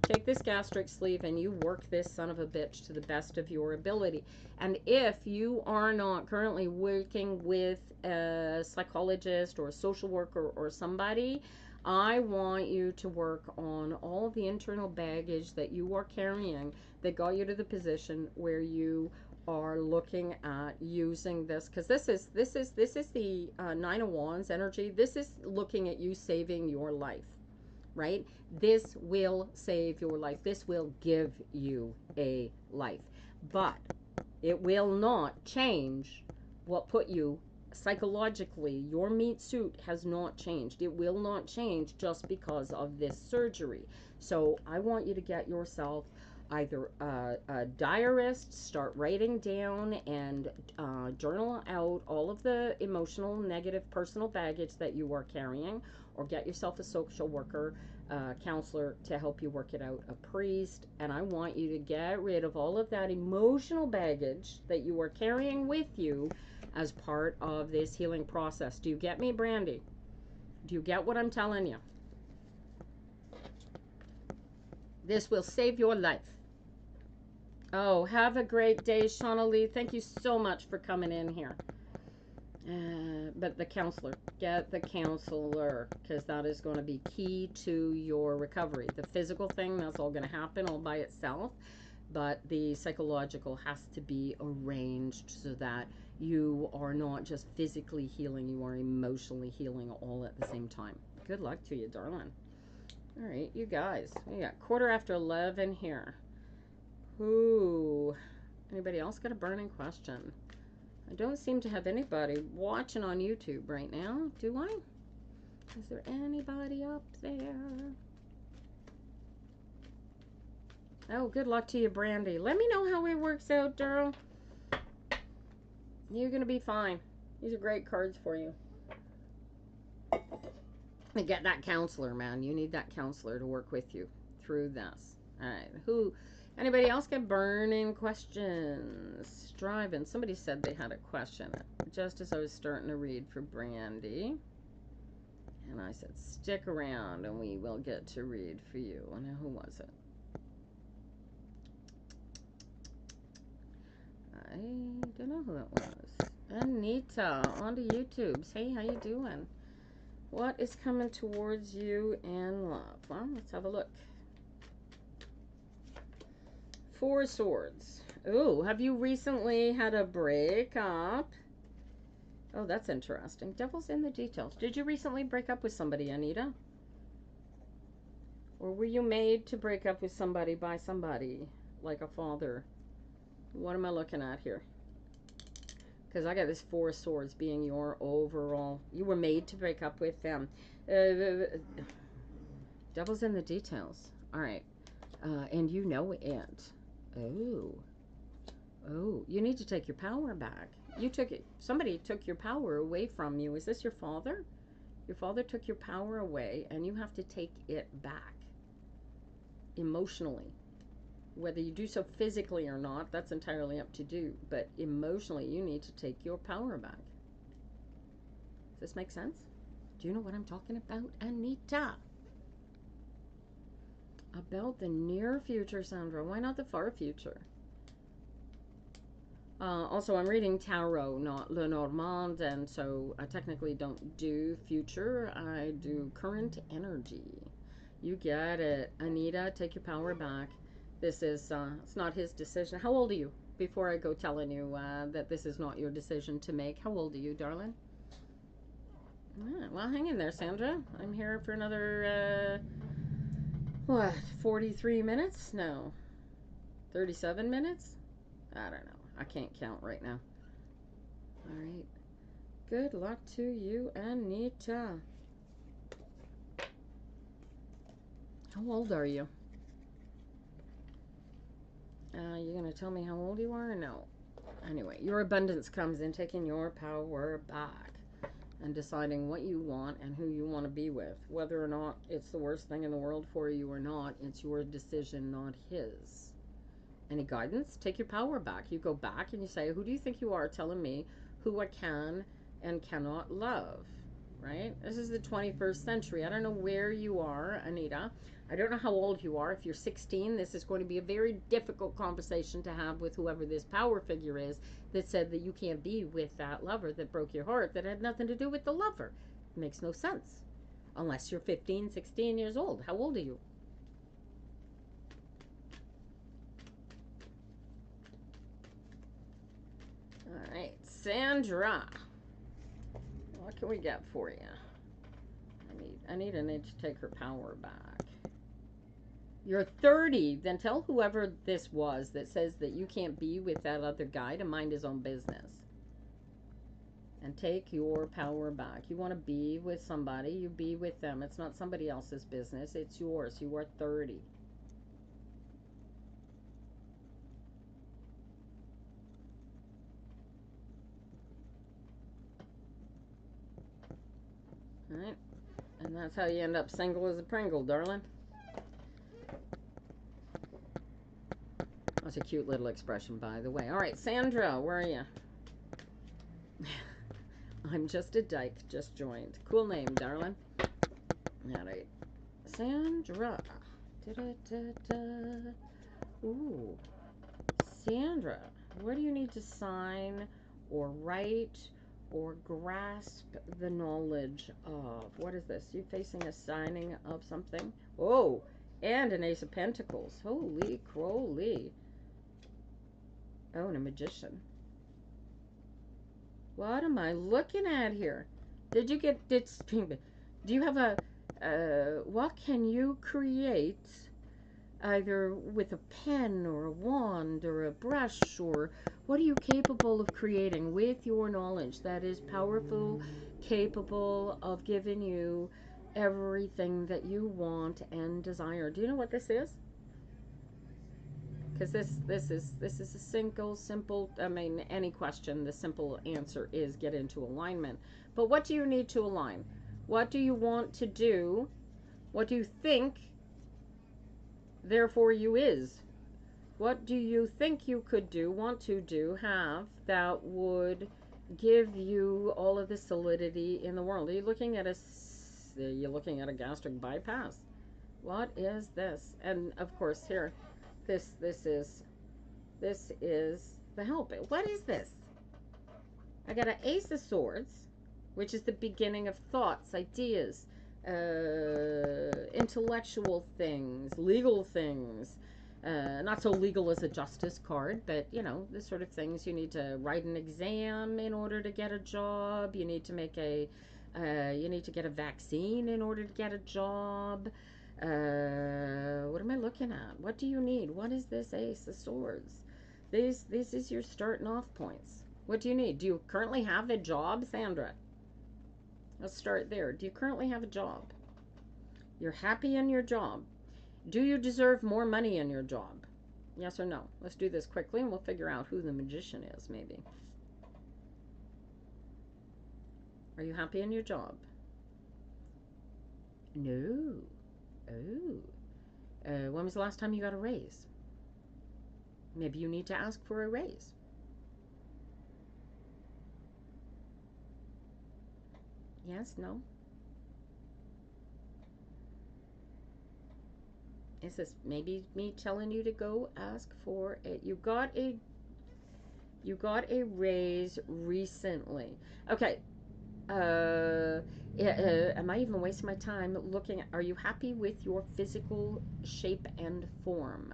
Take this gastric sleeve and you work this son of a bitch to the best of your ability. And if you are not currently working with a psychologist or a social worker or somebody, I want you to work on all the internal baggage that you are carrying that got you to the position where you are looking at using this, because this is the Nine of Wands energy. This is looking at you saving your life, right? This will save your life. This will give you a life, but it will not change what put you psychologically. Your meat suit has not changed. It will not change just because of this surgery. So I want you to get yourself either a diarist, start writing down and journal out all of the emotional, negative, personal baggage that you are carrying, or get yourself a social worker, counselor to help you work it out, a priest. And I want you to get rid of all of that emotional baggage that you are carrying with you as part of this healing process. Do you get me, Brandy? Do you get what I'm telling you? This will save your life. Oh, have a great day, Shauna Lee. Thank you so much for coming in here. But the counselor, get the counselor, because that is going to be key to your recovery. The physical thing, that's all going to happen all by itself, but the psychological has to be arranged so that you are not just physically healing, you are emotionally healing all at the same time. Good luck to you, darling. All right, you guys, we got 11:15 here. Ooh, anybody else got a burning question? I don't seem to have anybody watching on YouTube right now, do I? Is there anybody up there? Oh, good luck to you, Brandy. Let me know how it works out, Daryl. You're going to be fine. These are great cards for you. And get that counselor, man. You need that counselor to work with you through this. All right. Anybody else got burning questions? Driving. Somebody said they had a question just as I was starting to read for Brandy. And I said, stick around and we will get to read for you. And who was it? I don't know who it was. Anita on to YouTube. Hey, how you doing? What is coming towards you in love? Well, let's have a look. Four Swords. Ooh, have you recently had a breakup? Oh, that's interesting. Devil's in the details. Did you recently break up with somebody, Anita? Or were you made to break up with somebody by somebody, like a father? What am I looking at here? Because I got this Four Swords being your overall. You were made to break up with them. Devil's in the details. All right. And you know it. Oh. Oh, you need to take your power back. You took it. Somebody took your power away from you. Is this your father? Your father took your power away, and you have to take it back emotionally. Whether you do so physically or not, that's entirely up to you. But emotionally, you need to take your power back. Does this make sense? Do you know what I'm talking about, Anita? About the near future, Sandra. Why not the far future? Also, I'm reading Tarot, not Lenormand, and so I technically don't do future. I do current energy. You get it. Anita, take your power back. This is, it's not his decision. How old are you? Before I go telling you that this is not your decision to make. How old are you, darling? Well, hang in there, Sandra. I'm here for another, 43 minutes? No. 37 minutes? I don't know. I can't count right now. All right. Good luck to you, Anita. How old are you? You gonna tell me how old you are or no? Anyway, your abundance comes in taking your power back and deciding what you want and who you want to be with. Whether or not it's the worst thing in the world for you or not, it's your decision, not his. Any guidance? Take your power back. You go back and you say, who do you think you are telling me who I can and cannot love? right? This is the 21st century. I don't know where you are, Anita. I don't know how old you are. If you're 16, this is going to be a very difficult conversation to have with whoever this power figure is that said that you can't be with that lover that broke your heart that had nothing to do with the lover. It makes no sense. Unless you're 15, 16 years old. How old are you? All right, Sandra. What can we get for you? I need to take her power back. You're 30. Then tell whoever this was that says that you can't be with that other guy to mind his own business. And take your power back. You want to be with somebody, you be with them. It's not somebody else's business. It's yours. You are 30. All right. And that's how you end up single as a Pringle, darling. That's a cute little expression, by the way. All right, Sandra, where are you? I'm just a dyke, just joined. Cool name, darling. All right. Sandra. Da-da-da-da. Ooh. Sandra, what do you need to sign or write or grasp the knowledge of? What is this? You facing a signing of something? Oh, and an Ace of Pentacles. Holy crowley. Oh, and a Magician. What am I looking at here? Do you have a, what can you create either with a pen or a wand or a brush, or what are you capable of creating with your knowledge that is powerful, capable of giving you everything that you want and desire? Do you know what this is? Because this is a simple, I mean, any question, the simple answer is get into alignment. But what do you need to align? What do you want to do? What do you think, therefore, you is? What do you think you could do, want to do, have that would give you all of the solidity in the world? Are you looking at a gastric bypass? What is this? And of course, here, this is the help. What is this? I got an Ace of Swords, which is the beginning of thoughts, ideas, intellectual things, legal things. Not so legal as a justice card, but you know, the sort of things. You need to write an exam in order to get a job. You need to make you need to get a vaccine in order to get a job. What am I looking at? What do you need? What is this Ace of Swords? This is your starting off points. What do you need? Do you currently have a job, Sandra? Let's start there. Do you currently have a job? You're happy in your job. Do you deserve more money in your job? Yes or no? Let's do this quickly and we'll figure out who the Magician is, maybe. Are you happy in your job? No. Oh. When was the last time you got a raise? Maybe you need to ask for a raise. Yes, no? Is this maybe me telling you to go ask for it? You got a raise recently. Okay. Am I even wasting my time looking at, are you happy with your physical shape and form?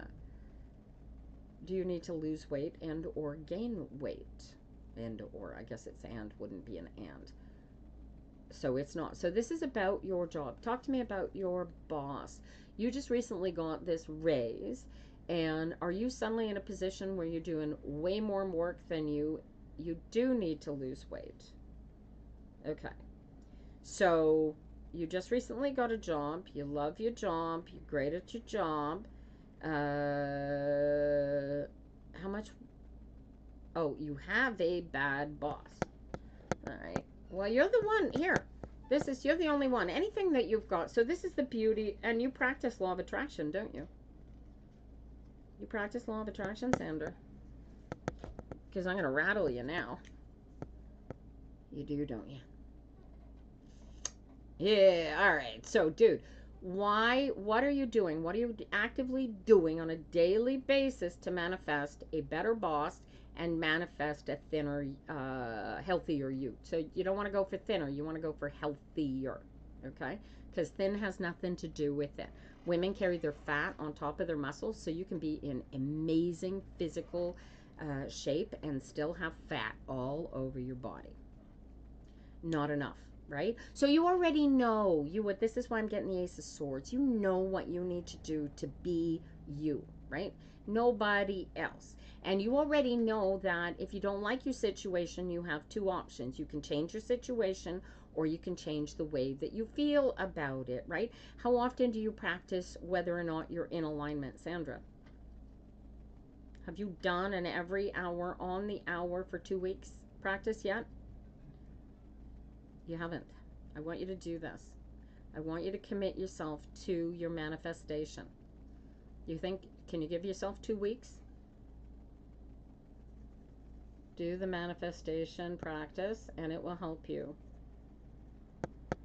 Do you need to lose weight and or gain weight? And or, I guess it's and, wouldn't be an and. So it's not. So this is about your job. Talk to me about your boss. You just recently got this raise, and are you suddenly in a position where you're doing way more work than you do need to lose weight? Okay. So you just recently got a job. You love your job. You're great at your job. How much? Oh, you have a bad boss. All right. Well, you're the one here. You're the only one. Anything that you've got. So this is the beauty, and you practice law of attraction, don't you? You practice law of attraction, Sandra? Because I'm going to rattle you now. You do, don't you? Yeah, all right. So, dude, what are you doing? What are you actively doing on a daily basis to manifest a better boss and manifest a thinner, healthier you? So, you don't want to go for thinner, you want to go for healthier, okay? Because thin has nothing to do with it. Women carry their fat on top of their muscles, so you can be in amazing physical shape and still have fat all over your body. Not enough, right? So you already know you what this is why I'm getting the Ace of Swords. You know what you need to do to be you, right? Nobody else. And you already know that if you don't like your situation, you have two options. You can change your situation or you can change the way that you feel about it, right? How often do you practice whether or not you're in alignment, Sandra? Have you done an every hour on the hour for 2 weeks practice yet? You haven't. I want you to do this. I want you to commit yourself to your manifestation. You think, can you give yourself 2 weeks? Do the manifestation practice and it will help you.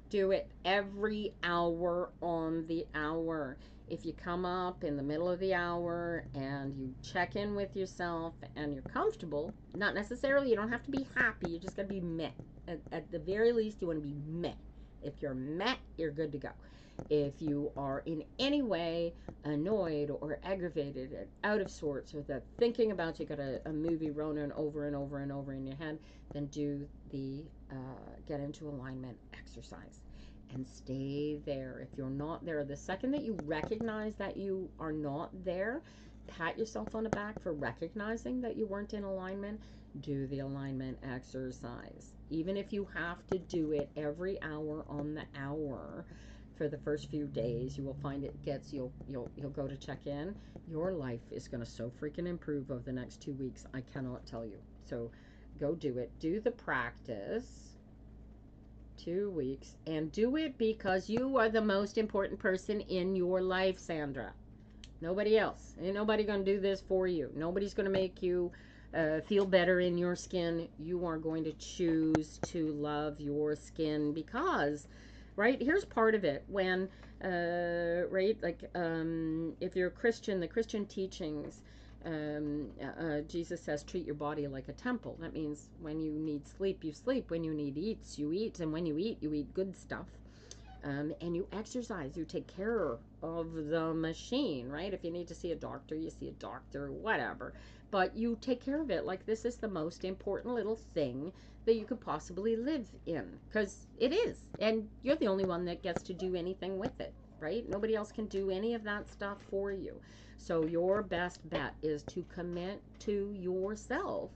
Do it every hour on the hour. If you come up in the middle of the hour and you check in with yourself and you're comfortable, not necessarily, you don't have to be happy, you just got to be met. At the very least, you want to be met. If you're met, you're good to go. If you are in any way annoyed or aggravated and out of sorts, or that thinking about you got a movie running over and over and over in your head, then do the get into alignment exercise and stay there. If you're not there, the second that you recognize that you are not there, pat yourself on the back for recognizing that you weren't in alignment. Do the alignment exercise. Even if you have to do it every hour on the hour for the first few days, you will find it gets you'll go to check in. Your life is going to so freaking improve over the next 2 weeks. I cannot tell you. So go do it. Do the practice. 2 weeks, and do it because you are the most important person in your life, Sandra. Nobody else. Ain't nobody gonna do this for you. Nobody's gonna make you feel better in your skin. You are going to choose to love your skin because, right, here's part of it. When right, like if you're a Christian, the Christian teachings, Jesus says treat your body like a temple. That means when you need sleep, you sleep. When you need eats, you eat. And when you eat good stuff. And you exercise, you take care of the machine, right? If you need to see a doctor, you see a doctor, whatever. But you take care of it like this is the most important little thing that you could possibly live in. Because it is. And you're the only one that gets to do anything with it, right? Nobody else can do any of that stuff for you. So your best bet is to commit to yourself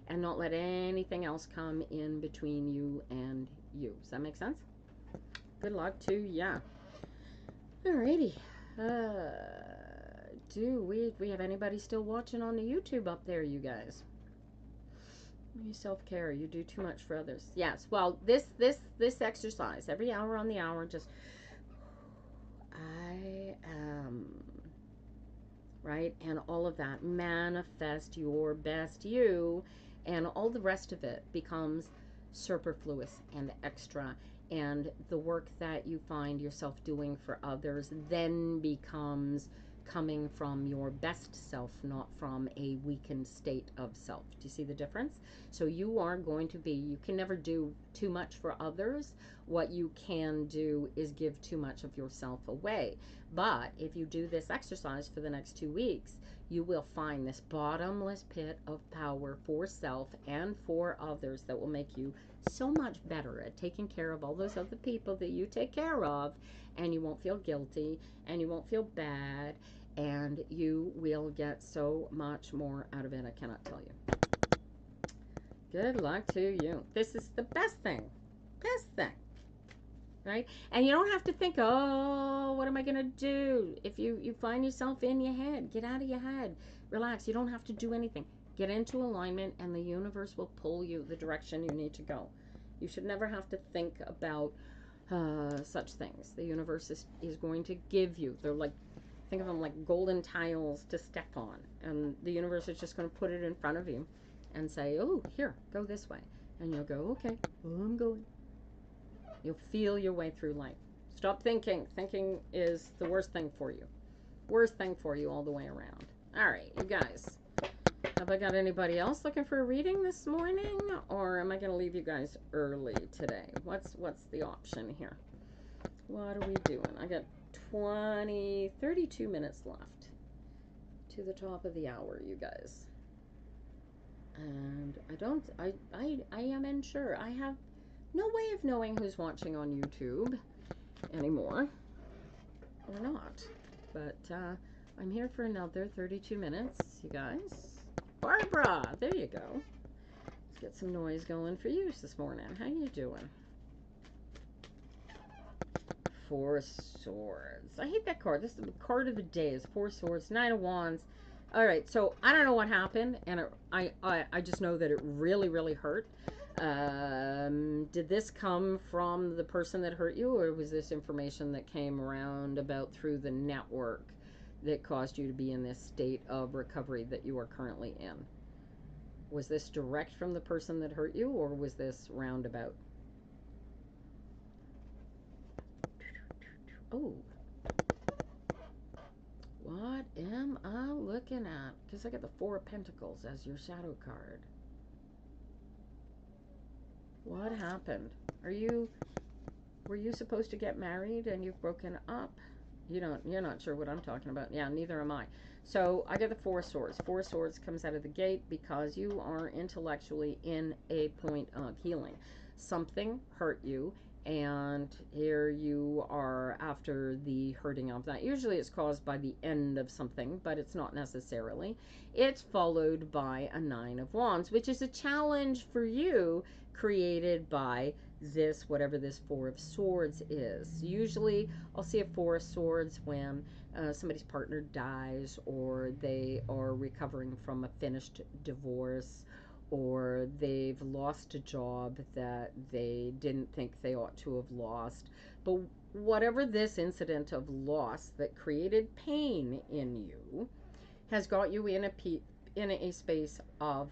and not let anything else come in between you and you. Does that make sense? Good luck to ya. Alrighty. Do we have anybody still watching on the YouTube up there, you guys? You self-care. You do too much for others. Yes. Well, this exercise every hour on the hour. Just I am right, and all of that. Manifest your best you, and all the rest of it becomes superfluous and extra. And the work that you find yourself doing for others then becomes coming from your best self, not from a weakened state of self. Do you see the difference? So you are going to be, you can never do too much for others. What you can do is give too much of yourself away. But if you do this exercise for the next 2 weeks, you will find this bottomless pit of power for self and for others that will make you so much better at taking care of all those other people that you take care of, and you won't feel guilty and you won't feel bad, and you will get so much more out of it. I cannot tell you. Good luck to you. This is the best thing. Best thing. Right? And you don't have to think, oh, what am I going to do? If you find yourself in your head, get out of your head. Relax. You don't have to do anything. Get into alignment, and the universe will pull you the direction you need to go. You should never have to think about such things. The universe is going to give you. They're like, think of them like golden tiles to step on. And the universe is just going to put it in front of you and say, oh, here, go this way. And you'll go, okay, well, I'm going. You'll feel your way through life. Stop thinking. Thinking is the worst thing for you. Worst thing for you all the way around. All right, you guys. Have I got anybody else looking for a reading this morning? Or am I going to leave you guys early today? What's the option here? What are we doing? I got 32 minutes left to the top of the hour, you guys. And I am unsure. I have no way of knowing who's watching on YouTube anymore or not. But I'm here for another 32 minutes, you guys. Barbara, there you go. Let's get some noise going for you this morning. How you doing? Four Swords. I hate that card. This is the card of the day. Is Four Swords, Nine of Wands. All right, so I don't know what happened, and I just know that it really, really hurt. Did this come from the person that hurt you, or was this information that came around about through the network that caused you to be in this state of recovery that you are currently in? Was this direct from the person that hurt you, or was this roundabout? Oh. What am I looking at? Because I got the Four of Pentacles as your shadow card. What happened? Were you supposed to get married and you've broken up? You're not sure what I'm talking about. Yeah, neither am I. So I got the Four Swords. Four Swords comes out of the gate because you are intellectually in a point of healing. Something hurt you, and here you are after the hurting of that. Usually it's caused by the end of something, but it's not necessarily. It's followed by a Nine of Wands, which is a challenge for you created by this, whatever this Four of Swords is. Usually I'll see a Four of Swords when somebody's partner dies, or they are recovering from a finished divorce, or they've lost a job that they didn't think they ought to have lost. But whatever this incident of loss that created pain in you has got you in a space of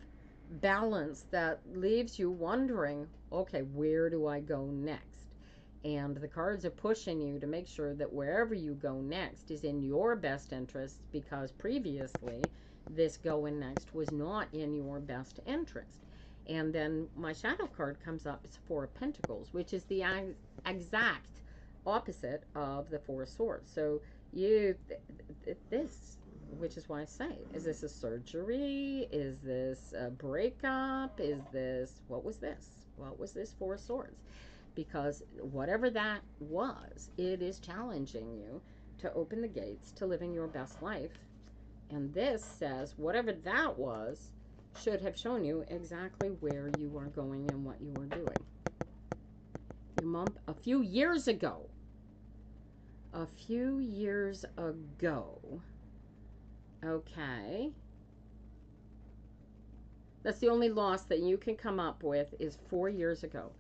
balance that leaves you wondering, okay, where do I go next? And the cards are pushing you to make sure that wherever you go next is in your best interest, because previously this going next was not in your best interest. And then my shadow card comes up. It's Four of Pentacles, which is the exact opposite of the Four of Swords. So this, which is why I say, is this a surgery? Is this a breakup? Is this, what was this? What was this Four of Swords? Because whatever that was, it is challenging you to open the gates to living your best life. And this says whatever that was should have shown you exactly where you are going and what you are doing. Your mom, a few years ago, okay, that's the only loss that you can come up with is 4 years ago.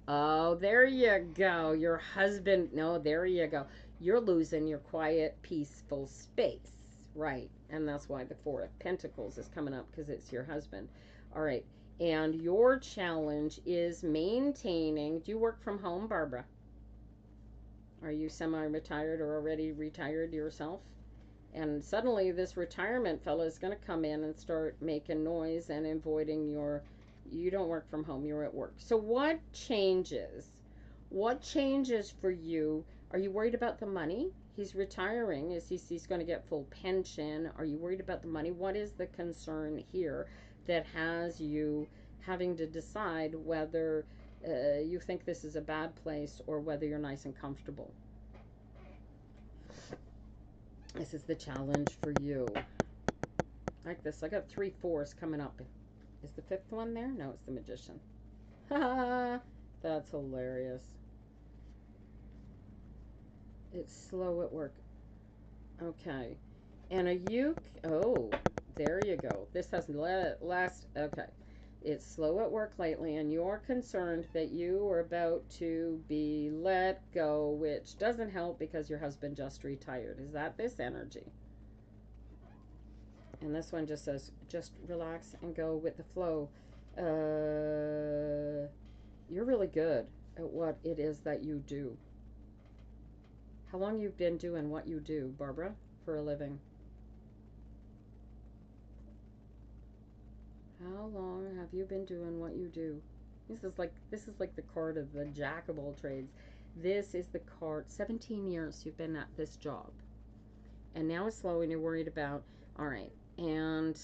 Oh, there you go. Your husband, no, there you go. You're losing your quiet, peaceful space. Right. And that's why the Four of Pentacles is coming up, because it's your husband. All right. And your challenge is maintaining. Do you work from home, Barbara? Are you semi-retired or already retired yourself? And suddenly this retirement fella is going to come in and start making noise and avoiding your... You don't work from home, you're at work. So what changes? What changes for you? Are you worried about the money? He's retiring. He's going to get full pension. Are you worried about the money? What is the concern here that has you having to decide whether you think this is a bad place or whether you're nice and comfortable? This is the challenge for you. Like this. I got 3 fours coming up. Is the 5th one there? No, it's the Magician. Ha! That's hilarious. It's slow at work. Okay. And are you... Oh, there you go. This has last... Okay. It's slow at work lately, and you're concerned that you are about to be let go, which doesn't help because your husband just retired. Is that this energy? And this one just says, just relax and go with the flow. You're really good. at what it is that you do. How long you've been doing what you do, Barbara, for a living? How long have you been doing what you do? This is like the card of the jack of all trades. This is the card. 17 years you've been at this job. And now it's slow and you're worried about, all right. And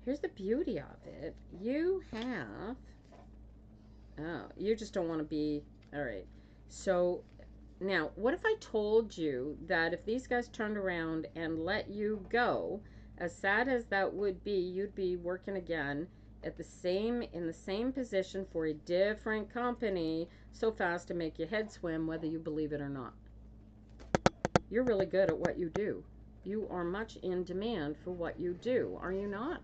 here's the beauty of it. You have, oh, you just don't want to be, all right. So now, what if I told you that if these guys turned around and let you go, as sad as that would be, you'd be working again at in the same position for a different company so fast to make your head swim, whether you believe it or not. You're really good at what you do. You are much in demand for what you do, are you not?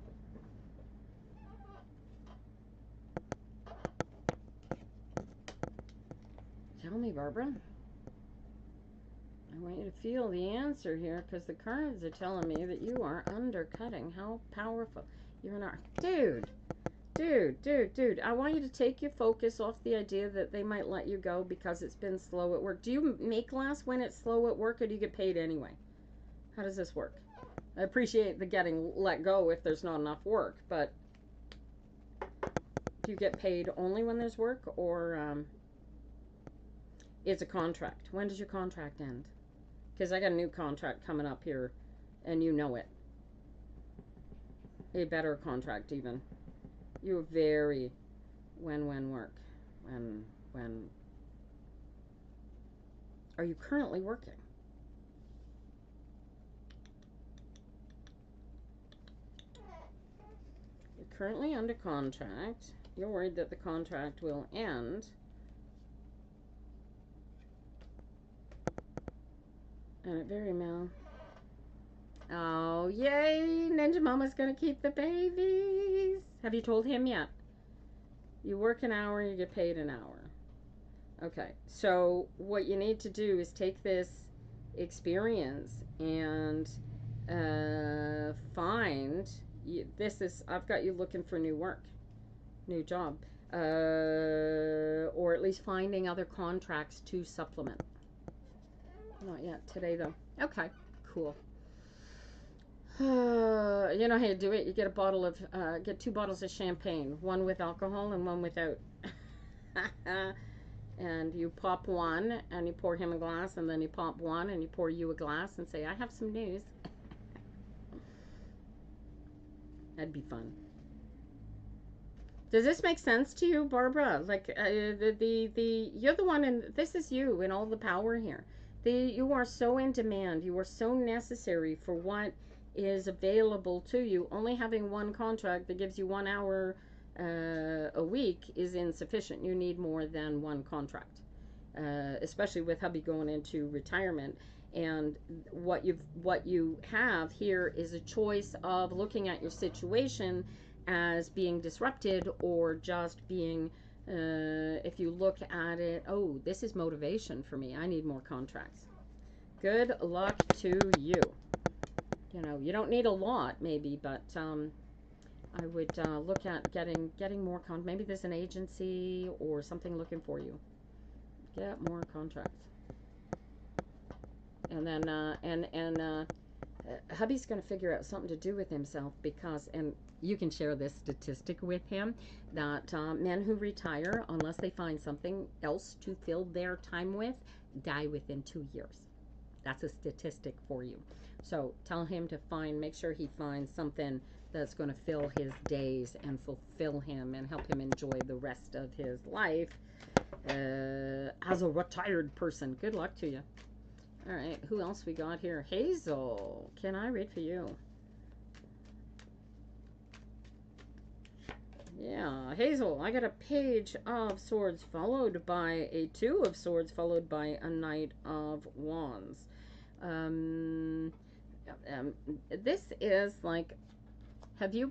Tell me, Barbara. I want you to feel the answer here because the cards are telling me that you are undercutting. How powerful. You're not. Dude. I want you to take your focus off the idea that they might let you go because it's been slow at work. Do you make less when it's slow at work or do you get paid anyway? How does this work? I appreciate the getting let go if there's not enough work, but do you get paid only when there's work or it's a contract? When does your contract end? Because I got a new contract coming up here, and you know it. A better contract, even. You're very when work. When. Are you currently working? You're currently under contract. You're worried that the contract will end. And it very well. Oh, yay! Ninja Mama's gonna keep the babies. Have you told him yet? You work an hour, you get paid an hour. Okay, so what you need to do is take this experience and find. I've got you looking for new work, new job, or at least finding other contracts to supplement. Not yet today, though. Okay, cool. You know how you do it? You get 2 bottles of champagne, one with alcohol and one without. And you pop one and you pour him a glass, and then you pop one and you pour you a glass and say, I have some news. That'd be fun. Does this make sense to you, Barbara? Like the you're the one, and this is you and all the power here. You are so in demand. You are so necessary for what is available to you. Only having one contract that gives you 1 hour a week is insufficient. You need more than one contract, especially with hubby going into retirement. And what you have here is a choice of looking at your situation as being disrupted or just being if you look at it, oh, this is motivation for me, I need more contracts. Good luck to you. You know, you don't need a lot maybe, but I would look at getting more maybe there's an agency or something looking for you. Get more contracts. And then hubby's going to figure out something to do with himself because, and you can share this statistic with him, that men who retire, unless they find something else to fill their time with, die within 2 years. That's a statistic for you. So tell him to make sure he finds something that's going to fill his days and fulfill him and help him enjoy the rest of his life as a retired person. Good luck to you. All right, who else we got here? Hazel, can I read for you? Yeah, Hazel, I got a Page of Swords followed by a 2 of Swords followed by a Knight of Wands. This is like, are you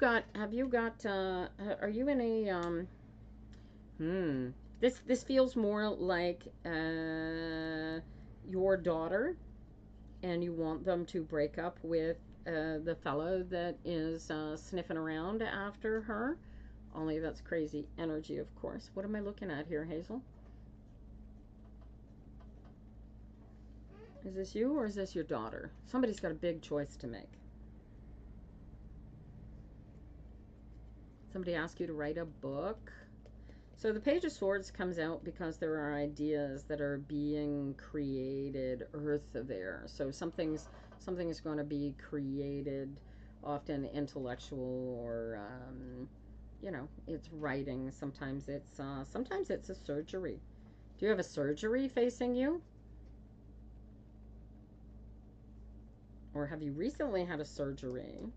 in a, this feels more like, your daughter, and you want them to break up with the fellow that is sniffing around after her, Only that's crazy energy, of course. What am I looking at here, Hazel? Is this you or is this your daughter? Somebody's got a big choice to make. Somebody asked you to write a book. So the Page of Swords comes out because there are ideas that are being created earth there. So something is going to be created, often intellectual or you know, it's writing. Sometimes it's a surgery. Do you have a surgery facing you? Or have you recently had a surgery?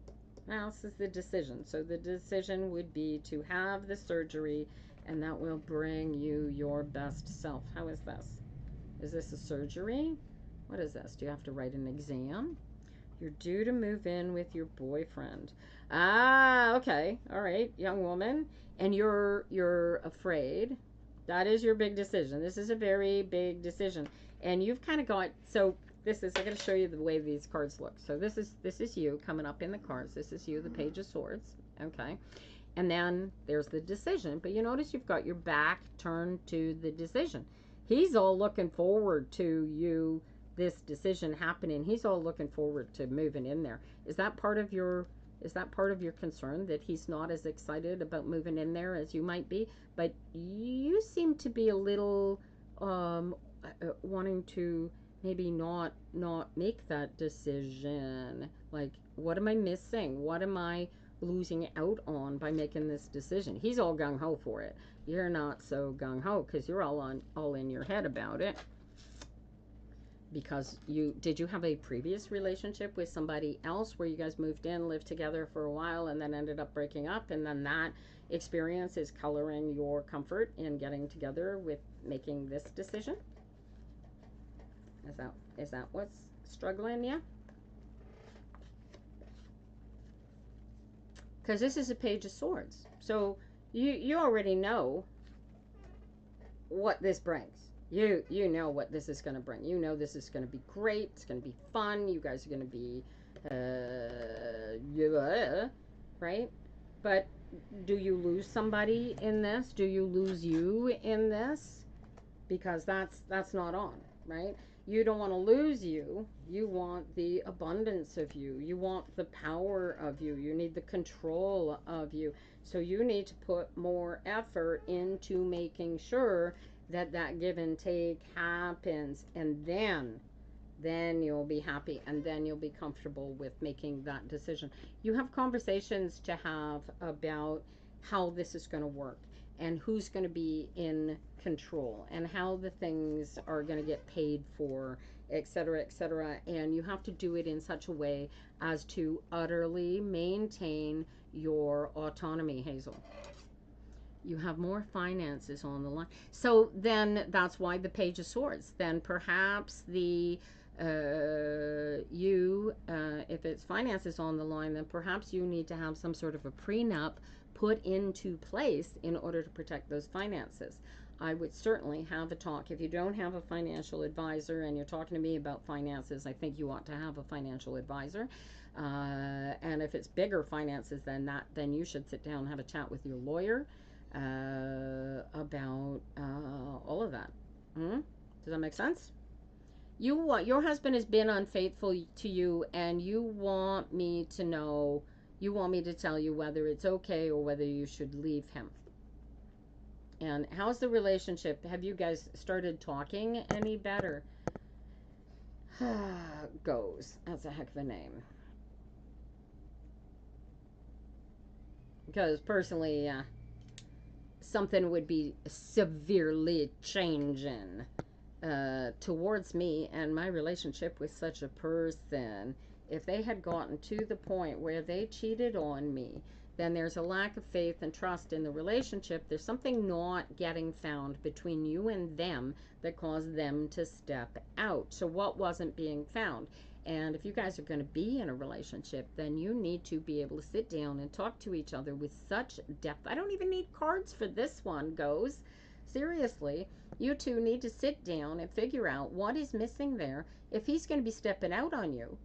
Now, this is the decision. So the decision would be to have the surgery, and that will bring you your best self. How is this? Is this a surgery? What is this? Do you have to write an exam? You're due to move in with your boyfriend. Ah, okay. All right, young woman. And you're afraid. That is your big decision. This is a very big decision. And you've kind of got, so this is, I'm going to show you the way these cards look. So this is you coming up in the cards. This is you, the Page of Swords. Okay. And then there's the decision. But you notice you've got your back turned to the decision. He's all looking forward to you, this decision happening. He's all looking forward to moving in there. Is that part of your concern, that he's not as excited about moving in there as you might be? But you seem to be a little wanting to maybe not make that decision. Like, what am I missing? What am I losing out on by making this decision? He's all gung-ho for it. You're not so gung-ho because you're all in your head about it. Because did you have a previous relationship with somebody else where you guys moved in, lived together for a while, and then ended up breaking up, and then that experience is coloring your comfort in getting together with making this decision? Is that what's struggling you? Because this is a Page of Swords. So you already know what this brings. You know what this is going to bring. You know this is going to be great. It's going to be fun. You guys are going to be right? But do you lose somebody in this? Do you lose you in this? Because that's not on, right? You don't want to lose you. You want the abundance of you. You want the power of you. You need the control of you. So you need to put more effort into making sure that give and take happens, and then you'll be happy, and then you'll be comfortable with making that decision. You have conversations to have about how this is going to work and who's going to be in control and how the things are going to get paid for, etc., etc. And you have to do it in such a way as to utterly maintain your autonomy, Hazel. You have more finances on the line. So then that's why the Page of Swords. Then perhaps if it's finances on the line, then perhaps you need to have some sort of a prenup put into place in order to protect those finances. I would certainly have a talk. If you don't have a financial advisor and you're talking to me about finances, I think you ought to have a financial advisor. And if it's bigger finances than that, then you should sit down and have a chat with your lawyer about all of that. Does that make sense? Your husband has been unfaithful to you, and you want me to tell you whether it's okay or whether you should leave him. And how's the relationship? Have you guys started talking any better? Goes. That's a heck of a name. Because personally, something would be severely changing towards me and my relationship with such a person. If they had gotten to the point where they cheated on me, then there's a lack of faith and trust in the relationship. There's something not getting found between you and them that caused them to step out. So what wasn't being found? And if you guys are going to be in a relationship, then you need to be able to sit down and talk to each other with such depth. I don't even need cards for this one, goes. Seriously, you two need to sit down and figure out what is missing there. If he's going to be stepping out on you,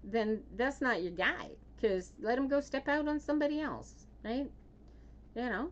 then that's not your guy. Because let him go step out on somebody else, right? you know.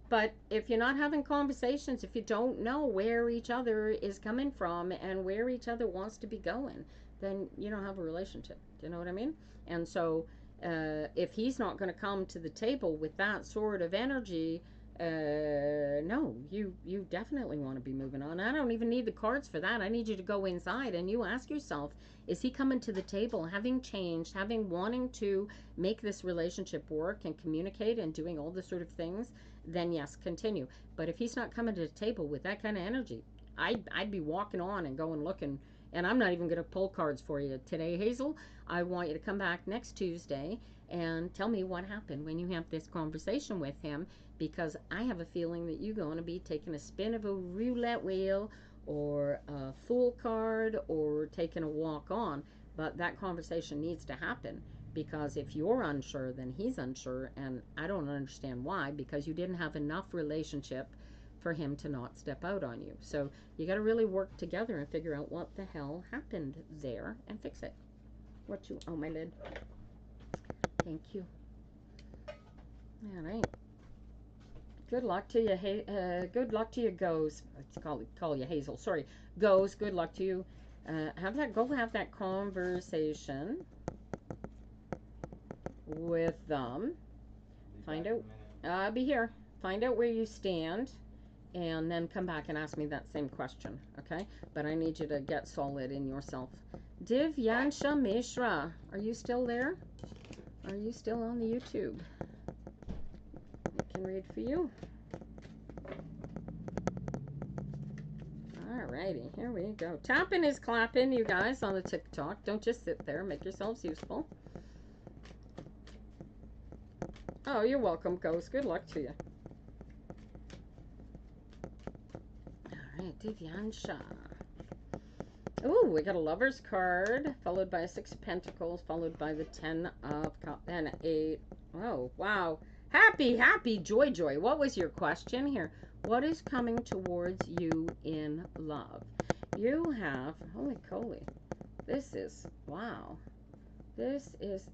But if you're not having conversations, if you don't know where each other is coming from and where each other wants to be going, then you don't have a relationship. Do you know what I mean? And so, if he's not going to come to the table with that sort of energy, no, you definitely want to be moving on. I don't even need the cards for that. I need you to go inside and you ask yourself, is he coming to the table, having changed, having wanting to make this relationship work and communicate and doing all the sort of things? Then yes, continue. But if he's not coming to the table with that kind of energy, I'd be walking on and going looking. And I'm not even going to pull cards for you today, Hazel. I want you to come back next Tuesday and tell me what happened when you have this conversation with him, because I have a feeling that you're going to be taking a spin of a roulette wheel or a fool card or taking a walk on. But that conversation needs to happen, because if you're unsure, then he's unsure, and I don't understand why, because you didn't have enough relationship for him to not step out on you. So you got to really work together and figure out what the hell happened there and fix it. What you, oh, my lid. Thank you. All right. Good luck to you. Good luck to you, Goes. Let's call you Hazel. Sorry, Goes. Good luck to you. Have that conversation with them. Find out. I'll be here. Find out where you stand, and then come back and ask me that same question. Okay? But I need you to get solid in yourself. Divyansha Mishra, are you still there? Are you still on the YouTube? I can read for you. Alrighty, here we go. Tapping is clapping, you guys, on the TikTok. Don't just sit there. Make yourselves useful. Oh, you're welcome, Ghost. Good luck to you. Alright, Divyansha. Ooh, we got a Lover's card, followed by a 6 of Pentacles, followed by the 10 of Cups, and 8. Oh, wow. Happy, joy. What was your question here? What is coming towards you in love? You have, holy coly, this is, wow. This is,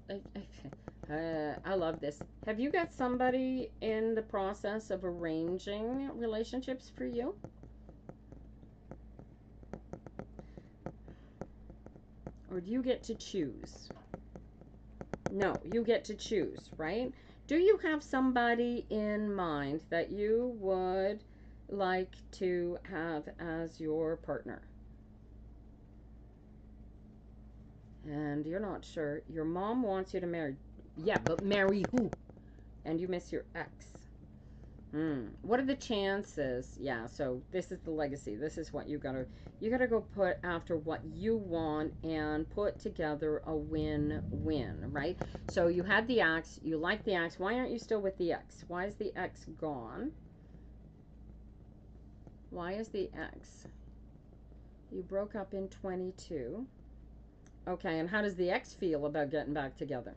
I love this. Have you got somebody in the process of arranging relationships for you? Or do you get to choose? No, you get to choose, right? Do you have somebody in mind that you would like to have as your partner? And you're not sure. Your mom wants you to marry. Yeah, but marry who? And you miss your ex. What are the chances? Yeah, so this is the legacy. This is what you gotta go put after what you want and put together a win-win, right? So you had the ex, you like the ex. Why aren't you still with the ex? Why is the ex gone? Why is the ex? You broke up in 22. Okay, and how does the ex feel about getting back together?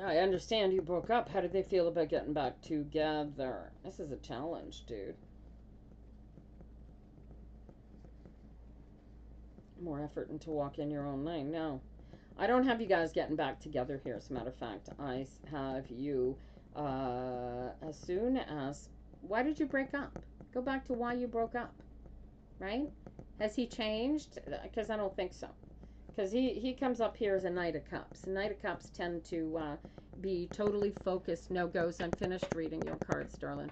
I understand you broke up. How did they feel about getting back together? This is a challenge, dude. More effort into walk in your own lane. No, I don't have you guys getting back together here. As a matter of fact, I have you as soon as... Why did you break up? Go back to why you broke up, right? Has he changed? Because I don't think so. Because he comes up here as a Knight of Cups. Knight of Cups tend to be totally focused. No goes. I'm finished reading your cards, darling.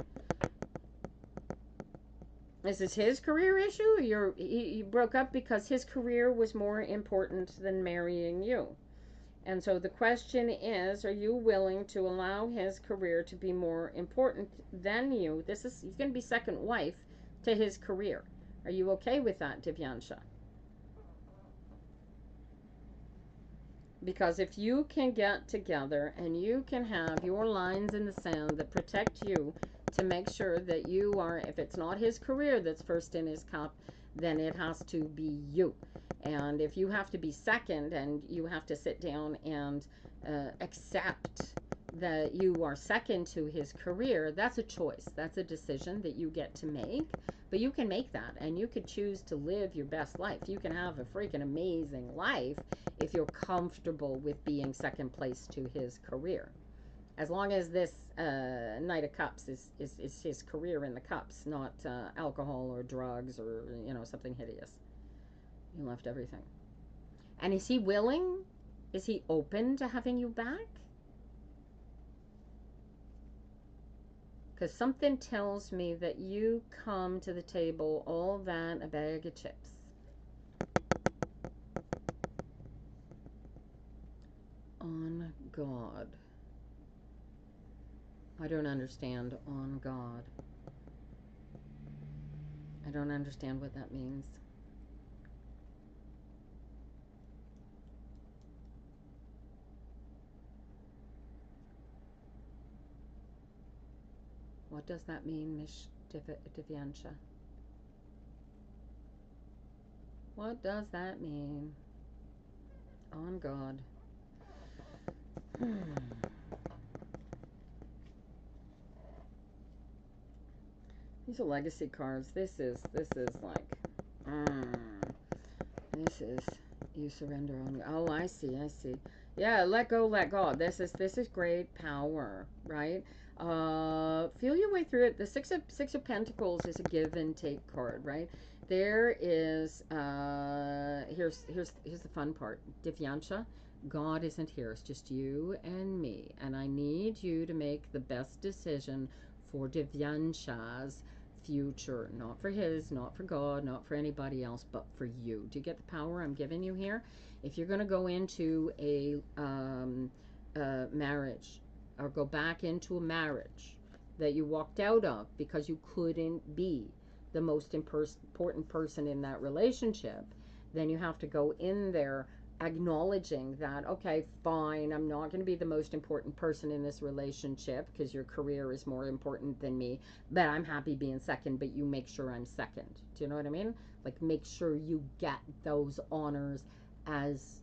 Is this his career issue? You broke up because his career was more important than marrying you. And so the question is, are you willing to allow his career to be more important than you? He's going to be second wife to his career. Are you okay with that, Divyansha? Because if you can get together and you can have your lines in the sand that protect you to make sure that you are, if it's not his career that's first in his cup, then it has to be you. And if you have to be second and you have to sit down and accept that you are second to his career, that's a choice. That's a decision that you get to make. But you can make that, and you could choose to live your best life. You can have a freaking amazing life if you're comfortable with being second place to his career. As long as this Knight of Cups is his career in the cups, not alcohol or drugs or, you know, something hideous. You left everything. And is he willing? Is he open to having you back? Because something tells me that you come to the table all that a bag of chips. On God. I don't understand on God. I don't understand what that means. What does that mean, Miss Divyansha? What does that mean? On God. These are legacy cards. This is like, this is you surrender on. Oh, I see. Yeah, let go, let God. This is great power, right? Feel your way through it. The six of Pentacles is a give and take card, right? There is here's the fun part. Divyansha, God isn't here. It's just you and me, and I need you to make the best decision for Divyansha's future, not for his, not for God, not for anybody else, but for you. Do you get the power I'm giving you here? If you're going to go into a marriage or go back into a marriage that you walked out of because you couldn't be the most important person in that relationship, then you have to go in there acknowledging that, okay, fine, I'm not going to be the most important person in this relationship because your career is more important than me, but I'm happy being second, but you make sure I'm second. Do you know what I mean? Like, make sure you get those honors as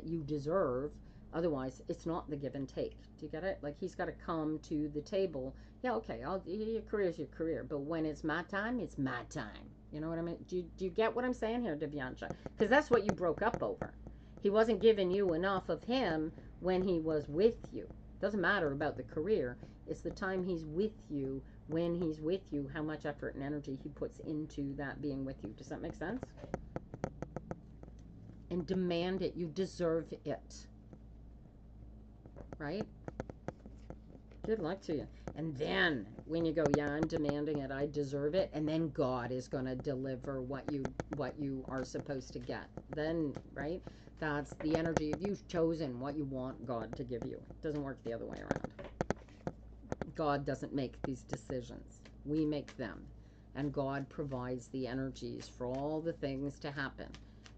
you deserve. Otherwise, it's not the give and take. Do you get it? Like, he's got to come to the table. Yeah, okay, your career is your career, but when it's my time, it's my time. You know what I mean? Do you get what I'm saying here, Divyansha? Because that's what you broke up over. He wasn't giving you enough of him when he was with you. Doesn't matter about the career. It's the time he's with you, when he's with you, how much effort and energy he puts into that being with you. Does that make sense? And demand it. You deserve it. Right? Good luck to you. And then when you go, yeah, I'm demanding it, I deserve it, and then God is going to deliver what you are supposed to get. Then, right? That's the energy of you've chosen what you want God to give you. It doesn't work the other way around. God doesn't make these decisions. We make them. And God provides the energies for all the things to happen.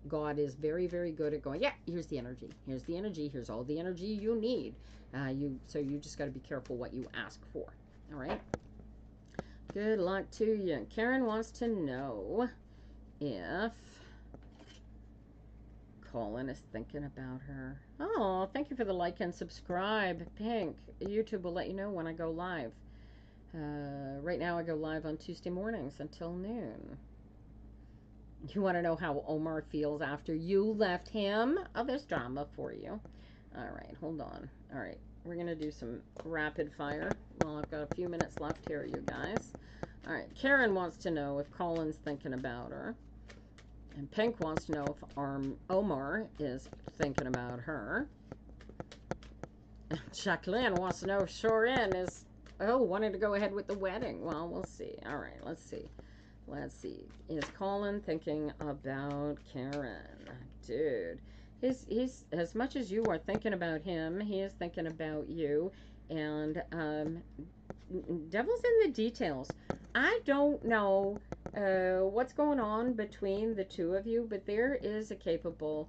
God is very, very good at going, yeah, here's the energy. Here's the energy. Here's all the energy you need. So you just got to be careful what you ask for. All right? Good luck to you. Karen wants to know if Colin is thinking about her. Oh, thank you for the like and subscribe. Pink. YouTube will let you know when I go live. Right now I go live on Tuesday mornings until noon. You want to know how Omar feels after you left him? Oh, there's drama for you. All right, hold on. All right, we're going to do some rapid fire. Well, I've got a few minutes left here, you guys. All right, Karen wants to know if Colin's thinking about her. And Pink wants to know if Omar is thinking about her. And Jacqueline wants to know if Shorin is, wanting to go ahead with the wedding. Well, we'll see. All right, let's see. Let's see. Is Colin thinking about Karen? Dude, he's as much as you are thinking about him, he is thinking about you. And devil's in the details. I don't know what's going on between the two of you, but there is a capability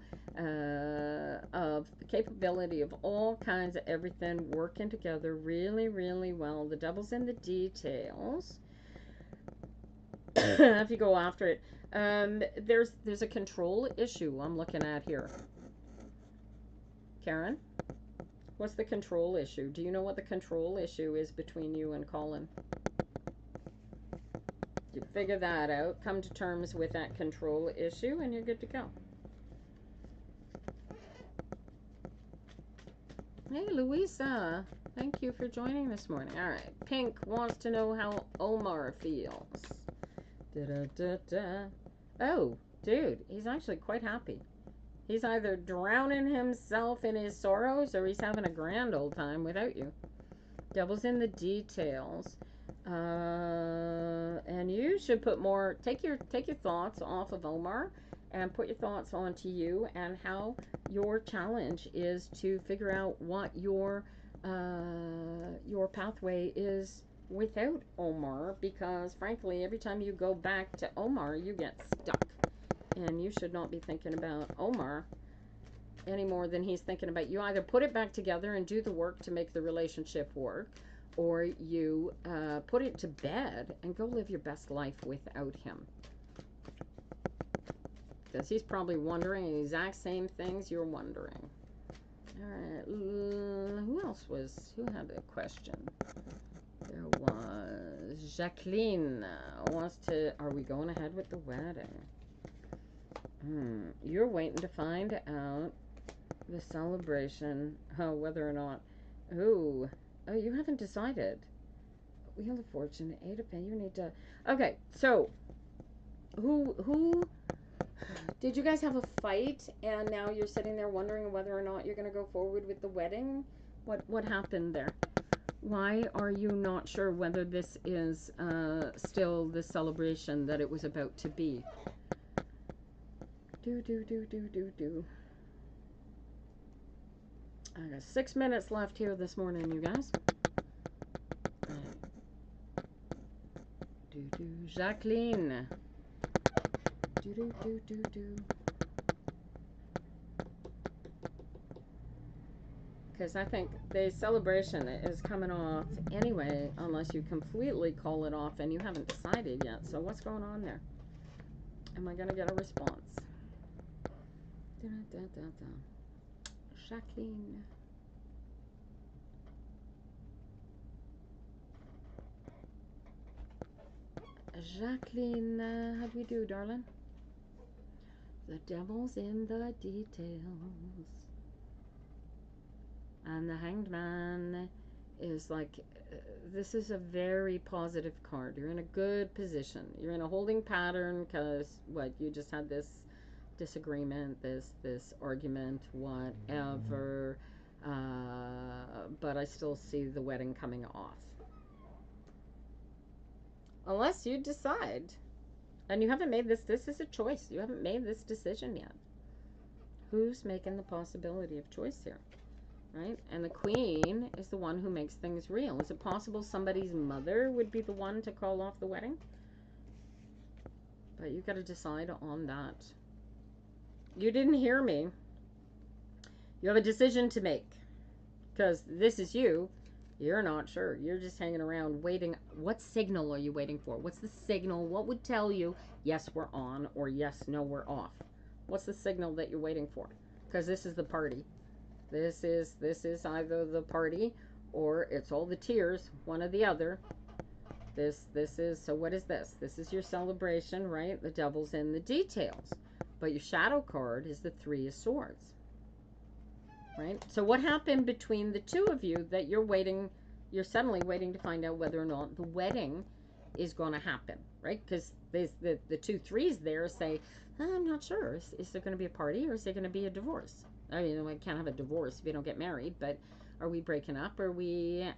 of all kinds of everything working together really, really well. The devil's in the details. If you go after it, there's a control issue I'm looking at here. Karen, What's the control issue? Do you know what the control issue is between you and Colin? You figure that out, come to terms with that control issue, and you're good to go. Hey, Louisa. Thank you for joining this morning. All right. Pink wants to know how Omar feels. Da-da-da-da. Oh, dude, he's actually quite happy. He's either drowning himself in his sorrows or he's having a grand old time without you. Devil's in the details. And you should put more, take your thoughts off of Omar and put your thoughts onto you and how your challenge is to figure out what your pathway is without Omar, because frankly every time you go back to Omar you get stuck, and you should not be thinking about Omar any more than he's thinking about you. Either put it back together and do the work to make the relationship work, or you put it to bed and go live your best life without him. Because he's probably wondering the exact same things you're wondering. Alright, who had a question? There was Jacqueline wants to, are we going ahead with the wedding? You're waiting to find out the celebration, whether or not, oh, you haven't decided. Wheel of Fortune, 8 of Pentacles, you need to, okay, so, who, did you guys have a fight, and now you're sitting there wondering whether or not you're going to go forward with the wedding? What happened there? Why are you not sure whether this is still the celebration that it was about to be? I got 6 minutes left here this morning, you guys. Jacqueline. Because I think the celebration is coming off anyway, unless you completely call it off and you haven't decided yet. So what's going on there? Am I going to get a response? Jacqueline. Jacqueline, how do we do, darling? The devil's in the details. And the Hanged Man is like, this is a very positive card. You're in a good position. You're in a holding pattern because, what, you just had this disagreement, this argument, whatever. But I still see the wedding coming off. Unless you decide. And you haven't made this is a choice. You haven't made this decision yet. Who's making the possibility of choice here? Right? And the Queen is the one who makes things real. Is it possible somebody's mother would be the one to call off the wedding? But you got to decide on that. You didn't hear me. You have a decision to make. Because this is you. You're not sure. You're just hanging around waiting. What signal are you waiting for? What's the signal? What would tell you, yes, we're on, or yes, no, we're off? What's the signal that you're waiting for? Because this is the party. This is either the party or it's all the tears, one or the other. This is, so what is this? This is your celebration, right? The devil's in the details. But your shadow card is the Three of Swords. Right? So what happened between the two of you that you're suddenly waiting to find out whether or not the wedding is going to happen, right? Because the two threes there say, I'm not sure. Is there going to be a party or is there going to be a divorce? I mean, we can't have a divorce if you don't get married, but are we breaking up? Or are we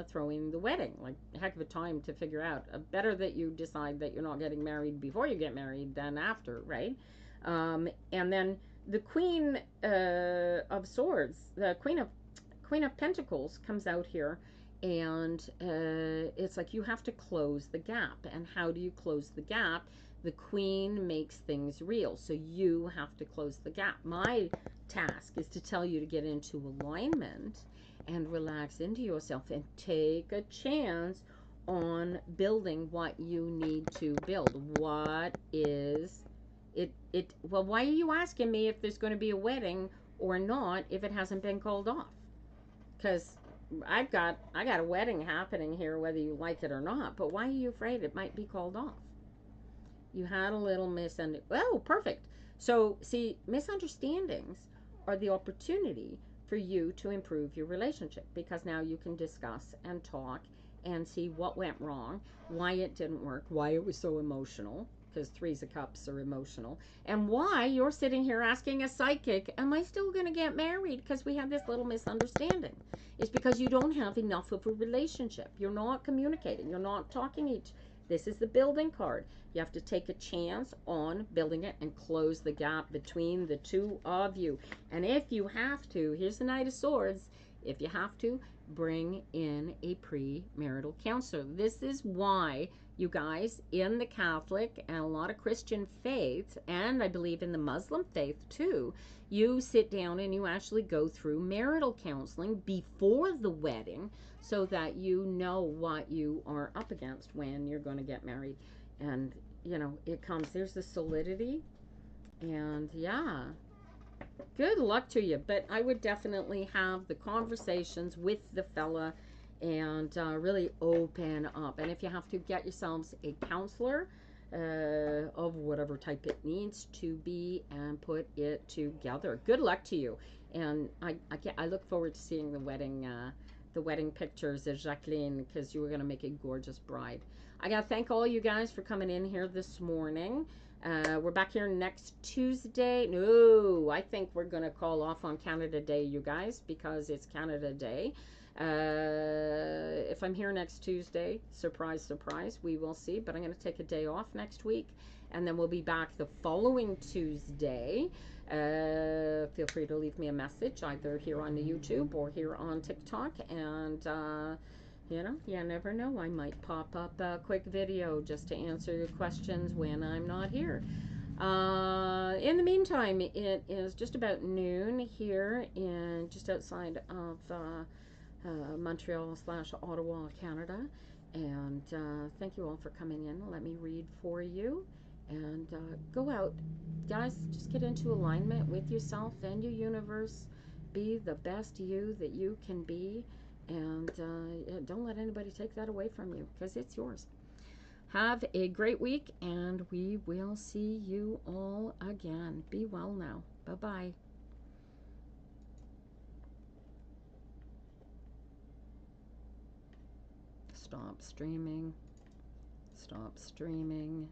throwing the wedding? Like, a heck of a time to figure out. Better that you decide that you're not getting married before you get married than after, right? And then the Queen of Swords, the Queen of Pentacles comes out here, and it's like you have to close the gap. And how do you close the gap? The Queen makes things real, so you have to close the gap. My task is to tell you to get into alignment and relax into yourself and take a chance on building what you need to build. What is it? Well, why are you asking me if there's going to be a wedding or not if it hasn't been called off? Because I got a wedding happening here, whether you like it or not. But why are you afraid it might be called off? You had a little misunderstanding. Oh, perfect. So, see, misunderstandings are the opportunity for you to improve your relationship, because now you can discuss and talk and see what went wrong, why it didn't work, why it was so emotional, because threes of cups are emotional, and why you're sitting here asking a psychic, am I still going to get married because we had this little misunderstanding? It's because you don't have enough of a relationship. You're not communicating. You're not talking each. This is the building card. You have to take a chance on building it and close the gap between the two of you. And if you have to, here's the Knight of Swords, if you have to, bring in a premarital counselor. This is why you guys in the Catholic and a lot of Christian faith, and I believe in the Muslim faith too, you sit down and you actually go through marital counseling before the wedding so that you know what you are up against when you're going to get married. And it comes, there's the solidity, and yeah, good luck to you. But I would definitely have the conversations with the fella and really open up. And if you have to, get yourselves a counselor of whatever type it needs to be and put it together. Good luck to you. And I look forward to seeing the wedding pictures of Jacqueline, because you were going to make a gorgeous bride. I got to thank all you guys for coming in here this morning. We're back here next Tuesday. No, I think we're going to call off on Canada Day, you guys, because it's Canada Day. If I'm here next Tuesday, surprise, surprise, we will see. But I'm going to take a day off next week, and then we'll be back the following Tuesday. Feel free to leave me a message either here on the YouTube or here on TikTok. And you never know. I might pop up a quick video just to answer your questions when I'm not here. In the meantime, it is just about noon here in just outside of Montreal/Ottawa, Canada. And thank you all for coming in. Let me read for you. And go out. Guys, just get into alignment with yourself and your universe. Be the best you that you can be. And don't let anybody take that away from you, because it's yours. Have a great week, and we will see you all again. Be well now. Bye-bye. Stop streaming. Stop streaming.